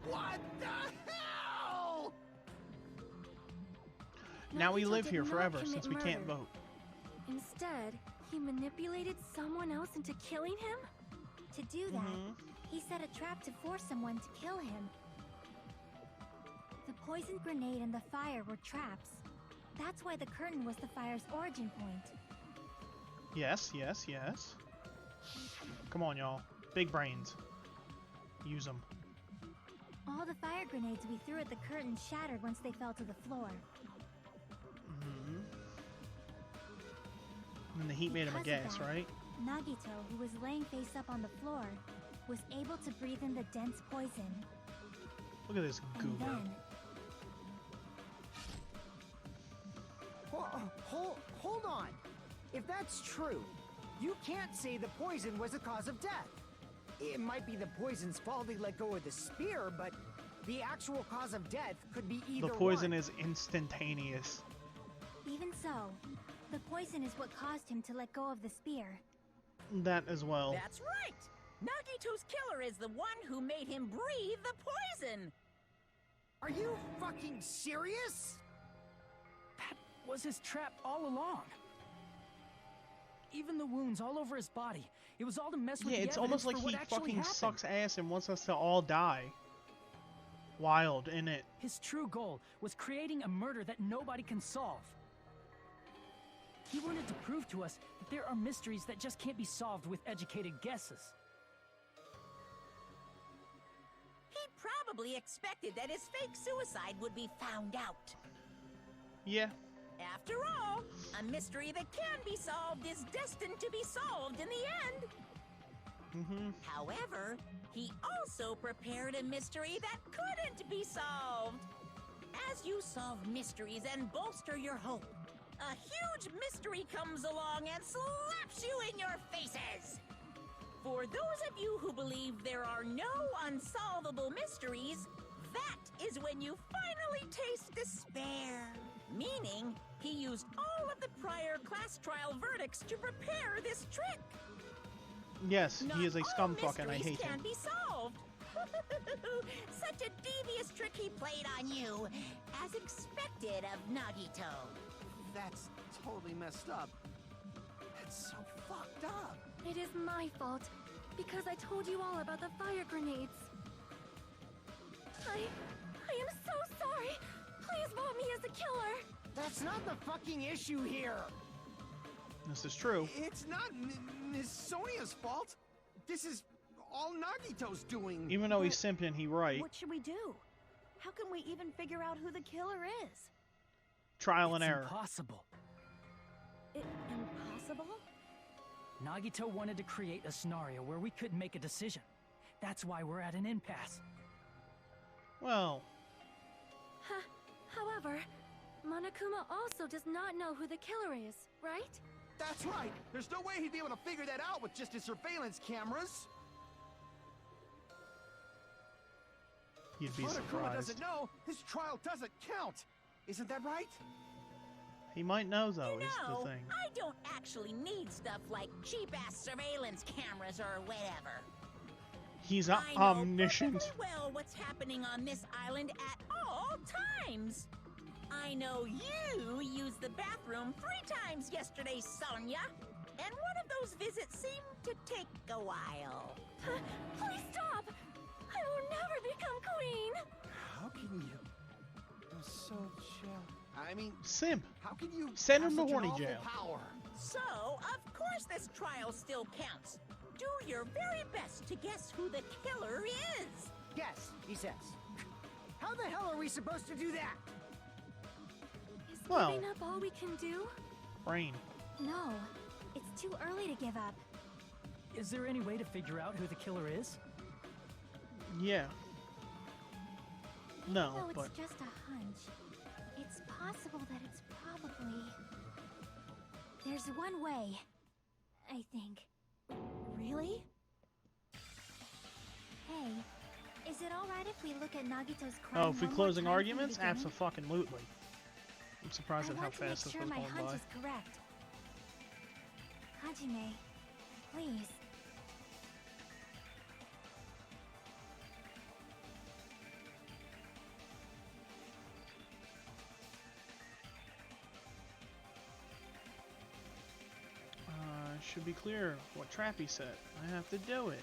Speaker 7: What the hell?
Speaker 1: Now we
Speaker 8: Nagito
Speaker 1: live
Speaker 8: did
Speaker 1: here
Speaker 8: not
Speaker 1: forever
Speaker 8: commit
Speaker 1: since we can't
Speaker 8: murder.
Speaker 1: vote.
Speaker 8: Instead, he manipulated someone else into killing him?
Speaker 3: To do that, he set a trap to force someone to kill him. The poison grenade and the fire were traps. That's why the curtain was the fire's origin point.
Speaker 1: Yes. Come on, y'all. Big brains. Use them.
Speaker 3: All the fire grenades we threw at the curtain shattered once they fell to the floor.
Speaker 1: And the heat made him a
Speaker 3: Because of
Speaker 1: gas,
Speaker 3: that,
Speaker 1: right?
Speaker 3: Nagito, who was laying face up on the floor, was able to breathe in the dense poison.
Speaker 1: Look at this
Speaker 3: And
Speaker 1: goober.
Speaker 3: then,
Speaker 9: Hold on. If that's true, you can't say the poison was the cause of death. It might be the poison's fault he let go of the spear, but the actual cause of death could be either
Speaker 1: The poison
Speaker 9: one.
Speaker 1: is instantaneous.
Speaker 3: even so, the poison is what caused him to let go of the spear.
Speaker 1: That as well.
Speaker 5: That's right! Nagito's killer is the one who made him breathe the poison!
Speaker 9: Are you fucking serious?
Speaker 2: That was his trap all along. Even the wounds all over his body. It was all to mess with
Speaker 1: Yeah,
Speaker 2: the
Speaker 1: it's
Speaker 2: evidence
Speaker 1: almost like
Speaker 2: for what
Speaker 1: he
Speaker 2: actually
Speaker 1: fucking
Speaker 2: happened.
Speaker 1: sucks ass and wants us to all die. Wild, innit?
Speaker 2: His true goal was creating a murder that nobody can solve. He wanted to prove to us that there are mysteries that just can't be solved with educated guesses.
Speaker 5: He probably expected that his fake suicide would be found out.
Speaker 1: Yeah.
Speaker 5: After all, a mystery that can be solved is destined to be solved in the end. However, he also prepared a mystery that couldn't be solved. As you solve mysteries and bolster your hope, a huge mystery comes along and slaps you in your faces. For those of you who believe there are no unsolvable mysteries, That is when you finally taste despair. Meaning, he used all of the prior class trial verdicts to prepare this trick.
Speaker 1: Yes,
Speaker 5: Not
Speaker 1: he is a
Speaker 5: all
Speaker 1: scumfuck and I
Speaker 5: mysteries
Speaker 1: hate
Speaker 5: can
Speaker 1: him.
Speaker 5: be solved. Such a devious trick he played on you, as expected of Nagito.
Speaker 7: That's totally messed up. That's so fucked up.
Speaker 8: It is my fault, because I told you all about the fire grenades. I am so sorry. Please vote me as the killer.
Speaker 9: That's not the fucking issue here.
Speaker 1: This is true.
Speaker 7: It's not Miss Sonia's fault. This is all Nagito's doing.
Speaker 1: Even though he's simping, he right.
Speaker 10: What should we do? How can we even figure out who the killer is?
Speaker 1: Trial and
Speaker 2: It's
Speaker 1: error.
Speaker 2: impossible.
Speaker 10: Impossible?
Speaker 2: Nagito wanted to create a scenario where we couldn't make a decision. That's why we're at an impasse.
Speaker 1: Well,
Speaker 8: However, Monokuma also does not know who the killer is, right?
Speaker 7: That's right. There's no way he'd be able to figure that out with just his surveillance cameras.
Speaker 1: you'd be
Speaker 7: Monokuma
Speaker 1: surprised.
Speaker 7: doesn't know. His trial doesn't count. Isn't that right?
Speaker 1: He might know, though,
Speaker 5: You
Speaker 1: is
Speaker 5: know,
Speaker 1: the thing.
Speaker 5: I don't actually need stuff like cheap-ass surveillance cameras or whatever.
Speaker 1: He's
Speaker 5: I know
Speaker 1: omniscient.
Speaker 5: perfectly well what's happening on this island at all times. I know you used the bathroom 3 times yesterday, Sonia. And one of those visits seemed to take a while.
Speaker 8: Please stop! I will never become queen!
Speaker 7: How can you? You're so chill. I mean,
Speaker 1: Simp.
Speaker 7: how can you
Speaker 1: Send
Speaker 7: have
Speaker 1: him to
Speaker 7: such an
Speaker 1: horny
Speaker 7: awful
Speaker 1: jail.
Speaker 7: power?
Speaker 5: So, of course this trial still counts. Do your very best to guess who the killer is.
Speaker 9: Yes, he says. How the hell are we supposed to do that?
Speaker 8: Is
Speaker 1: Well-
Speaker 8: giving up all we can do?
Speaker 1: Brain.
Speaker 3: No, it's too early to give up.
Speaker 2: Is there any way to figure out who the killer is?
Speaker 1: Yeah.
Speaker 3: Even
Speaker 1: No,
Speaker 3: though
Speaker 1: but
Speaker 3: it's just a hunch, it's possible that it's probably... There's one way, I think.
Speaker 10: Really?
Speaker 3: Hey, is it alright if we look at Nagito's crime
Speaker 1: oh, if we
Speaker 3: one more
Speaker 1: closing
Speaker 3: time from the
Speaker 1: arguments,
Speaker 3: beginning?
Speaker 1: abso-fucking-lutely. I'm surprised
Speaker 3: I
Speaker 1: at how
Speaker 3: want to make
Speaker 1: fast this
Speaker 3: sure
Speaker 1: was
Speaker 3: my
Speaker 1: going
Speaker 3: hunch
Speaker 1: by.
Speaker 3: is correct. Hajime, please.
Speaker 1: Should be clear what trap he set. I have to do it.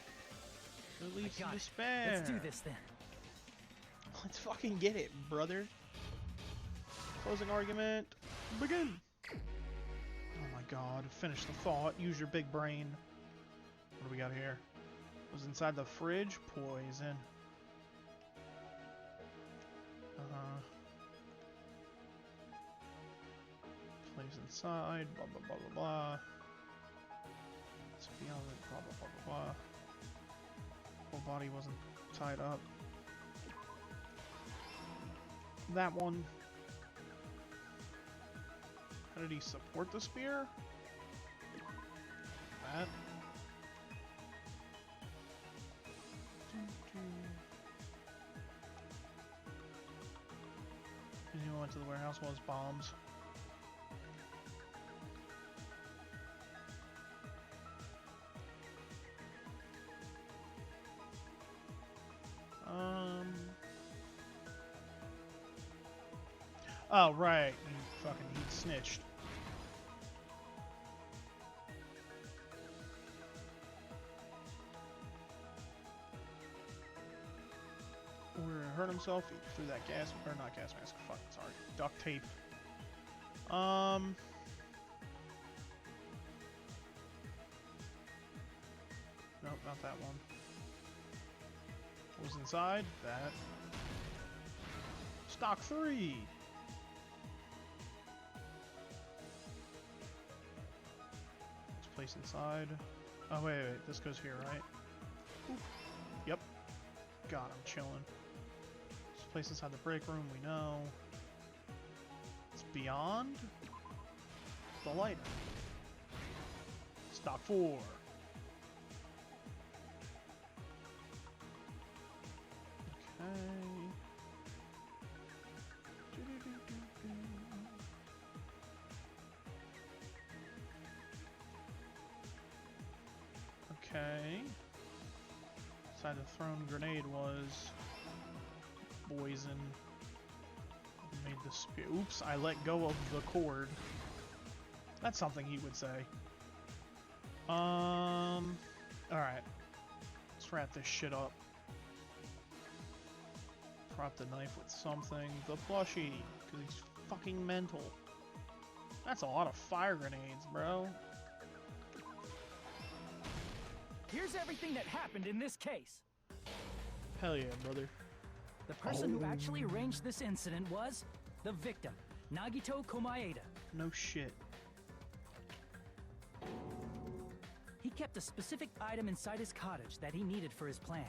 Speaker 1: It leads to
Speaker 2: Got it.
Speaker 1: despair.
Speaker 2: Let's do this then.
Speaker 1: Let's fucking get it, brother. Closing argument. Begin. Oh my god. Finish the thought. Use your big brain. What do we got here? Was inside the fridge? Poison. Place inside. Blah blah blah blah blah. It's beyond it. Blah blah blah blah blah. Whole body wasn't tied up. That one. How did he support the spear? That. And he went to the warehouse while his bombs. Oh, right. He snitched. Or hurt himself he threw that gas, or not gas mask, fuck, sorry. Duct tape. Nope, not that one. What was inside? That. Stock 3! Let's place inside. Oh, wait, this goes here, right? Oop. Yep. God, I'm chilling. This place inside the break room, we know. It's beyond the lighter. Stock 4. Okay. Okay. Inside the thrown grenade was poison. Made the spear. Oops, I let go of the cord. That's something he would say. Alright. Let's wrap this shit up. Prop the knife with something. The plushie, because he's fucking mental. That's a lot of fire grenades, bro.
Speaker 2: Here's everything that happened in this case.
Speaker 1: Hell yeah, brother.
Speaker 2: The person who actually arranged this incident was the victim, Nagito Komaeda.
Speaker 1: No shit.
Speaker 2: He kept a specific item inside his cottage that he needed for his plan.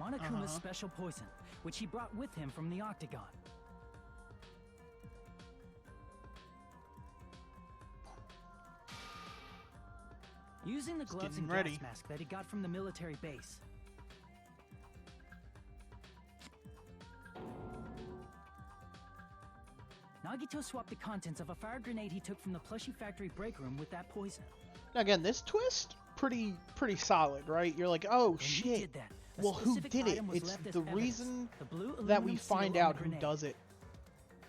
Speaker 2: Monokuma's special poison, which he brought with him from the Octagon. Using the gloves and gas mask that he got from the military base. Nagito swapped the contents of a fire grenade he took from the plushie factory break room with that poison.
Speaker 1: Now again, this twist, pretty solid, right? You're like, oh shit. Well, who did it? It's the reason that we find out who does it,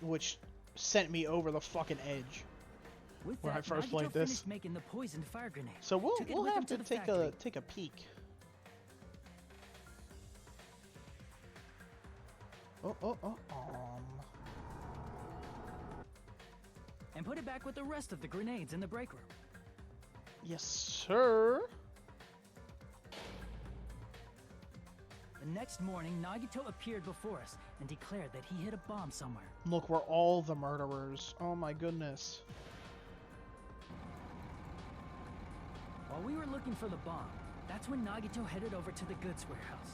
Speaker 1: which sent me over the fucking edge when I first played this.
Speaker 2: Making the poisoned fire grenade.
Speaker 1: So we'll have to take a peek.
Speaker 2: And put it back with the rest of the grenades in the break room.
Speaker 1: Yes, sir.
Speaker 2: The next morning, Nagito appeared before us and declared that he hid a bomb somewhere.
Speaker 1: Look, we're all the murderers. Oh my goodness.
Speaker 2: While we were looking for the bomb, that's when Nagito headed over to the goods warehouse.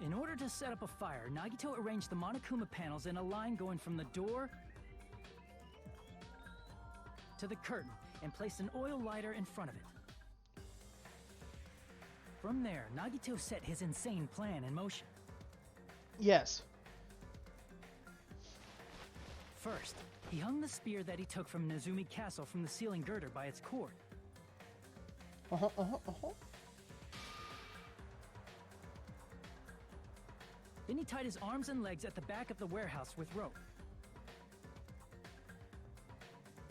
Speaker 2: In order to set up a fire, Nagito arranged the Monokuma panels in a line going from the door to the curtain and placed an oil lighter in front of it. From there, Nagito set his insane plan in motion.
Speaker 1: Yes.
Speaker 2: First, he hung the spear that he took from Nezumi Castle from the ceiling girder by its cord. Then he tied his arms and legs at the back of the warehouse with rope.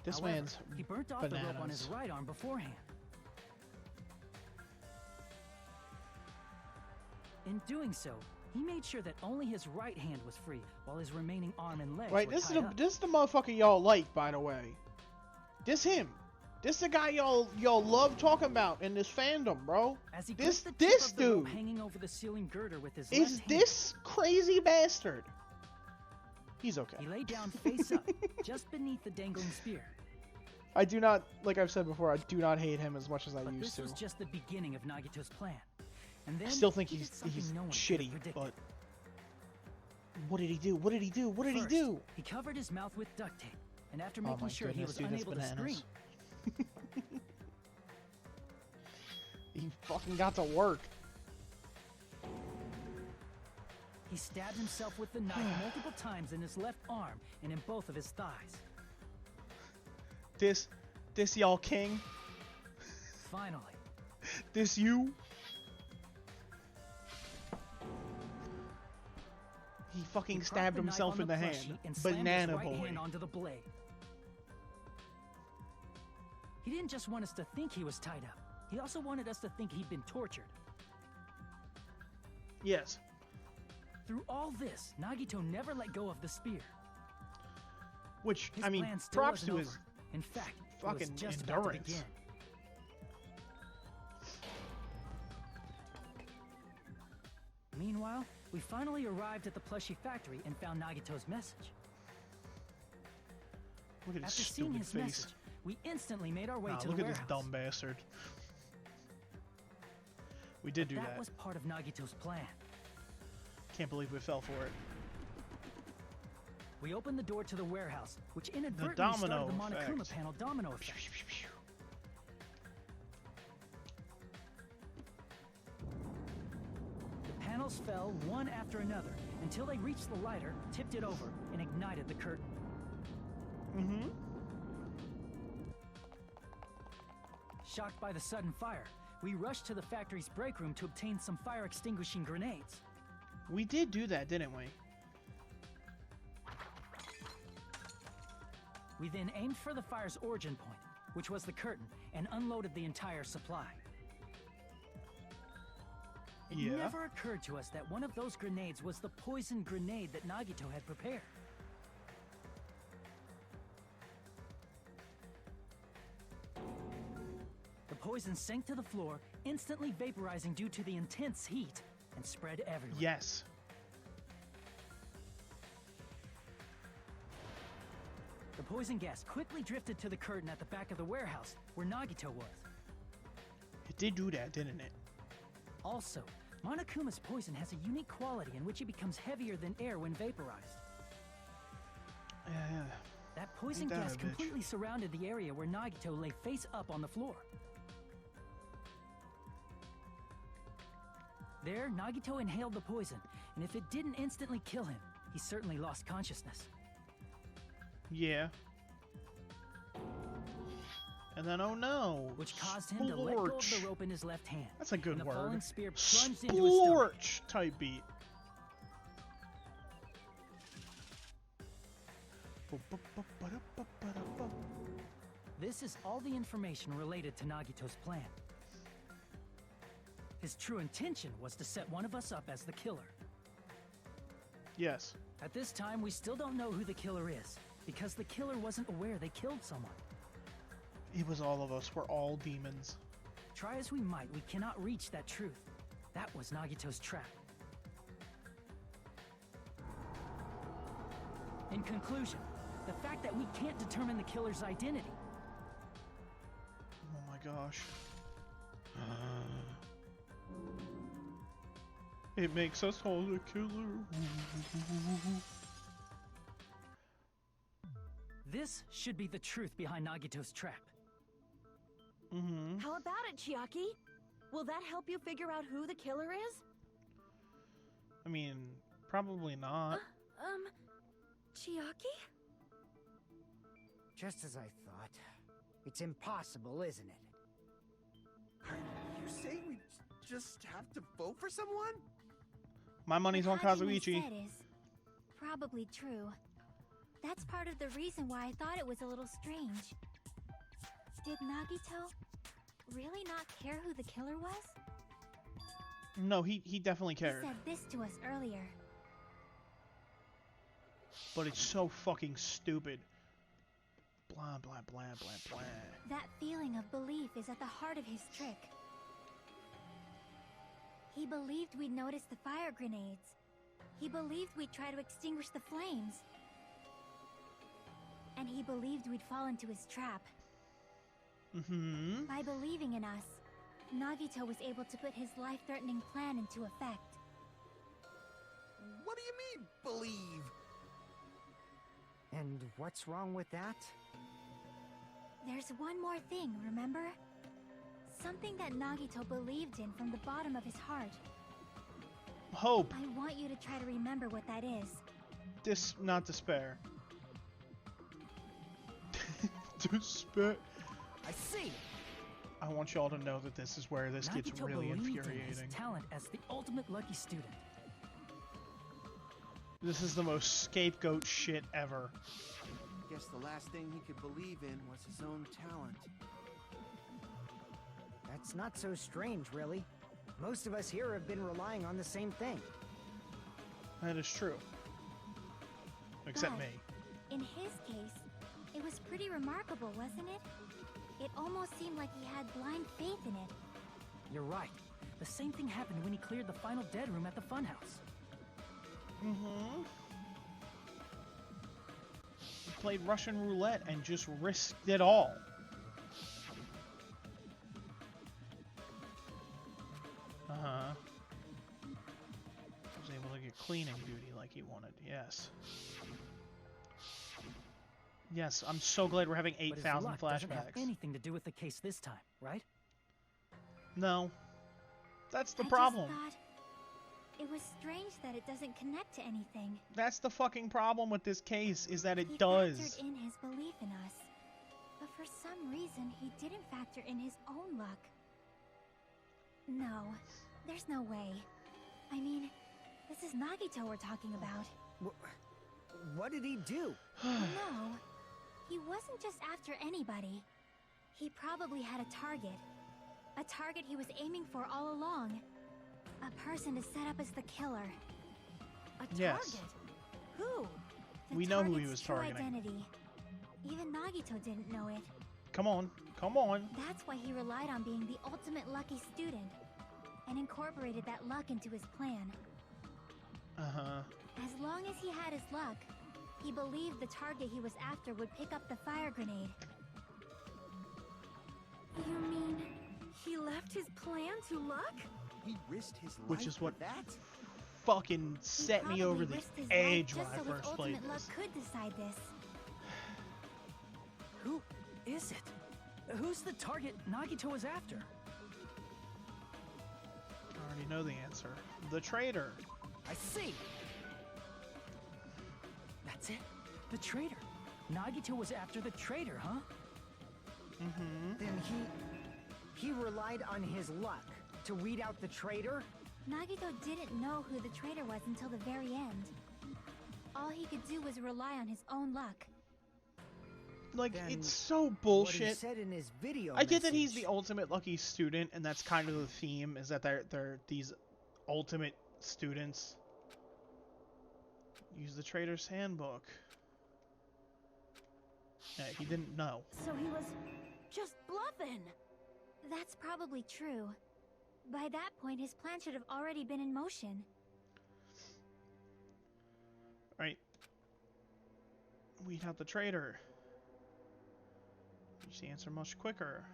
Speaker 1: This
Speaker 2: However,
Speaker 1: man's
Speaker 2: he burnt off
Speaker 1: bananas.
Speaker 2: the rope on his right arm beforehand. In doing so, he made sure that only his right hand was free, while his remaining arm and legs
Speaker 1: Right,
Speaker 2: were
Speaker 1: this
Speaker 2: tied up.
Speaker 1: is the motherfucker y'all like, by the way. This him. This the guy y'all love talking about in this fandom, bro.
Speaker 2: As he
Speaker 1: This
Speaker 2: gripped the tip of the rope
Speaker 1: dude
Speaker 2: hanging over the ceiling girder with his
Speaker 1: is
Speaker 2: left
Speaker 1: this crazy bastard. He's okay.
Speaker 2: hand. He lay down face up, just beneath the dangling spear.
Speaker 1: I do not, like I've said before, I do not hate him as much as I
Speaker 2: But
Speaker 1: used
Speaker 2: this
Speaker 1: to.
Speaker 2: was just the beginning of Nagito's plan. And then
Speaker 1: I still think
Speaker 2: he
Speaker 1: he's
Speaker 2: did something no one could have
Speaker 1: shitty,
Speaker 2: predicted.
Speaker 1: but what did he do? What did he do? What did he
Speaker 2: First,
Speaker 1: do?
Speaker 2: He covered his mouth with duct tape, and after
Speaker 1: Oh
Speaker 2: making
Speaker 1: my
Speaker 2: sure he
Speaker 1: goodness,
Speaker 2: was
Speaker 1: dude, that's
Speaker 2: unable to scream,
Speaker 1: bananas. He fucking got to work.
Speaker 2: he stabbed himself with the knife multiple times in his left arm and in both of his thighs.
Speaker 1: This y'all king?
Speaker 2: Finally,
Speaker 1: This you? He fucking
Speaker 2: he
Speaker 1: stabbed
Speaker 2: propped the knife
Speaker 1: himself
Speaker 2: on
Speaker 1: in the
Speaker 2: plushie
Speaker 1: hand.
Speaker 2: and slammed his
Speaker 1: Banana
Speaker 2: right
Speaker 1: boy.
Speaker 2: hand onto the blade. He didn't just want us to think he was tied up. He also wanted us to think he'd been tortured.
Speaker 1: Yes.
Speaker 2: Through all this, Nagito never let go of the spear.
Speaker 1: Which,
Speaker 2: His
Speaker 1: I mean,
Speaker 2: plan still
Speaker 1: props
Speaker 2: wasn't
Speaker 1: to his
Speaker 2: over. In fact, it
Speaker 1: fucking
Speaker 2: was just about to
Speaker 1: endurance.
Speaker 2: begin. Meanwhile, we finally arrived at the plushie factory and found Nagito's message.
Speaker 1: Look at his
Speaker 2: After seeing
Speaker 1: stupid
Speaker 2: his
Speaker 1: face.
Speaker 2: message, we instantly made our way to
Speaker 1: Look
Speaker 2: the
Speaker 1: at this
Speaker 2: warehouse.
Speaker 1: dumb bastard. We did do
Speaker 2: That
Speaker 1: that.
Speaker 2: was part of Nagito's plan.
Speaker 1: Can't believe we fell for it.
Speaker 2: We opened the door to the warehouse, which inadvertently
Speaker 1: domino
Speaker 2: started the Monokuma
Speaker 1: effect.
Speaker 2: panel domino effect. The panels fell one after another until they reached the lighter, tipped it over, and ignited the curtain.
Speaker 1: Mm-hmm.
Speaker 2: Shocked by the sudden fire, we rushed to the factory's break room to obtain some fire-extinguishing grenades.
Speaker 1: We did do that, didn't we?
Speaker 2: We then aimed for the fire's origin point, which was the curtain, and unloaded the entire supply. It
Speaker 1: Yeah.
Speaker 2: never occurred to us that one of those grenades was the poison grenade that Nagito had prepared. The poison sank to the floor, instantly vaporizing due to the intense heat, and spread everywhere.
Speaker 1: Yes.
Speaker 2: The poison gas quickly drifted to the curtain at the back of the warehouse, where Nagito was.
Speaker 1: It did do that, didn't it?
Speaker 2: Also, Monokuma's poison has a unique quality in which it becomes heavier than air when vaporized.
Speaker 1: Yeah.
Speaker 2: That poison
Speaker 1: Ain't that
Speaker 2: gas
Speaker 1: a bitch?
Speaker 2: completely surrounded the area where Nagito lay face up on the floor. There, Nagito inhaled the poison, and if it didn't instantly kill him, he certainly lost consciousness.
Speaker 1: Yeah. And then, oh no!
Speaker 2: Which caused him to let go of
Speaker 1: Splorch.
Speaker 2: the rope in his left hand.
Speaker 1: That's a good
Speaker 2: and the
Speaker 1: word.
Speaker 2: falling spear plunged into his stomach.
Speaker 1: Splorch type beat.
Speaker 2: This is all the information related to Nagito's plan. His true intention was to set one of us up as the killer.
Speaker 1: Yes.
Speaker 2: At this time, we still don't know who the killer is, because the killer wasn't aware they killed someone.
Speaker 1: It was all of us. We're all demons.
Speaker 2: Try as we might, we cannot reach that truth. That was Nagito's trap. In conclusion, the fact that we can't determine the killer's identity.
Speaker 1: Oh my gosh. It makes us all the killer.
Speaker 2: This should be the truth behind Nagito's trap.
Speaker 1: Mm-hmm.
Speaker 10: How about it, Chiaki? Will that help you figure out who the killer is?
Speaker 1: I mean, probably not.
Speaker 8: Chiaki?
Speaker 9: Just as I thought. It's impossible, isn't it?
Speaker 7: Are you saying we just have to vote for someone?
Speaker 1: My money's on
Speaker 3: What Hajime
Speaker 1: Kazuichi.
Speaker 3: said is probably true. That's part of the reason why I thought it was a little strange. Did Nagito really not care who the killer was?
Speaker 1: No, he definitely
Speaker 3: He
Speaker 1: cared.
Speaker 3: said this to us earlier.
Speaker 1: But it's so fucking stupid. Blah, blah, blah, blah, blah.
Speaker 3: That feeling of belief is at the heart of his trick. He believed we'd notice the fire grenades. He believed we'd try to extinguish the flames. And he believed we'd fall into his trap.
Speaker 1: Mm-hmm.
Speaker 3: By believing in us, Nagito was able to put his life-threatening plan into effect.
Speaker 7: What do you mean, believe?
Speaker 9: And what's wrong with that?
Speaker 3: There's one more thing, remember? Something that Nagito believed in from the bottom of his heart.
Speaker 1: Hope.
Speaker 3: I want you to try to remember what that is.
Speaker 1: Not despair. Despair.
Speaker 2: I see!
Speaker 1: I want y'all to know that this is where this gets
Speaker 2: Nagito
Speaker 1: really
Speaker 2: believed in his
Speaker 1: infuriating.
Speaker 2: talent as the ultimate lucky student.
Speaker 1: This is the most scapegoat shit ever.
Speaker 7: Guess the last thing he could believe in was his own talent.
Speaker 9: That's not so strange, really. Most of us here have been relying on the same thing.
Speaker 1: That is true. Except
Speaker 3: But
Speaker 1: me.
Speaker 3: In his case, it was pretty remarkable, wasn't it? It almost seemed like he had blind faith in it.
Speaker 2: You're right. The same thing happened when he cleared the final dead room at the funhouse.
Speaker 1: Mm-hmm. He played Russian roulette and just risked it all. Uh-huh. Was able to get cleaning duty like he wanted, yes. Yes, I'm so glad we're having
Speaker 2: But his
Speaker 1: 8,000
Speaker 2: luck doesn't have
Speaker 1: flashbacks.
Speaker 2: anything to do with the case this time, right?
Speaker 1: No. That's the
Speaker 3: I
Speaker 1: problem.
Speaker 3: just thought it was strange that it doesn't connect to anything.
Speaker 1: That's the fucking problem with this case, is that it
Speaker 3: He
Speaker 1: does.
Speaker 3: factored in his belief in us, but for some reason he didn't factor in his own luck. No, there's no way. I mean, this is Nagito we're talking about.
Speaker 9: What did he do?
Speaker 3: No, he wasn't just after anybody. He probably had a target. A target he was aiming for all along. A person to set up as the killer.
Speaker 2: A
Speaker 1: Yes.
Speaker 2: target? Who?
Speaker 1: We know who he
Speaker 3: target's
Speaker 1: was
Speaker 3: true
Speaker 1: targeting.
Speaker 3: identity. Even Nagito didn't know it.
Speaker 1: Come on, come on.
Speaker 3: That's why he relied on being the ultimate lucky student, and incorporated that luck into his plan.
Speaker 1: Uh-huh.
Speaker 3: As long as he had his luck, he believed the target he was after would pick up the fire grenade.
Speaker 8: You mean he left his plan to luck?
Speaker 7: He risked his life
Speaker 1: Which is
Speaker 7: for
Speaker 1: what
Speaker 7: that?
Speaker 1: fucking set me over the
Speaker 3: risked his
Speaker 1: edge
Speaker 3: life
Speaker 1: when I
Speaker 3: just so
Speaker 1: first
Speaker 3: his
Speaker 1: played
Speaker 3: ultimate luck
Speaker 1: this.
Speaker 3: could decide this.
Speaker 2: Who is it? Who's the target Nagito is after?
Speaker 1: I already know the answer. The traitor.
Speaker 2: I see. That's it? The traitor. Nagito was after the traitor, huh?
Speaker 1: Mm-hmm.
Speaker 9: Then he relied on his luck to weed out the traitor?
Speaker 3: Nagito didn't know who the traitor was until the very end. All he could do was rely on his own luck.
Speaker 1: Like,
Speaker 9: Then
Speaker 1: it's so
Speaker 9: What he
Speaker 1: bullshit.
Speaker 9: said in his video
Speaker 1: I get that he's
Speaker 9: message.
Speaker 1: the ultimate lucky student, and that's kind of the theme, is that they're these ultimate students. Use the Trader's Handbook. Yeah, he didn't know.
Speaker 10: So he was just bluffing.
Speaker 3: That's probably true. By that point, his plan should have already been in motion.
Speaker 1: Right. Weed out the traitor. Reach the answer much quicker.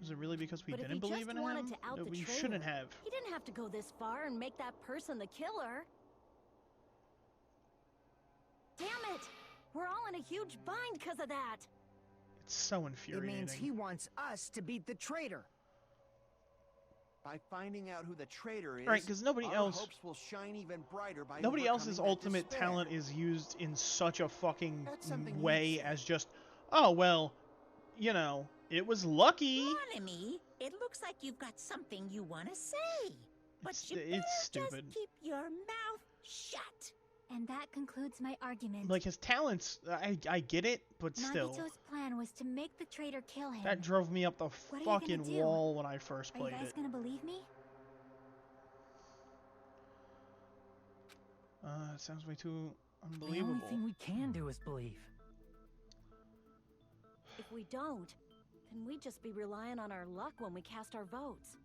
Speaker 1: Is it really because we
Speaker 10: But if
Speaker 1: didn't
Speaker 10: he
Speaker 1: believe
Speaker 10: just
Speaker 1: in
Speaker 10: wanted
Speaker 1: him?
Speaker 10: to out
Speaker 1: That
Speaker 10: the
Speaker 1: we
Speaker 10: traitor,
Speaker 1: shouldn't have.
Speaker 10: He didn't have to go this far and make that person the killer. Damn it! We're all in a huge bind because of that.
Speaker 1: It's so
Speaker 9: It
Speaker 1: infuriating.
Speaker 9: means he wants us to beat the traitor.
Speaker 7: By finding out who the traitor is,
Speaker 1: Right, 'cause nobody
Speaker 7: our
Speaker 1: else-
Speaker 7: hopes will shine even brighter by
Speaker 1: Nobody else's
Speaker 7: overcoming that
Speaker 1: ultimate
Speaker 7: despair.
Speaker 1: talent is used in such a fucking
Speaker 7: That's something you'd
Speaker 1: way
Speaker 7: say.
Speaker 1: as just, oh, well, you know, it was lucky.
Speaker 5: Monami, it looks like you've got something you want to say. But
Speaker 1: It's-
Speaker 5: you better
Speaker 1: it's stupid.
Speaker 5: just keep your mouth shut.
Speaker 3: And that concludes my argument.
Speaker 1: Like, his talents, I get it, but still.
Speaker 3: Nagito's plan was to make the traitor kill him.
Speaker 1: That drove me up the
Speaker 3: What are you gonna
Speaker 1: fucking
Speaker 3: do?
Speaker 1: wall when I first
Speaker 3: Are you
Speaker 1: played
Speaker 3: guys
Speaker 1: it.
Speaker 3: gonna believe me?
Speaker 1: It sounds way too
Speaker 2: The
Speaker 1: unbelievable.
Speaker 2: only thing we can do is believe.
Speaker 10: If we don't, then we'd just be relying on our luck when we cast our votes.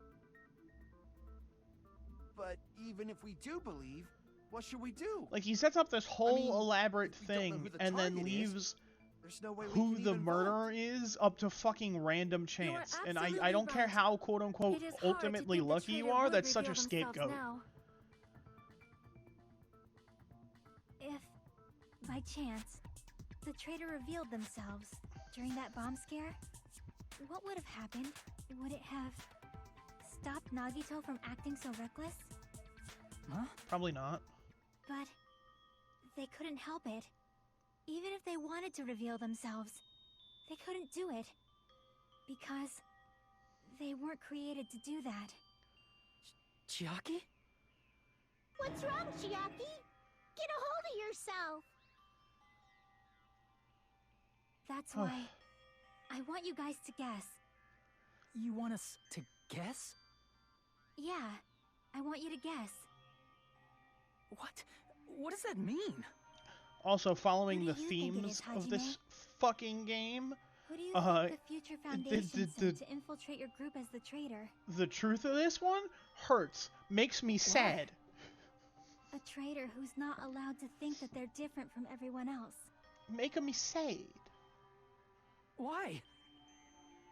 Speaker 7: But even if we do believe, what should we do?
Speaker 1: Like, he sets up this whole
Speaker 7: mean,
Speaker 1: elaborate
Speaker 7: we don't know
Speaker 1: thing
Speaker 7: who the
Speaker 1: and then
Speaker 7: target is.
Speaker 1: leaves
Speaker 7: There's no way we
Speaker 1: who
Speaker 7: can
Speaker 1: the
Speaker 7: even
Speaker 1: murderer
Speaker 7: vote.
Speaker 1: is up to fucking random chance. And I
Speaker 8: absolutely
Speaker 1: don't care
Speaker 8: right.
Speaker 1: how quote-unquote
Speaker 8: It is hard to
Speaker 1: ultimately
Speaker 8: think the
Speaker 1: lucky you
Speaker 8: traitor
Speaker 1: are,
Speaker 8: would
Speaker 1: that's such a
Speaker 8: reveal themselves
Speaker 1: scapegoat.
Speaker 8: now.
Speaker 3: If, by chance, the traitor revealed themselves during that bomb scare, what would have happened? Would it have stopped Nagito from acting so reckless?
Speaker 2: Huh?
Speaker 1: Probably not.
Speaker 3: But they couldn't help it. Even if they wanted to reveal themselves, they couldn't do it. Because they weren't created to do that.
Speaker 2: Chiaki?
Speaker 11: What's wrong, Chiaki? Get a hold of yourself.
Speaker 3: That's why I want you guys to guess.
Speaker 2: You want us to guess?
Speaker 3: Yeah, I want you to guess.
Speaker 2: What? What does that mean?
Speaker 1: Also, following
Speaker 3: Who
Speaker 1: the
Speaker 3: do you think it
Speaker 1: themes
Speaker 3: is,
Speaker 1: of
Speaker 3: Hajime?
Speaker 1: this fucking game,
Speaker 3: Who do you
Speaker 1: Uh,
Speaker 3: think the future foundation sent to infiltrate your group as the traitor?
Speaker 1: the truth of this one hurts, makes me sad.
Speaker 3: A traitor who's not allowed to think that they're different from everyone else.
Speaker 1: Making me sad.
Speaker 2: Why?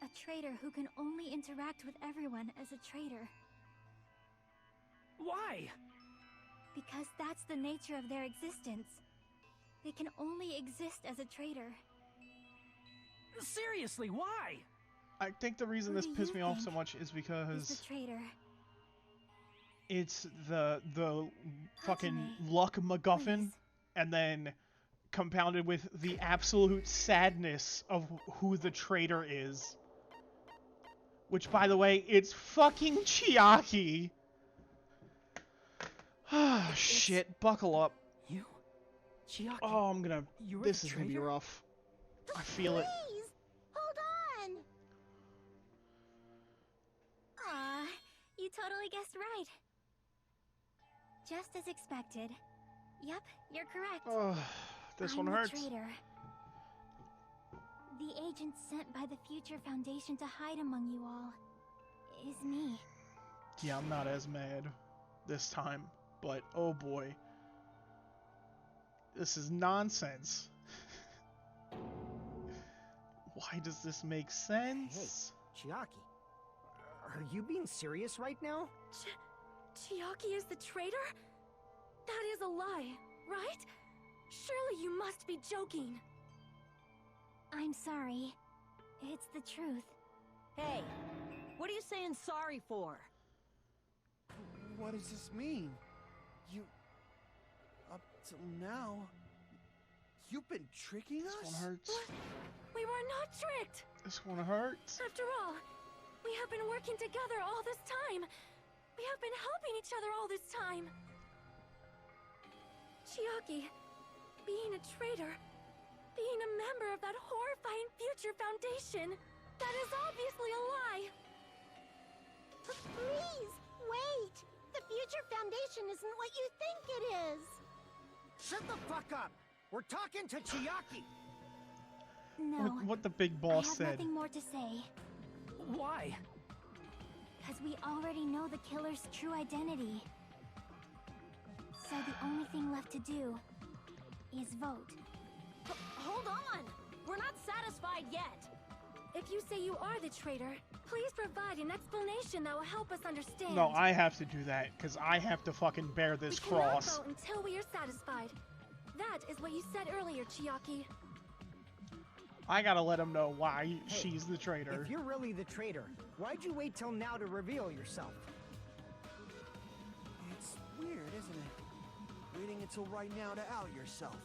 Speaker 3: A traitor who can only interact with everyone as a traitor.
Speaker 2: Why?
Speaker 3: Because that's the nature of their existence. They can only exist as a traitor.
Speaker 2: Seriously, why?
Speaker 1: I think the reason
Speaker 3: Who
Speaker 1: this
Speaker 3: do
Speaker 1: pissed
Speaker 3: you
Speaker 1: me off so
Speaker 3: think
Speaker 1: much is
Speaker 3: Who's
Speaker 1: because
Speaker 3: the traitor?
Speaker 1: it's the fucking
Speaker 3: Hajime,
Speaker 1: luck MacGuffin,
Speaker 3: please.
Speaker 1: and then compounded with the absolute sadness of who the traitor is. Which, by the way, it's fucking Chiaki. Ah, shit. Buckle up.
Speaker 2: You? Chiaki?
Speaker 1: Oh, I'm gonna...
Speaker 2: You were
Speaker 1: This
Speaker 2: the
Speaker 1: is gonna be
Speaker 2: traitor?
Speaker 1: rough. I feel it.
Speaker 11: Please, hold on.
Speaker 3: Aw, you totally guessed right. Just as expected. Yep, you're correct.
Speaker 1: Oh, this
Speaker 3: I'm
Speaker 1: one
Speaker 3: the
Speaker 1: hurts.
Speaker 3: traitor. The agent sent by the Future Foundation to hide among you all is me.
Speaker 1: Yeah, I'm not as mad this time, but oh boy. This is nonsense. Why does this make sense?
Speaker 9: Chiaki, are you being serious right now?
Speaker 8: Chiaki is the traitor? That is a lie, right? Surely you must be joking.
Speaker 3: I'm sorry. It's the truth.
Speaker 10: Hey, what are you saying sorry for?
Speaker 7: What does this mean? You... Up till now... You've been tricking
Speaker 1: This
Speaker 7: us?
Speaker 1: one hurts.
Speaker 8: We were not tricked.
Speaker 1: This one hurts.
Speaker 8: After all, we have been working together all this time. We have been helping each other all this time. Chiaki, being a traitor, being a member of that horrifying Future Foundation, that is obviously a lie.
Speaker 11: Please, wait. The Future Foundation isn't what you think it is.
Speaker 9: Shut the fuck up! We're talking to Chiaki!
Speaker 3: No.
Speaker 1: What the big
Speaker 3: I
Speaker 1: boss
Speaker 3: have
Speaker 1: said.
Speaker 3: nothing more to say.
Speaker 2: Why?
Speaker 3: Because we already know the killer's true identity. So the only thing left to do is vote.
Speaker 10: Hold on! We're not satisfied yet!
Speaker 8: If you say you are the traitor, please provide an explanation that will help us understand.
Speaker 1: No, I have to do that, because I have to fucking bear this
Speaker 8: we cannot
Speaker 1: cross.
Speaker 8: vote until we are satisfied. That is what you said earlier, Chiaki.
Speaker 1: I gotta let him know why she's the traitor.
Speaker 9: If you're really the traitor, why'd you wait till now to reveal yourself?
Speaker 7: It's weird, isn't it? Waiting until right now to out yourself.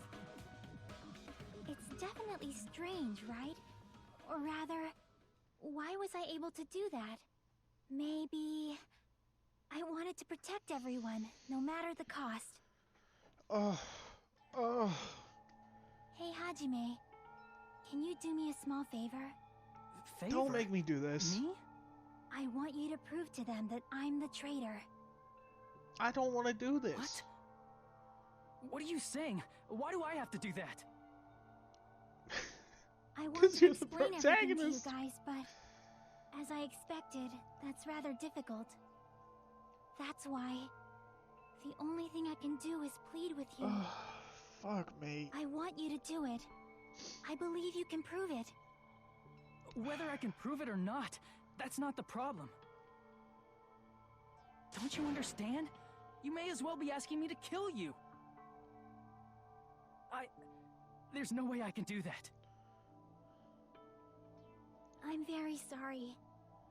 Speaker 3: It's definitely strange, right? Or rather, why was I able to do that? Maybe... I wanted to protect everyone, no matter the cost.
Speaker 1: Oh.
Speaker 3: Hey, Hajime. Can you do me a small favor?
Speaker 2: Favor?
Speaker 1: Don't make me do this.
Speaker 2: Me?
Speaker 3: I want you to prove to them that I'm the traitor.
Speaker 1: I don't want to do this.
Speaker 2: What? What are you saying? Why do I have to do that?
Speaker 3: I want
Speaker 1: 'Cause
Speaker 3: to
Speaker 1: you're the
Speaker 3: explain everything to you
Speaker 1: protagonist.
Speaker 3: guys, but as I expected, that's rather difficult. That's why the only thing I can do is plead with you.
Speaker 1: Fuck me.
Speaker 3: I want you to do it. I believe you can prove it.
Speaker 2: Whether I can prove it or not, that's not the problem. Don't you understand? You may as well be asking me to kill you. There's no way I can do that.
Speaker 3: I'm very sorry,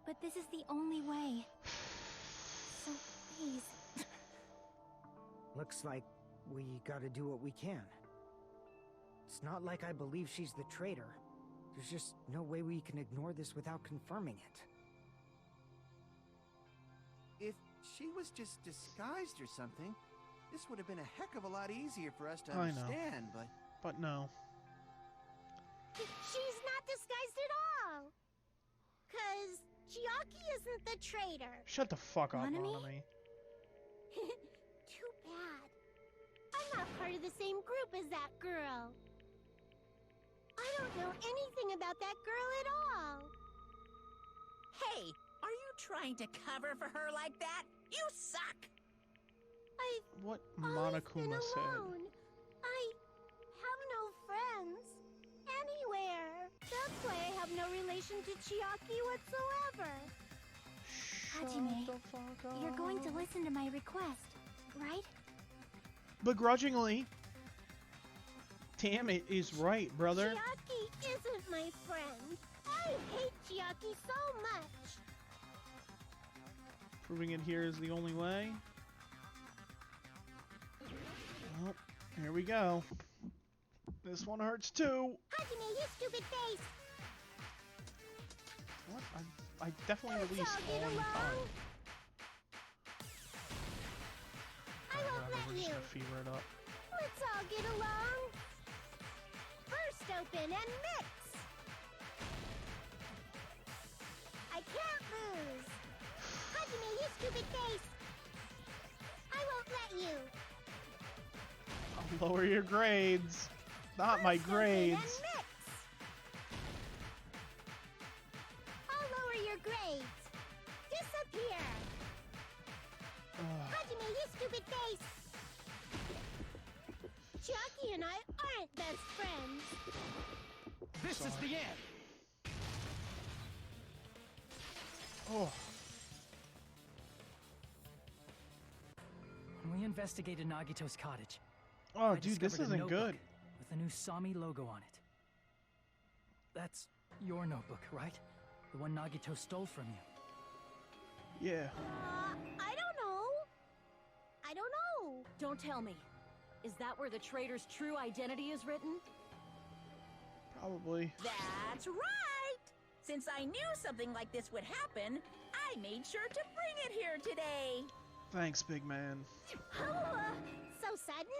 Speaker 3: but this is the only way. So please.
Speaker 9: Looks like we gotta do what we can. It's not like I believe she's the traitor. There's just no way we can ignore this without confirming it.
Speaker 7: If she was just disguised or something, this would have been a heck of a lot easier for us to
Speaker 1: I know.
Speaker 7: understand, but...
Speaker 1: But no.
Speaker 11: She's not disguised at all. 'Cause Chiaki isn't the traitor.
Speaker 1: Shut the fuck up,
Speaker 3: Monami?
Speaker 1: Monami.
Speaker 11: Too bad. I'm not part of the same group as that girl. I don't know anything about that girl at all.
Speaker 5: Hey, are you trying to cover for her like that? You suck!
Speaker 11: I've
Speaker 1: What
Speaker 11: always been
Speaker 1: Monokuma said.
Speaker 11: alone. I have no friends anywhere. That's why I have no relation to Chiaki whatsoever.
Speaker 3: Hajime,
Speaker 1: Shut the fuck up.
Speaker 3: You're going to listen to my request, right?
Speaker 1: Begrudgingly. Damn, it is right, brother.
Speaker 11: Chiaki isn't my friend. I hate Chiaki so much.
Speaker 1: Proving it here is the only way. we go. This one hurts too.
Speaker 11: Hajime, you stupid face!
Speaker 1: What? I definitely
Speaker 11: Let's
Speaker 1: released
Speaker 11: all get
Speaker 1: all in
Speaker 11: along.
Speaker 1: time.
Speaker 11: I won't
Speaker 1: Whatever,
Speaker 11: let
Speaker 1: we're just
Speaker 11: you.
Speaker 1: gonna fever it up.
Speaker 11: Let's all get along. First open and mix. I can't lose. Hajime, you stupid face. I won't let you.
Speaker 1: I'll lower your grades. Not my
Speaker 11: First open
Speaker 1: grades.
Speaker 11: and mix. I'll lower your grades. Disappear.
Speaker 1: Ugh.
Speaker 11: Hajime, you stupid face. Chucky and I aren't best friends.
Speaker 2: This is the end.
Speaker 1: Oh.
Speaker 2: When we investigated Nagito's cottage,
Speaker 1: Oh,
Speaker 2: I
Speaker 1: dude, this
Speaker 2: discovered a
Speaker 1: isn't
Speaker 2: notebook
Speaker 1: good.
Speaker 2: with the new Sami logo on it. That's your notebook, right? The one Nagito stole from you.
Speaker 1: Yeah.
Speaker 11: I don't know. I don't know.
Speaker 10: Don't tell me. Is that where the traitor's true identity is written?
Speaker 1: Probably.
Speaker 5: That's right! Since I knew something like this would happen, I made sure to bring it here today.
Speaker 1: Thanks, big man.
Speaker 11: Oh, so sudden?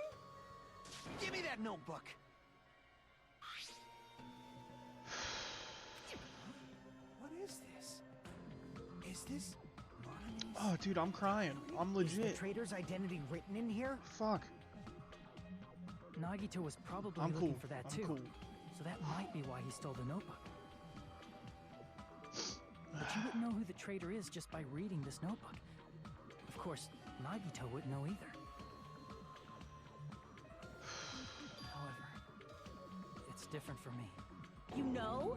Speaker 7: Give me that notebook. What is this? Is this Monomi's?
Speaker 1: Oh, dude, I'm crying. I'm
Speaker 9: Is the
Speaker 1: legit.
Speaker 9: traitor's identity written in here?
Speaker 1: Fuck.
Speaker 2: Nagito was probably
Speaker 1: I'm
Speaker 2: looking
Speaker 1: cool.
Speaker 2: for that
Speaker 1: I'm
Speaker 2: too.
Speaker 1: cool.
Speaker 2: So that might be why he stole the notebook. But you wouldn't know who the traitor is just by reading this notebook. Of course, Nagito wouldn't know either. However, it's different for me.
Speaker 10: You know?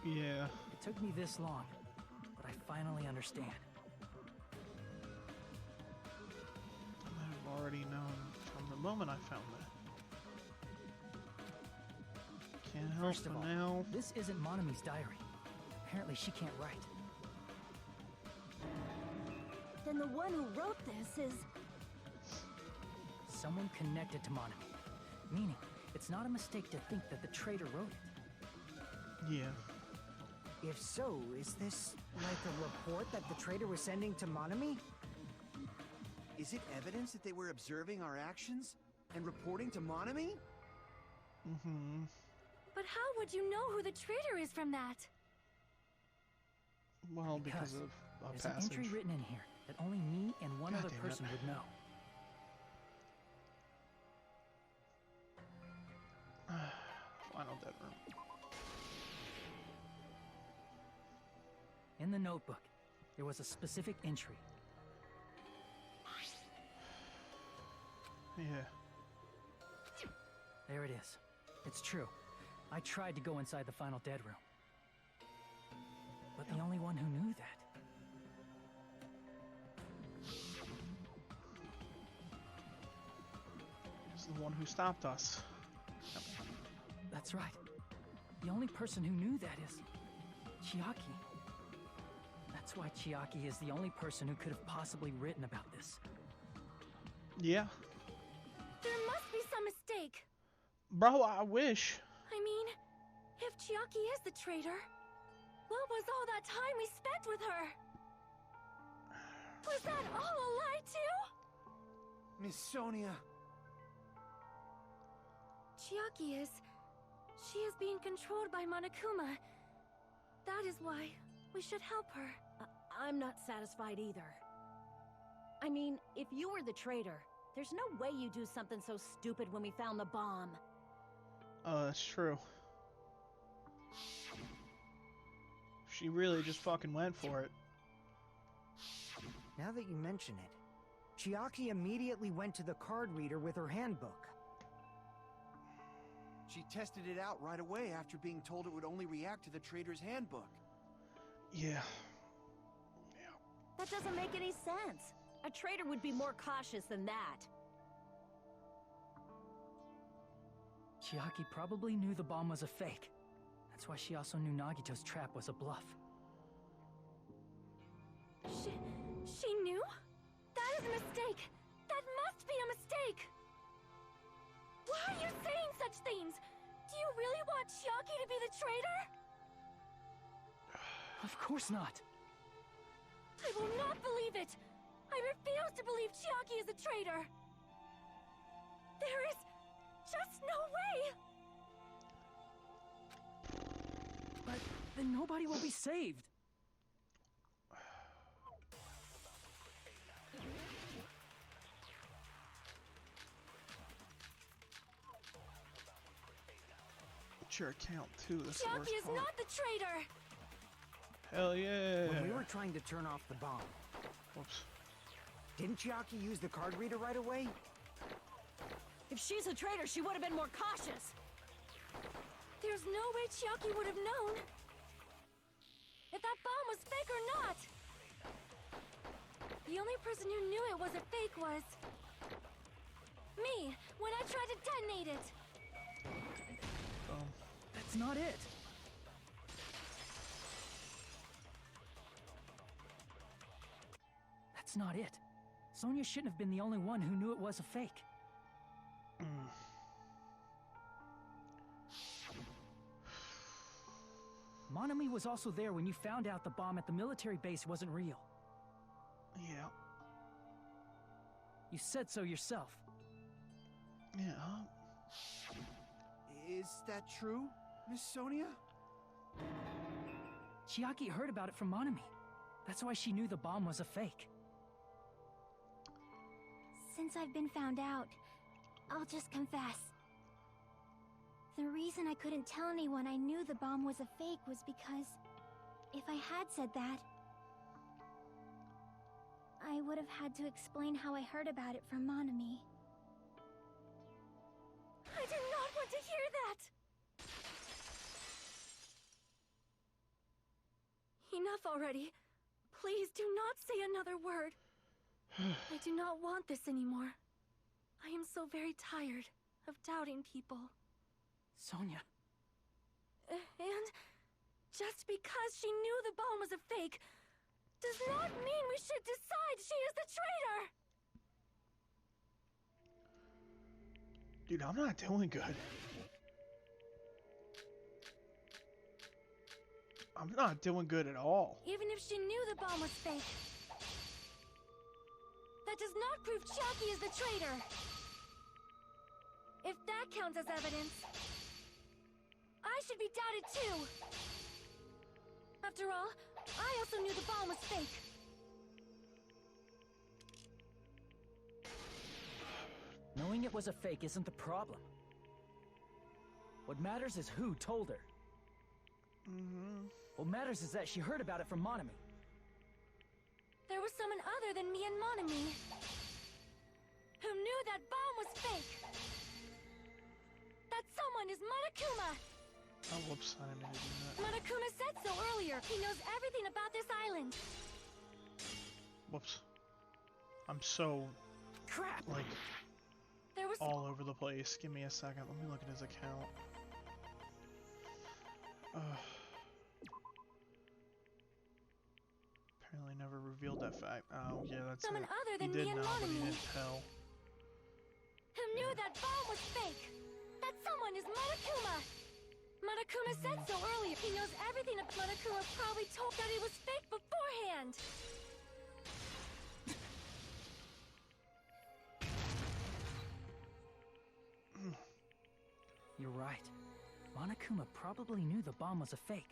Speaker 1: Yeah.
Speaker 2: It took me this long, but I finally understand.
Speaker 1: I've already known from the moment I found that. Can't help
Speaker 2: First of
Speaker 1: but
Speaker 2: all,
Speaker 1: now.
Speaker 2: this isn't Monomi's diary. Apparently she can't write.
Speaker 10: Then the one who wrote this is...
Speaker 2: Someone connected to Monomi. Meaning, it's not a mistake to think that the traitor wrote it.
Speaker 1: Yeah.
Speaker 9: If so, is this like a report that the traitor was sending to Monomi?
Speaker 7: Is it evidence that they were observing our actions and reporting to Monomi?
Speaker 1: Mm-hmm.
Speaker 8: But how would you know who the traitor is from that?
Speaker 1: Well, because
Speaker 2: Because
Speaker 1: of a
Speaker 2: There's
Speaker 1: passage.
Speaker 2: an entry written in here that only me and one
Speaker 1: God
Speaker 2: other
Speaker 1: damn it.
Speaker 2: person would know.
Speaker 1: Final dead room.
Speaker 2: In the notebook, there was a specific entry.
Speaker 1: Yeah.
Speaker 2: There it is. It's true. I tried to go inside the final dead room. But the only one who knew that.
Speaker 1: He's the one who stopped us.
Speaker 2: That's right. The only person who knew that is Chiaki. That's why Chiaki is the only person who could have possibly written about this.
Speaker 1: Yeah.
Speaker 8: There must be some mistake.
Speaker 1: Bro, I wish.
Speaker 8: I mean, if Chiaki is the traitor, what was all that time we spent with her? Was that all a lie too?
Speaker 7: Miss Sonia.
Speaker 8: Chiaki is... She is being controlled by Monokuma. That is why we should help her.
Speaker 10: I'm not satisfied either. I mean, if you were the traitor, there's no way you'd do something so stupid when we found the bomb.
Speaker 1: That's true. She really just fucking went for it.
Speaker 9: Now that you mention it, Chiaki immediately went to the card reader with her handbook.
Speaker 7: She tested it out right away after being told it would only react to the traitor's handbook.
Speaker 1: Yeah.
Speaker 10: That doesn't make any sense. A traitor would be more cautious than that.
Speaker 2: Chiaki probably knew the bomb was a fake. That's why she also knew Nagito's trap was a bluff.
Speaker 8: She knew? That is a mistake. That must be a mistake. Why are you saying such things? Do you really want Chiaki to be the traitor?
Speaker 2: Of course not.
Speaker 8: I will not believe it! I refuse to believe Chiaki is a traitor! There is just no way!
Speaker 2: But then nobody will be saved.
Speaker 1: It's your account too. That's the worst
Speaker 8: Chiaki is
Speaker 1: part.
Speaker 8: not the traitor!
Speaker 1: Hell yeah!
Speaker 9: When we were trying to turn off the bomb,
Speaker 1: Whoops.
Speaker 9: didn't Chiaki use the card reader right away?
Speaker 10: If she's a traitor, she would have been more cautious.
Speaker 8: There's no way Chiaki would have known if that bomb was fake or not. The only person who knew it was a fake was me, when I tried to detonate it.
Speaker 2: That's not it. That's not it. Sonya shouldn't have been the only one who knew it was a fake. Monami was also there when you found out the bomb at the military base wasn't real.
Speaker 1: Yeah.
Speaker 2: You said so yourself.
Speaker 1: Yeah.
Speaker 7: Is that true, Miss Sonia?
Speaker 2: Chiaki heard about it from Monami. That's why she knew the bomb was a fake.
Speaker 3: Since I've been found out, I'll just confess. The reason I couldn't tell anyone I knew the bomb was a fake was because if I had said that, I would have had to explain how I heard about it from Monami.
Speaker 8: I did not want to hear that! Enough already. Please do not say another word. I do not want this anymore. I am so very tired of doubting people.
Speaker 2: Sonya.
Speaker 8: And just because she knew the bomb was a fake does not mean we should decide she is the traitor!
Speaker 1: Dude, I'm not doing good. I'm not doing good at all.
Speaker 8: Even if she knew the bomb was fake, that does not prove Chiaki is the traitor. If that counts as evidence, I should be doubted too. After all, I also knew the bomb was fake.
Speaker 2: Knowing it was a fake isn't the problem. What matters is who told her. What matters is that she heard about it from Monami.
Speaker 8: There was someone other than me and Monami who knew that bomb was fake. That someone is Monokuma.
Speaker 1: Oh, whoops, I didn't mean to do that.
Speaker 8: Monokuma said so earlier. He knows everything about this island.
Speaker 1: Whoops. I'm so,
Speaker 2: Crap!
Speaker 1: like,
Speaker 8: There was
Speaker 1: all over the place. Give me a second. Let me look at his account. Apparently never revealed that fact. Oh, yeah, that's
Speaker 8: someone
Speaker 1: it.
Speaker 8: other
Speaker 1: He
Speaker 8: than
Speaker 1: did
Speaker 8: me and
Speaker 1: know, but he
Speaker 8: Monami
Speaker 1: didn't tell.
Speaker 8: who knew that bomb was fake. That someone is Monokuma. Monokuma said so earlier. He knows everything. Monokuma probably told that it was fake beforehand.
Speaker 2: You're right. Monokuma probably knew the bomb was a fake.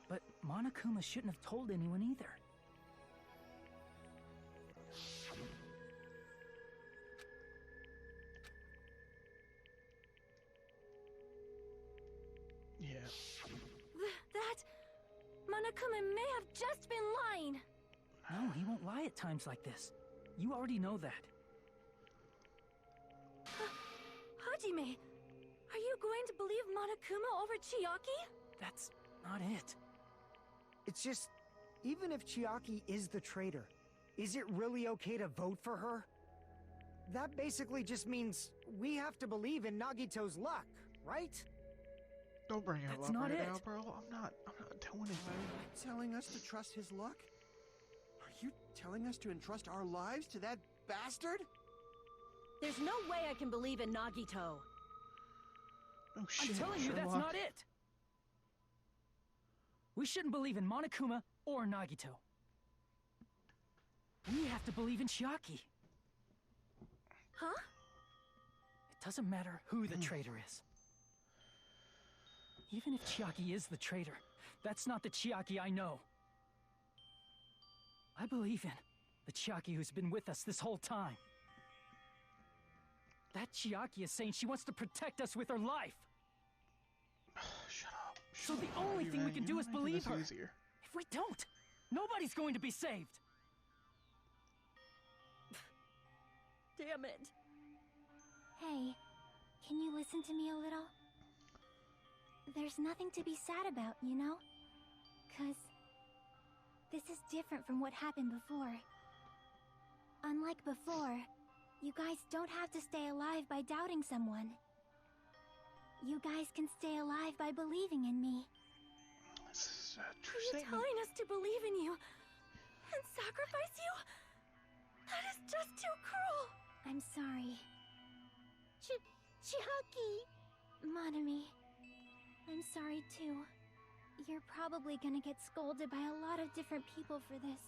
Speaker 2: But Monokuma shouldn't have told anyone either.
Speaker 1: Yeah.
Speaker 8: That Monokuma may have just been lying.
Speaker 2: No, he won't lie at times like this. You already know that.
Speaker 8: Hajime, are you going to believe Monokuma over Chiaki?
Speaker 2: That's not it.
Speaker 9: It's just, even if Chiaki is the traitor, is it really okay to vote for her? That basically just means we have to believe in Nagito's luck, right?
Speaker 1: Don't bring it
Speaker 2: That's
Speaker 1: up
Speaker 2: not
Speaker 1: right
Speaker 2: it.
Speaker 1: now, bro. I'm not doing it.
Speaker 7: Are you telling us to trust his luck? Are you telling us to entrust our lives to that bastard?
Speaker 10: There's no way I can believe in Nagito.
Speaker 1: Oh shit,
Speaker 2: I'm telling you, that's
Speaker 1: Sherlock.
Speaker 2: not it. We shouldn't believe in Monokuma or Nagito. We have to believe in Chiaki.
Speaker 10: Huh?
Speaker 2: It doesn't matter who the traitor is. Even if Chiaki is the traitor, that's not the Chiaki I know. I believe in the Chiaki who's been with us this whole time. That Chiaki is saying she wants to protect us with her life.
Speaker 1: Shut up.
Speaker 2: So the only thing we can do is believe her.
Speaker 1: Easier.
Speaker 2: If we don't, nobody's going to be saved.
Speaker 10: Damn it.
Speaker 3: Hey, can you listen to me a little? There's nothing to be sad about, you know? 'Cause this is different from what happened before. Unlike before, you guys don't have to stay alive by doubting someone. You guys can stay alive by believing in me.
Speaker 1: This is a
Speaker 8: Are
Speaker 1: true
Speaker 8: you
Speaker 1: statement.
Speaker 8: telling us to believe in you and sacrifice you? That is just too cruel.
Speaker 3: I'm sorry.
Speaker 11: Chiaki.
Speaker 3: Monami, I'm sorry too. You're probably gonna get scolded by a lot of different people for this.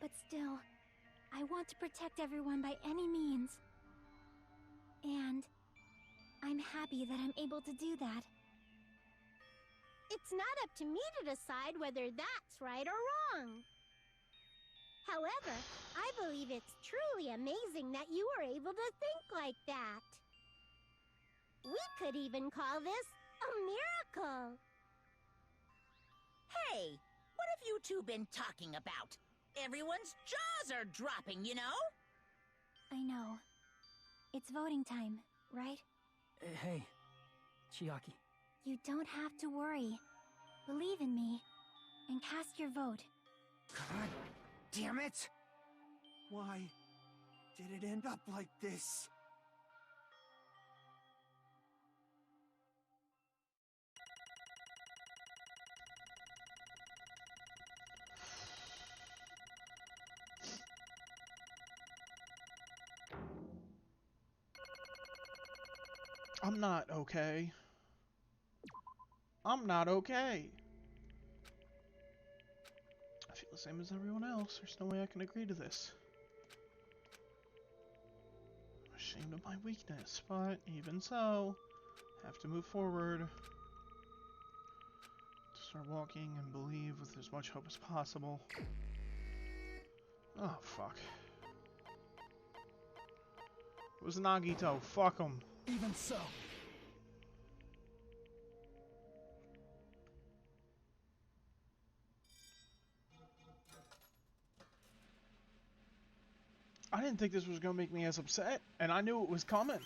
Speaker 3: But still, I want to protect everyone by any means. And I'm happy that I'm able to do that.
Speaker 11: It's not up to me to decide whether that's right or wrong. However, I believe it's truly amazing that you were able to think like that. We could even call this a miracle.
Speaker 5: Hey, what have you two been talking about? Everyone's jaws are dropping, you know?
Speaker 3: I know. It's voting time, right?
Speaker 2: Hey, Chiaki.
Speaker 3: You don't have to worry. Believe in me, and cast your vote.
Speaker 7: God damn it! Why did it end up like this?
Speaker 1: I'm not okay. I'm not okay. I feel the same as everyone else. There's no way I can agree to this. I'm ashamed of my weakness, but even so, I have to move forward. To start walking and believe with as much hope as possible. Oh, fuck. It was Nagito. Fuck him.
Speaker 2: Even so.
Speaker 1: I didn't think this was gonna make me as upset, and I knew it was coming.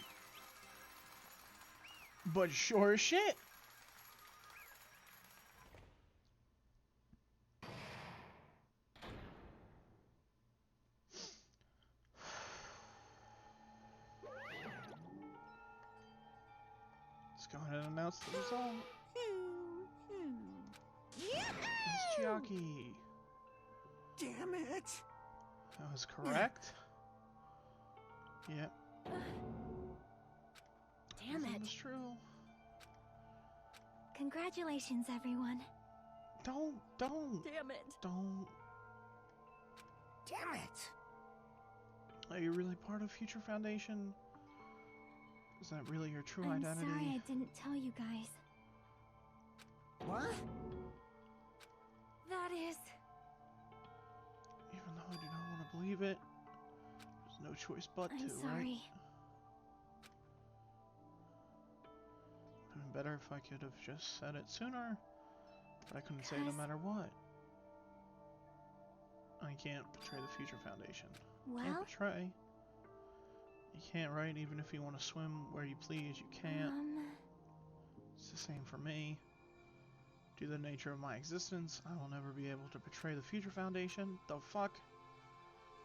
Speaker 1: But sure as shit. Let's go ahead and announce the result. It's Chiaki.
Speaker 7: Damn it!
Speaker 1: That was correct. Yep.
Speaker 3: Damn
Speaker 1: That
Speaker 3: it.
Speaker 1: was true.
Speaker 3: Congratulations, everyone.
Speaker 1: Don't.
Speaker 10: Damn it.
Speaker 1: Don't.
Speaker 7: Damn it!
Speaker 1: Are you really part of Future Foundation? Is that really your true
Speaker 3: I'm
Speaker 1: identity?
Speaker 3: sorry I didn't tell you guys.
Speaker 7: What?
Speaker 3: That is...
Speaker 1: Even though I do not want to believe it, there's no choice but
Speaker 3: I'm
Speaker 1: to,
Speaker 3: sorry.
Speaker 1: right? Would have been better if I could have just said it sooner, but I couldn't say it no
Speaker 3: Because-
Speaker 1: matter what. I can't betray the Future Foundation. Can't
Speaker 3: Well,
Speaker 1: betray. You can't, right? Even if you want to swim where you please, you can't. It's the same for me. Due to the nature of my existence, I will never be able to betray the Future Foundation. The fuck?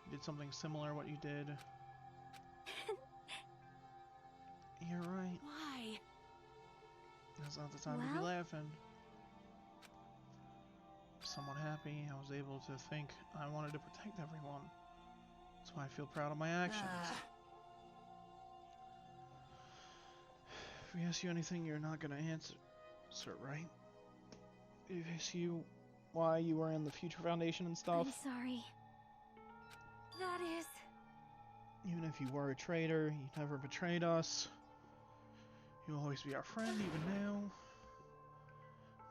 Speaker 1: You did something similar what you did. You're right.
Speaker 10: Why?
Speaker 1: Now's not the time to be
Speaker 3: Well?
Speaker 1: laughing. I'm somewhat happy I was able to think I wanted to protect everyone. That's why I feel proud of my actions. If we ask you anything, you're not gonna answer, right? If we ask you why you were in the Future Foundation and stuff.
Speaker 3: I'm sorry. That is...
Speaker 1: Even if you were a traitor, you never betrayed us. You'll always be our friend, even now.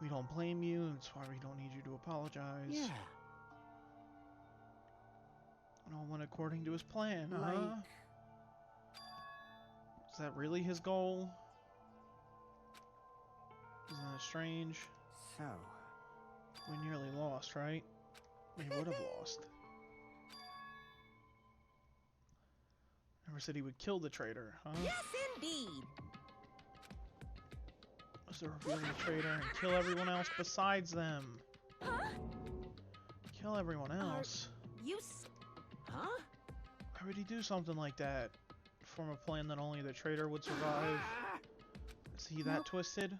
Speaker 1: We don't blame you, that's why we don't need you to apologize.
Speaker 9: Yeah.
Speaker 1: It all went according to his plan,
Speaker 9: Like...
Speaker 1: huh? Is that really his goal? Isn't that strange?
Speaker 9: So...
Speaker 1: We nearly lost, right? We would have lost. Never said he would kill the traitor, huh?
Speaker 5: Yes, indeed.
Speaker 1: Was to reveal the traitor and kill everyone else besides them.
Speaker 5: Huh?
Speaker 1: Kill everyone else.
Speaker 5: Huh?
Speaker 1: Why would he do something like that? Form a plan that only the traitor would survive? Is he that twisted?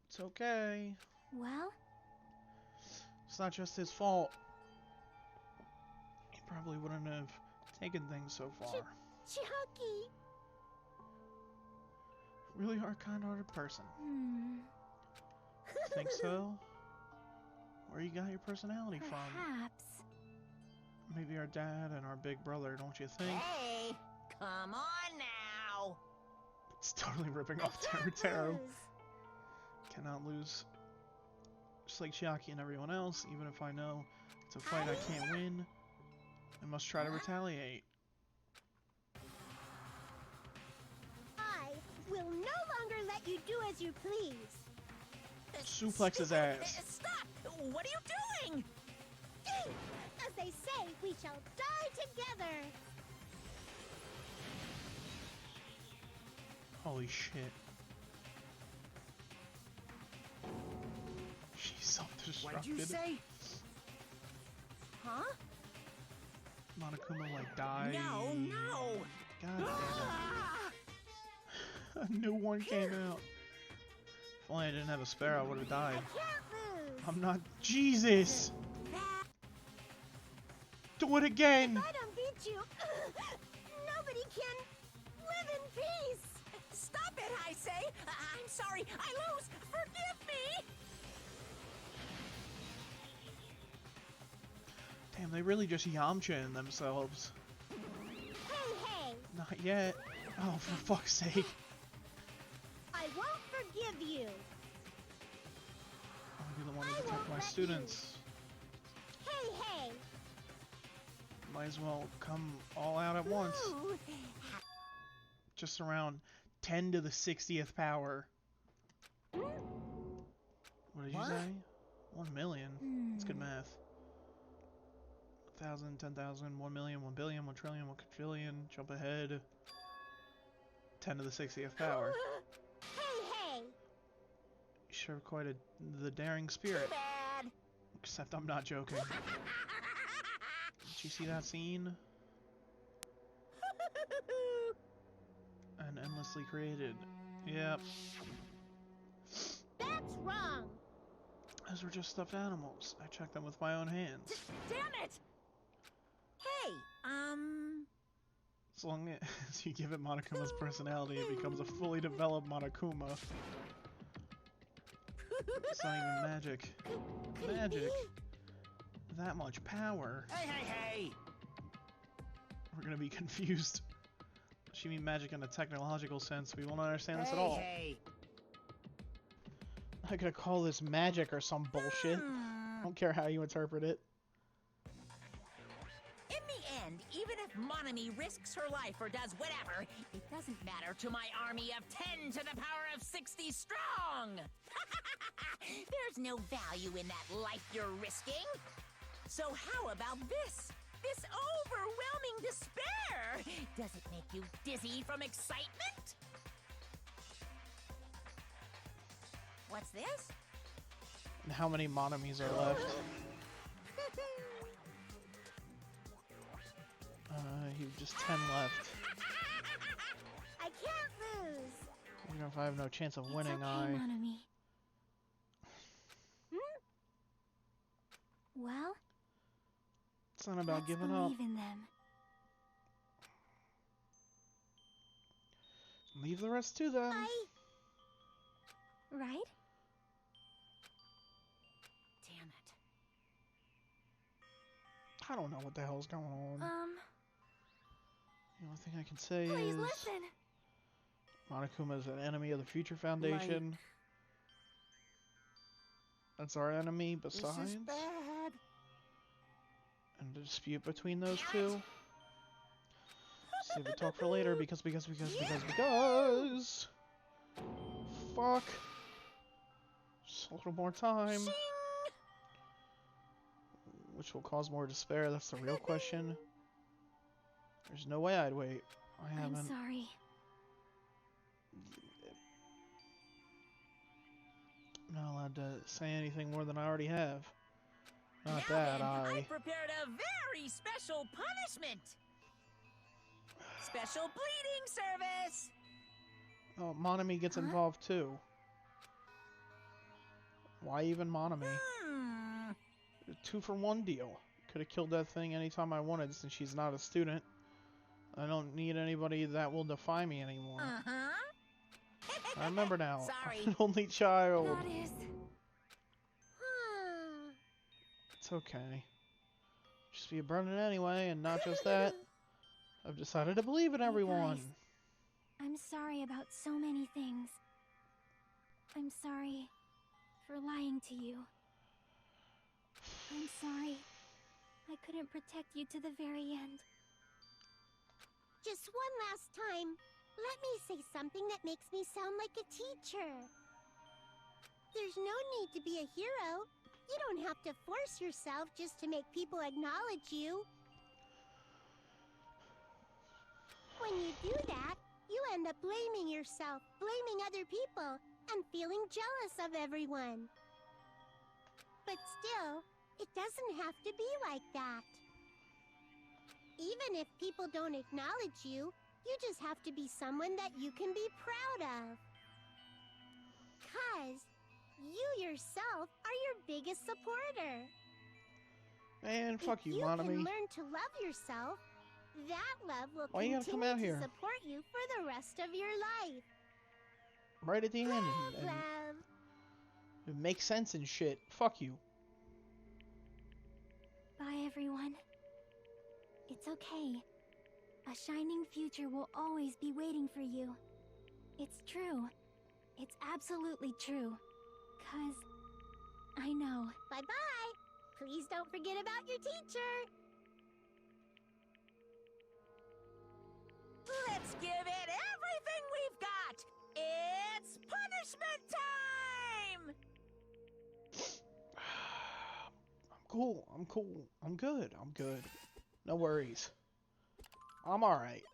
Speaker 1: It's okay.
Speaker 3: Well?
Speaker 1: It's not just his fault. He probably wouldn't have taken things so far.
Speaker 11: Chucky!
Speaker 1: Really are a kind-hearted person. Think so? Where you got your personality from?
Speaker 3: Perhaps.
Speaker 1: Maybe our dad and our big brother, don't you think?
Speaker 5: Hey, come on now.
Speaker 1: It's totally ripping off Taro. Cannot lose. Just like Chiaki and everyone else, even if I know it's a fight I can't win, I must try to retaliate.
Speaker 11: I will no longer let you do as you please.
Speaker 1: Suplex his ass.
Speaker 5: Stop! What are you doing?
Speaker 11: As they say, we shall die together.
Speaker 1: Holy shit. She's self-destructed.
Speaker 9: What'd you say?
Speaker 5: Huh?
Speaker 1: Monokuma like died.
Speaker 5: No!
Speaker 1: God damn it. A new one came out. If only I didn't have a spare, I would have died.
Speaker 11: Can't lose.
Speaker 1: I'm not Jesus! Do it again!
Speaker 11: If I don't beat you, nobody can live in peace.
Speaker 5: Stop it, I say! I'm sorry, I lose! Forgive me!
Speaker 1: Damn, they really just Yamcha in themselves.
Speaker 11: Hey!
Speaker 1: Not yet. Oh, for fuck's sake.
Speaker 11: I won't forgive you.
Speaker 1: I'll be the one to
Speaker 11: I
Speaker 1: protect
Speaker 11: won't
Speaker 1: my
Speaker 11: let
Speaker 1: students.
Speaker 11: Hey!
Speaker 1: Might as well come all out at once.
Speaker 11: Ooh.
Speaker 1: Just around 10 to the 60th power. What did you say? 1 million. That's good math. 1,000, 10,000, 1 million, 1 billion, 1 trillion, 1 quadrillion. Jump ahead. 10 to the 60th power.
Speaker 11: Hey!
Speaker 1: You sure have quite the daring spirit.
Speaker 5: Bad!
Speaker 1: Except I'm not joking. Did you see that scene? And endlessly created. Yep.
Speaker 11: That's wrong.
Speaker 1: Those were just stuffed animals. I checked them with my own hands.
Speaker 5: Damn it! Hey,
Speaker 1: As long as you give it Monokuma's personality, it becomes a fully developed Monokuma. It's not even magic. Magic? That much power?
Speaker 9: Hey!
Speaker 1: We're gonna be confused. Does she mean magic in a technological sense? We won't understand this at all.
Speaker 9: Hey!
Speaker 1: I'm not gonna call this magic or some bullshit. I don't care how you interpret it.
Speaker 5: in the end, even if Monami risks her life or does whatever, it doesn't matter to my army of 10 to the power of 60 strong! There's no value in that life you're risking. So how about this? This overwhelming despair! Does it make you dizzy from excitement? What's this?
Speaker 1: And how many Monamis are left? You've just 10 left.
Speaker 11: I can't lose.
Speaker 1: Even if I have no chance of winning,
Speaker 3: It's okay, Monami. Well,
Speaker 1: It's not about
Speaker 3: let's
Speaker 1: giving up.
Speaker 3: believe in them.
Speaker 1: Leave the rest to them.
Speaker 3: Right?
Speaker 10: Damn it.
Speaker 1: I don't know what the hell's going on. The only thing I can say
Speaker 8: Please
Speaker 1: is
Speaker 8: listen.
Speaker 1: Monokuma is an enemy of the Future Foundation. That's our enemy besides.
Speaker 7: This is bad.
Speaker 1: And the dispute between those two. Save a talk for later because. Fuck. Just a little more time. Which will cause more despair, that's the real question. There's no way I'd wait. I haven't.
Speaker 3: I'm sorry.
Speaker 1: I'm not allowed to say anything more than I already have. Not
Speaker 5: Now
Speaker 1: that
Speaker 5: then,
Speaker 1: I
Speaker 5: prepared a very special punishment. Special bleeding service.
Speaker 1: Oh, Monami gets involved too. Why even Monami? 2-for-1 deal. Could have killed that thing anytime I wanted since she's not a student. I don't need anybody that will defy me anymore. I remember now.
Speaker 5: Sorry.
Speaker 1: I'm an only child.
Speaker 3: That is...
Speaker 1: It's okay. Just be a burden anyway, and not just that. I've decided to believe in everyone.
Speaker 3: Guys, I'm sorry about so many things. I'm sorry for lying to you. I'm sorry I couldn't protect you to the very end.
Speaker 11: Just one last time, let me say something that makes me sound like a teacher. There's no need to be a hero. You don't have to force yourself just to make people acknowledge you. When you do that, you end up blaming yourself, blaming other people, and feeling jealous of everyone. But still, it doesn't have to be like that. Even if people don't acknowledge you, you just have to be someone that you can be proud of. 'Cause you yourself are your biggest supporter.
Speaker 1: Man, fuck
Speaker 11: If
Speaker 1: you,
Speaker 11: you
Speaker 1: Monami.
Speaker 11: can learn to love yourself, that love will
Speaker 1: Why you gotta come
Speaker 11: continue
Speaker 1: out here?
Speaker 11: to support you for the rest of your life.
Speaker 1: Right at the end.
Speaker 11: Love,
Speaker 1: And
Speaker 11: love.
Speaker 1: it makes sense and shit. Fuck you.
Speaker 3: Bye, everyone. It's okay. A shining future will always be waiting for you. It's true. It's absolutely true. 'Cause I know.
Speaker 11: Bye-bye. Please don't forget about your teacher.
Speaker 5: Let's give it everything we've got. It's punishment time.
Speaker 1: I'm cool. I'm good. No worries. I'm alright.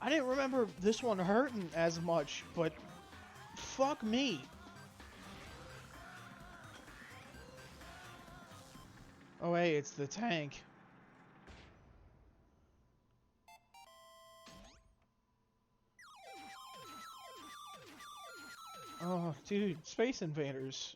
Speaker 1: I didn't remember this one hurting as much, but fuck me. Oh hey, it's the tank. Oh, dude, Space Invaders.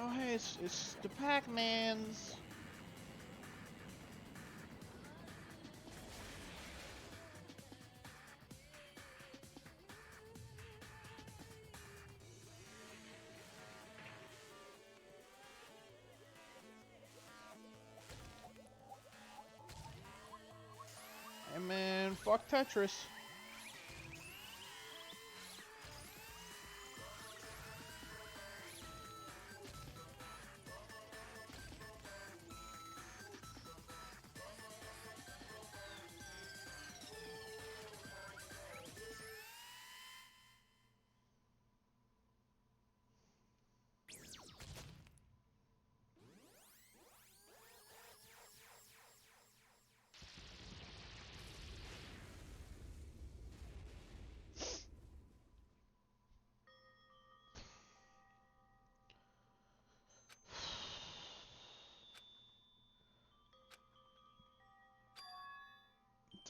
Speaker 1: Oh hey, it's the Pac-Mans. Hey man, fuck Tetris.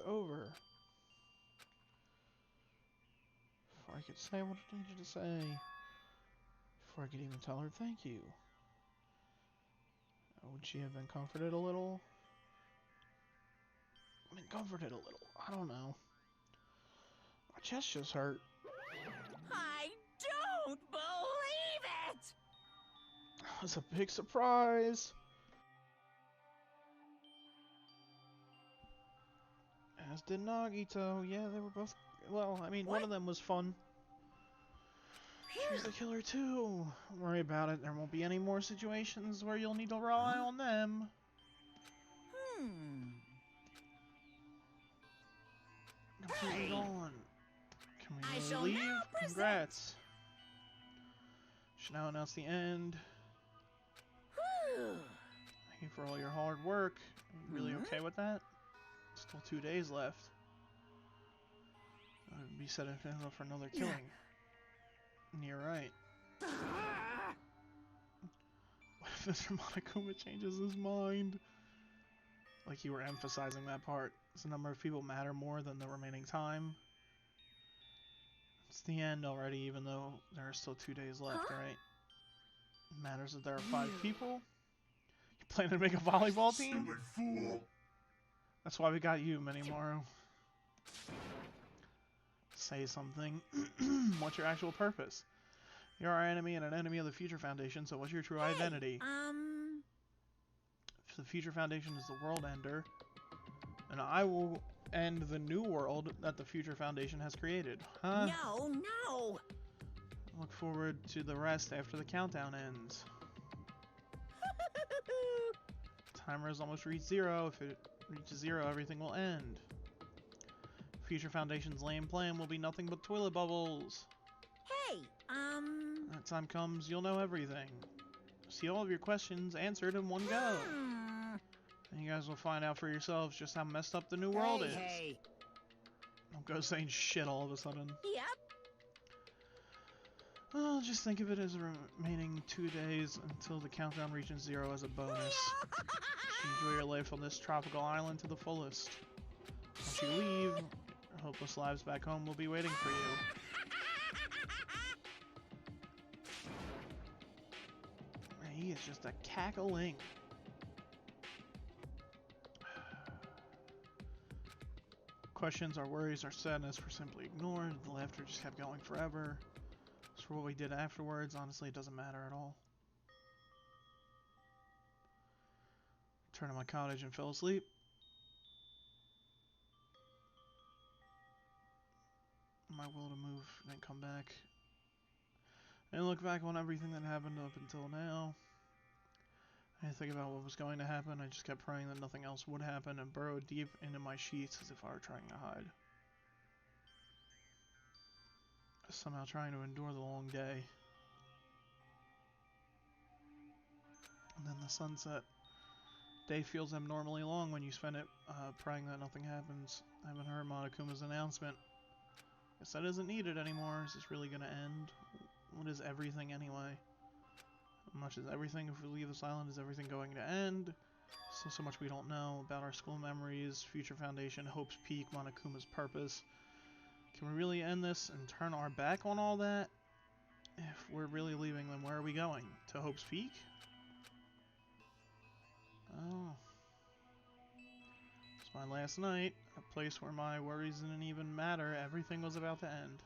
Speaker 1: over. Before I could say what I needed to say. Before I could even tell her thank you. Would she have been comforted a little? I mean, comforted a little. I don't know. My chest just hurt.
Speaker 5: I don't believe it!
Speaker 1: That was a big surprise. As did Nagito. Yeah, they were both... Well, I mean, one of them was fun. She's the killer too. Don't worry about it. There won't be any more situations where you'll need to rely on them. Completely gone. Can we really leave? Congrats. Should now announce the end. Thank you for all your hard work. Are you really okay with that? Still 2 days left. I'd be setting him up for another killing. You're right. What if Mr. Monokuma changes his mind? Like you were emphasizing that part. Does the number of people matter more than the remaining time? It's the end already, even though there are still 2 days left, right? It matters that there are 5 people? You planning to make a volleyball team?
Speaker 4: Stupid fool!
Speaker 1: That's why we got you, Minimaru. Say something. What's your actual purpose? You're our enemy and an enemy of the Future Foundation, so what's your true identity? If the Future Foundation is the world ender, then I will end the new world that the Future Foundation has created. Huh?
Speaker 5: No!
Speaker 1: Look forward to the rest after the countdown ends. Timer has almost reached 0. If it reaches 0, everything will end. Future Foundation's lame plan will be nothing but toilet bubbles.
Speaker 5: Hey,
Speaker 1: When that time comes, you'll know everything. See all of your questions answered in one go. And you guys will find out for yourselves just how messed up the new world is.
Speaker 9: Hey.
Speaker 1: Don't go saying shit all of a sudden.
Speaker 5: Yep.
Speaker 1: Well, just think of it as remaining 2 days until the countdown reaches 0 as a bonus. Enjoy your life on this tropical island to the fullest. Once you leave, your hopeless lives back home will be waiting for you. He is just a cackling. Questions, our worries, our sadness were simply ignored. The laughter just kept going forever. As for what we did afterwards, honestly, it doesn't matter at all. Returned to my cottage and fell asleep. My will to move didn't come back. I didn't look back on everything that happened up until now. I didn't think about what was going to happen. I just kept praying that nothing else would happen and burrowed deep into my sheets as if I were trying to hide. Somehow trying to endure the long day. And then the sunset. Day feels abnormally long when you spend it praying that nothing happens. I haven't heard Monokuma's announcement. Guess that isn't needed anymore. Is this really gonna end? What is everything anyway? How much is everything? If we leave this island, is everything going to end? So much we don't know about our school memories, Future Foundation, Hope's Peak, Monokuma's purpose. Can we really end this and turn our back on all that? If we're really leaving, then where are we going? To Hope's Peak? Oh. It's my last night. A place where my worries didn't even matter. Everything was about to end.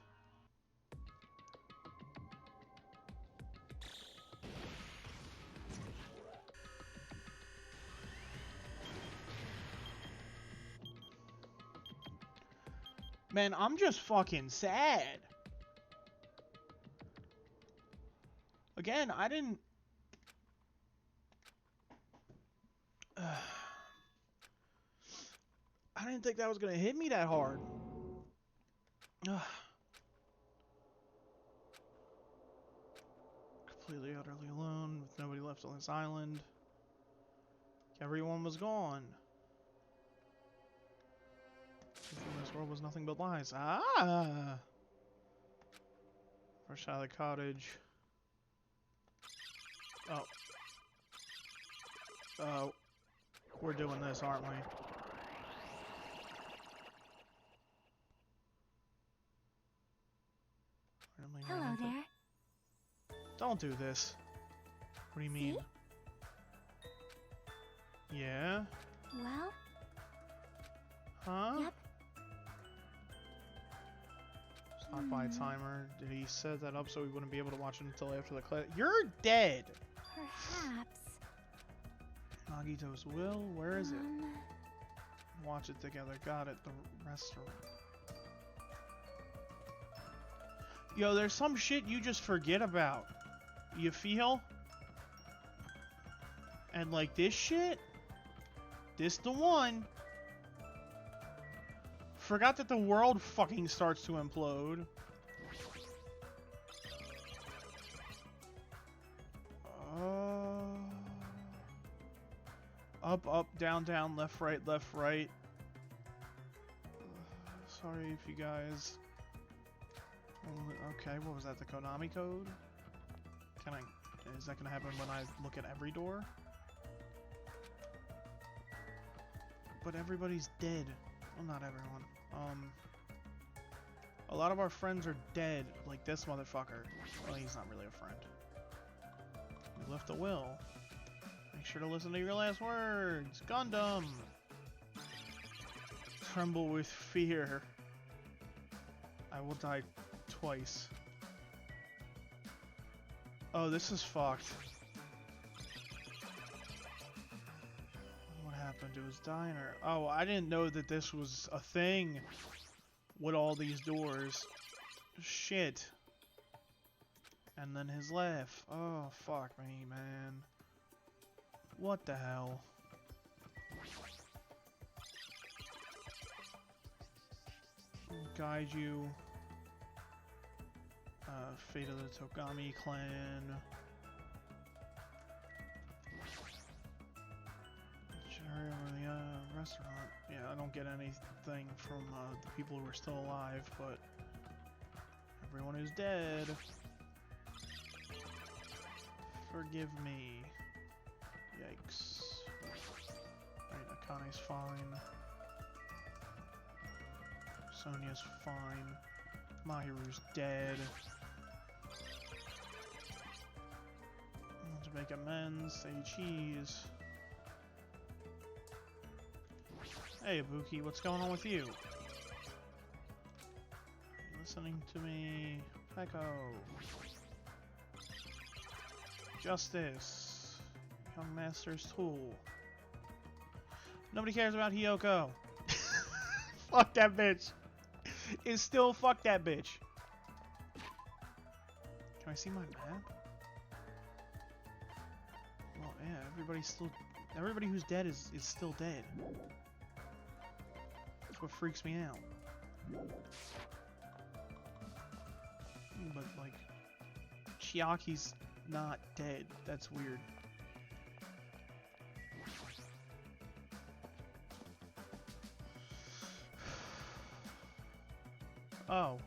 Speaker 1: Man, I'm just fucking sad. Again, I didn't... I didn't think that was gonna hit me that hard. Completely, utterly alone, with nobody left on this island. Everyone was gone. This world was nothing but lies. Ah! Fresh out of the cottage. Oh. Oh. We're doing this, aren't we? Randomly
Speaker 3: Hello
Speaker 1: random
Speaker 3: there.
Speaker 1: Don't do this. What do you mean? Yeah?
Speaker 3: Well,
Speaker 1: Huh?
Speaker 3: yep.
Speaker 1: Stop by timer. Did he set that up so we wouldn't be able to watch it until after the class? You're dead!
Speaker 3: Perhaps.
Speaker 1: Nagito's will? Where is it? Watch it together. Got it. The restaurant. Yo, there's some shit you just forget about. You feel? And like this shit? This the one. Forgot that the world fucking starts to implode. Up, up, down, down, left, right, left, right. Sorry if you guys... Okay, what was that? The Konami code? Can I... Is that gonna happen when I look at every door? But everybody's dead. Well, not everyone. A lot of our friends are dead. Like this motherfucker. Well, he's not really a friend. We left a will. Make sure to listen to your last words. Gundam! Tremble with fear. I will die twice. Oh, this is fucked. What happened to his diner? Oh, I didn't know that this was a thing with all these doors. Shit. And then his laugh. Oh, fuck me, man. What the hell? Gaiju. Fate of the Togami clan. Cherry over the restaurant. Yeah, I don't get anything from the people who are still alive, but everyone who's dead. Forgive me. Yikes. Right, Akane's fine. Sonya's fine. Mahiru's dead. To make amends, say cheese. Hey, Ibuki, what's going on with you? Are you listening to me? Peko. Justice. Young Master's tool. Nobody cares about Hiyoko. Fuck that bitch. It's still fuck that bitch. Can I see my map? Well, yeah, everybody who's dead is still dead. That's what freaks me out. But, like, Chiaki's not dead. That's weird. Oh.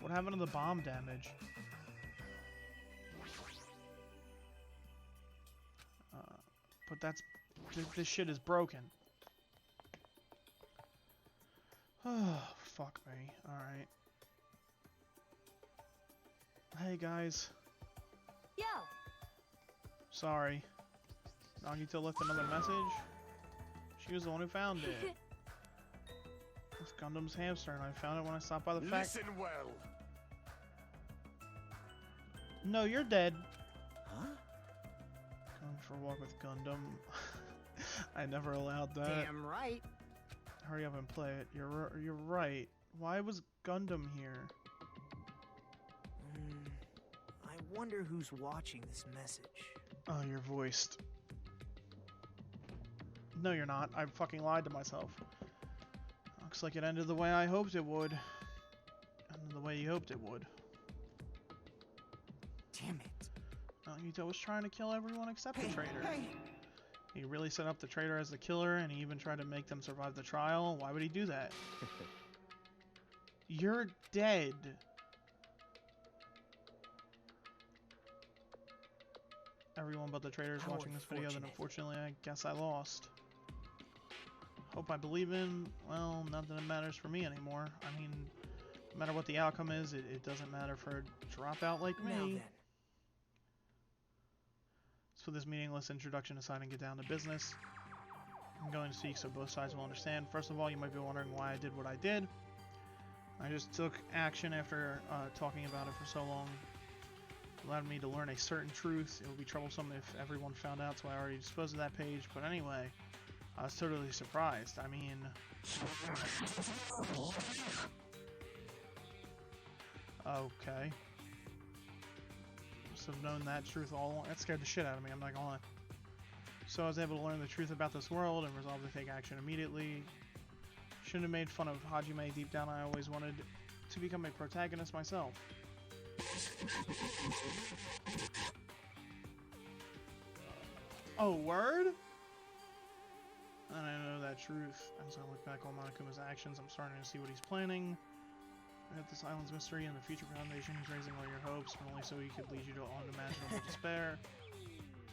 Speaker 1: What happened to the bomb damage? But that's... This shit is broken. Oh, fuck me. Alright. Hey, guys.
Speaker 10: Yo!
Speaker 1: Sorry. Nagito left another message. She was the one who found it. It's Gundam's hamster, and I found it when I stopped by the factory.
Speaker 4: Listen well.
Speaker 1: No, you're dead.
Speaker 7: Huh?
Speaker 1: Going for a walk with Gundam. I never allowed that.
Speaker 9: Damn right.
Speaker 1: Hurry up and play it. You're right. Why was Gundam here?
Speaker 9: I wonder who's watching this message.
Speaker 1: Oh, you're voiced. No, you're not. I fucking lied to myself. Looks like it ended the way I hoped it would. Ended the way you hoped it would.
Speaker 9: Damn it.
Speaker 1: Nagito was trying to kill everyone except the traitor.
Speaker 9: Hey.
Speaker 1: He really set up the traitor as the killer, and he even tried to make them survive the trial. Why would he do that? You're dead. Everyone but the traitor is
Speaker 9: How
Speaker 1: watching this video, then
Speaker 9: unfortunate.
Speaker 1: unfortunately I guess I lost. Hope I believe in, well, nothing that matters for me anymore. I mean, No matter what the outcome is, it doesn't matter for a dropout like me.
Speaker 9: Now then.
Speaker 1: So for this meaningless introduction, aside and get down to business. I'm going to speak so both sides will understand. First of all, you might be wondering why I did what I did. I just took action after talking about it for so long. It allowed me to learn a certain truth. It would be troublesome if everyone found out, so I already disposed of that page. But anyway, I was totally surprised. I mean... Okay. Must have known that truth all along. That scared the shit out of me, I'm not gonna lie. So I was able to learn the truth about this world and resolve to take action immediately. Shouldn't have made fun of Hajime. Deep down I always wanted to become a protagonist myself. Oh, word? And I know that truth. As I look back on Monokuma's actions, I'm starting to see what he's planning. At this island's mystery and the future foundation, he's raising all your hopes, but only so he could lead you to unimaginable despair.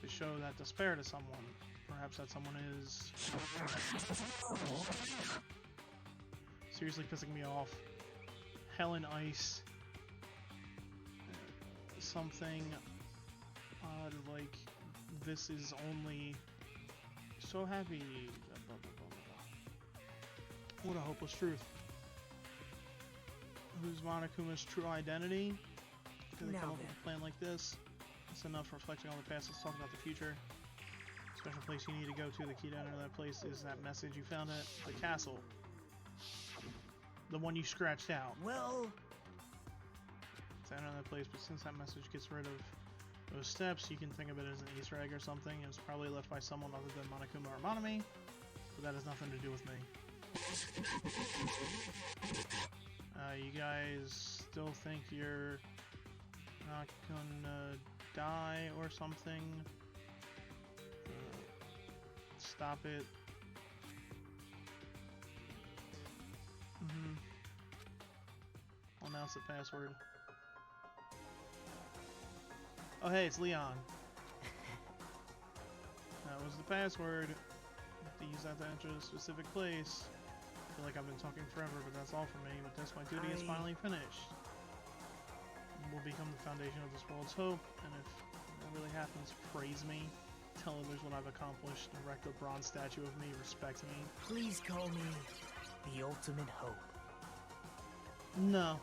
Speaker 1: To show that despair to someone. Perhaps that someone is... seriously pissing me off. Hell and Ice. Something odd like this is only so happy. Blah, blah, blah, blah. What a hopeless truth. Who's Monokuma's true identity? Did they come up with a plan like this? It's enough reflecting on the past. Let's talk about the future. Special place you need to go to. The key to enter that place is that message you found at the castle. The one you scratched out.
Speaker 9: Well...
Speaker 1: to enter that place, but since that message gets rid of those steps, you can think of it as an Easter egg or something. It was probably left by someone other than Monokuma or Monami, but that has nothing to do with me. You guys still think you're not gonna die or something? Stop it. I'll announce the password. Oh hey, it's Leon. That was the password. You have to use that to enter a specific place. I feel like I've been talking forever, but that's all for me. With this, my duty is finally finished. It will become the foundation of this world's hope, and if that really happens, praise me. Tell others what I've accomplished. Erect a bronze statue of me. Respect me.
Speaker 9: Please call me the ultimate hope.
Speaker 1: No,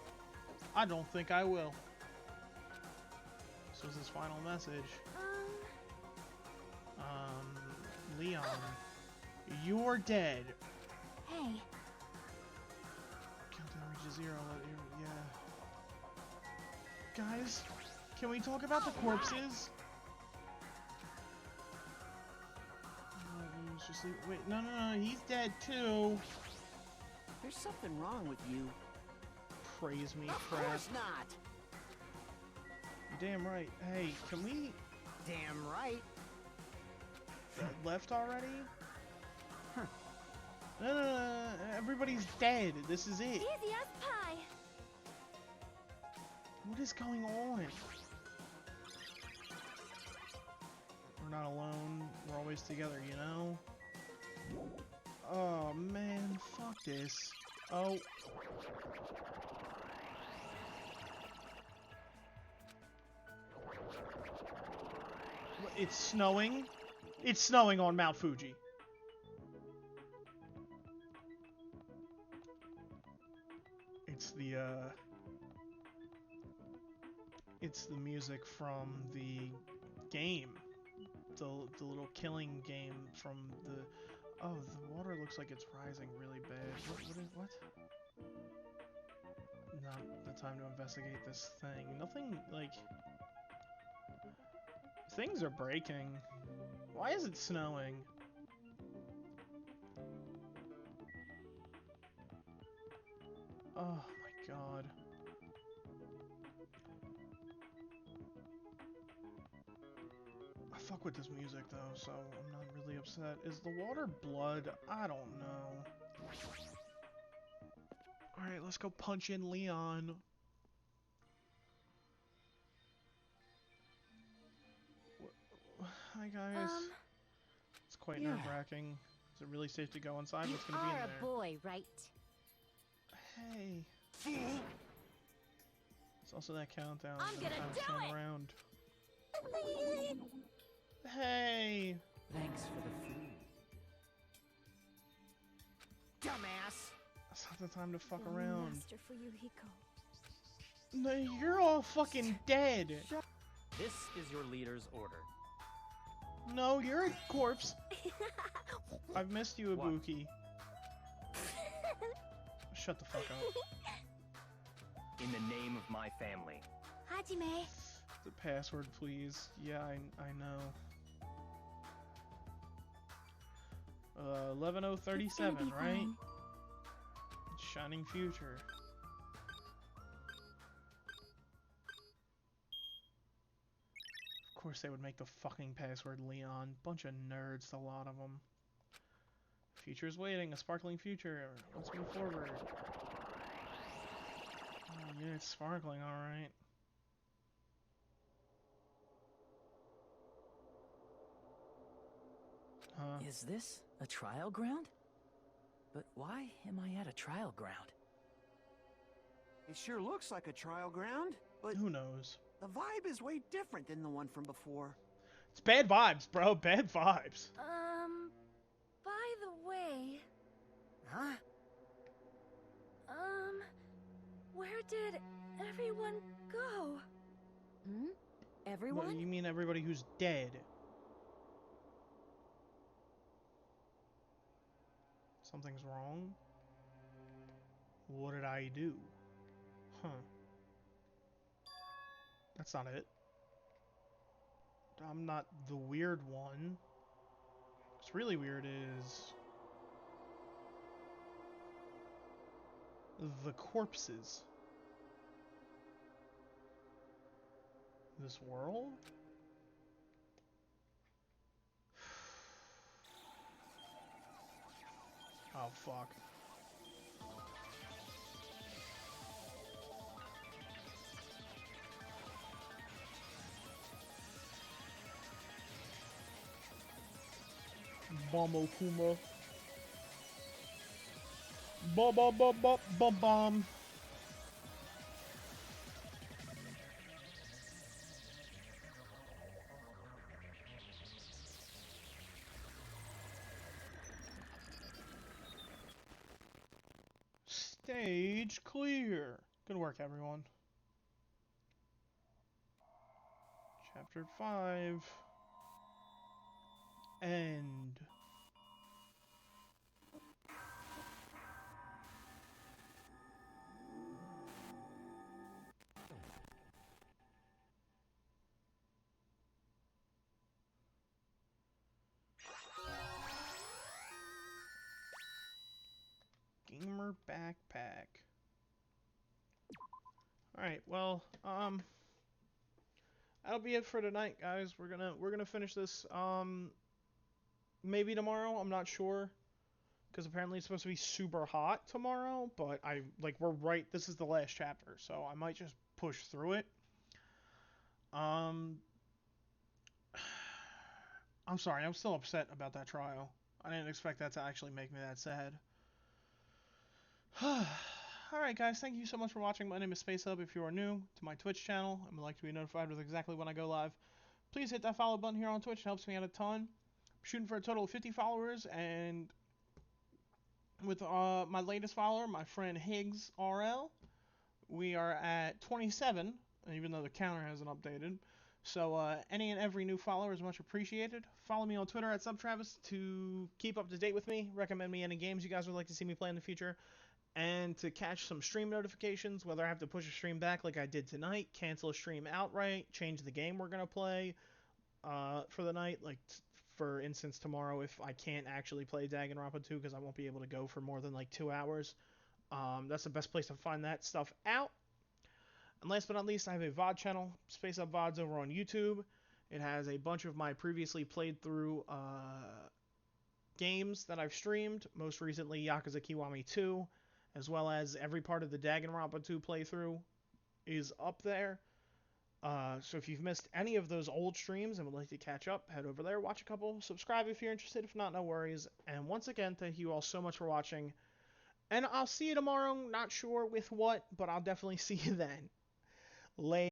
Speaker 1: I don't think I will. So is his final message. Leon, you're dead.
Speaker 3: Hey.
Speaker 1: Countdown reaches 0. Yeah. Guys, can we talk about the corpses? Wait, no, he's dead too.
Speaker 7: There's something wrong with you.
Speaker 1: Praise me,
Speaker 7: Of
Speaker 1: crap.
Speaker 7: course not.
Speaker 1: You're damn right. Hey, can we...
Speaker 9: Damn right.
Speaker 1: Left already? Huh. No, everybody's dead. This is it.
Speaker 8: Easy as pie.
Speaker 1: What is going on? We're not alone. We're always together, you know? Oh, man. Fuck this. Oh. It's snowing? It's snowing on Mount Fuji. It's the music from the game. The little killing game from the... Oh, the water looks like it's rising really bad. What? Not the time to investigate this thing. Nothing, like... Things are breaking. Why is it snowing? Oh my god. I fuck with this music though, so I'm not really upset. Is the water blood? I don't know. Alright, let's go punch in Leon. Hi guys. It's quite nerve-wracking. Is it really safe to go inside? What's gonna be in there?
Speaker 10: You are a boy, right?
Speaker 1: Hey. also that countdown.
Speaker 8: I'm gonna
Speaker 1: time to
Speaker 8: do
Speaker 1: turn
Speaker 8: it!
Speaker 1: around. Hey!
Speaker 2: Thanks for the food.
Speaker 9: Dumbass!
Speaker 1: That's not the time to fuck
Speaker 8: One
Speaker 1: around.
Speaker 8: master for Yuhiko.
Speaker 1: No, you're all fucking dead!
Speaker 12: This is your leader's order.
Speaker 1: No, you're a corpse! I've missed you,
Speaker 12: What?
Speaker 1: Ibuki. Shut the fuck up.
Speaker 12: In the name of my family.
Speaker 3: Hajime.
Speaker 1: The password, please. Yeah, I know. 11037, right?
Speaker 3: Fine.
Speaker 1: Shining future. Of course they would make the fucking password Leon. Bunch of nerds, a lot of them. Future's waiting, a sparkling future. Let's move forward. Oh, yeah, it's sparkling, alright. Huh?
Speaker 2: Is this a trial ground? But why am I at a trial ground?
Speaker 7: It sure looks like a trial ground, but
Speaker 1: Who knows?
Speaker 7: the vibe is way different than the one from before.
Speaker 1: It's bad vibes, bro. Bad vibes.
Speaker 8: By the way,
Speaker 9: Huh?
Speaker 8: where did everyone go?
Speaker 10: Hmm?
Speaker 1: What,
Speaker 10: Everyone?
Speaker 1: you mean everybody who's dead? Something's wrong? What did I do? Huh. That's not it. I'm not the weird one. What's really weird is the corpses. This world? Oh, fuck. Bombo Kuma. Bum bum bum bum bum bum. Stage clear. Good work, everyone. Chapter 5. End. Gamer backpack. Alright, well, that'll be it for tonight, guys. We're gonna finish this maybe tomorrow, I'm not sure. Because apparently it's supposed to be super hot tomorrow, but we're right, this is the last chapter, so I might just push through it. I'm sorry, I'm still upset about that trial. I didn't expect that to actually make me that sad. Alright guys, thank you so much for watching. My name is spacesub. If you are new to my Twitch channel and would like to be notified with exactly when I go live, please hit that follow button here on Twitch. It helps me out a ton. I'm shooting for a total of 50 followers, and with my latest follower, my friend Higgs RL, we are at 27, even though the counter hasn't updated. So any and every new follower is much appreciated. Follow me on Twitter at subtravis to keep up to date with me. Recommend me any games you guys would like to see me play in the future. And to catch some stream notifications, whether I have to push a stream back like I did tonight, cancel a stream outright, change the game we're going to play for the night. Like, for instance, tomorrow, if I can't actually play Danganronpa 2 because I won't be able to go for more than like 2 hours, that's the best place to find that stuff out. And last but not least, I have a VOD channel, Space Up VODs, over on YouTube. It has a bunch of my previously played through games that I've streamed, most recently Yakuza Kiwami 2, as well as every part of the Danganronpa 2 playthrough is up there. So if you've missed any of those old streams and would like to catch up, head over there, watch a couple, subscribe if you're interested. If not, no worries. And once again, thank you all so much for watching. And I'll see you tomorrow, not sure with what, but I'll definitely see you then. lay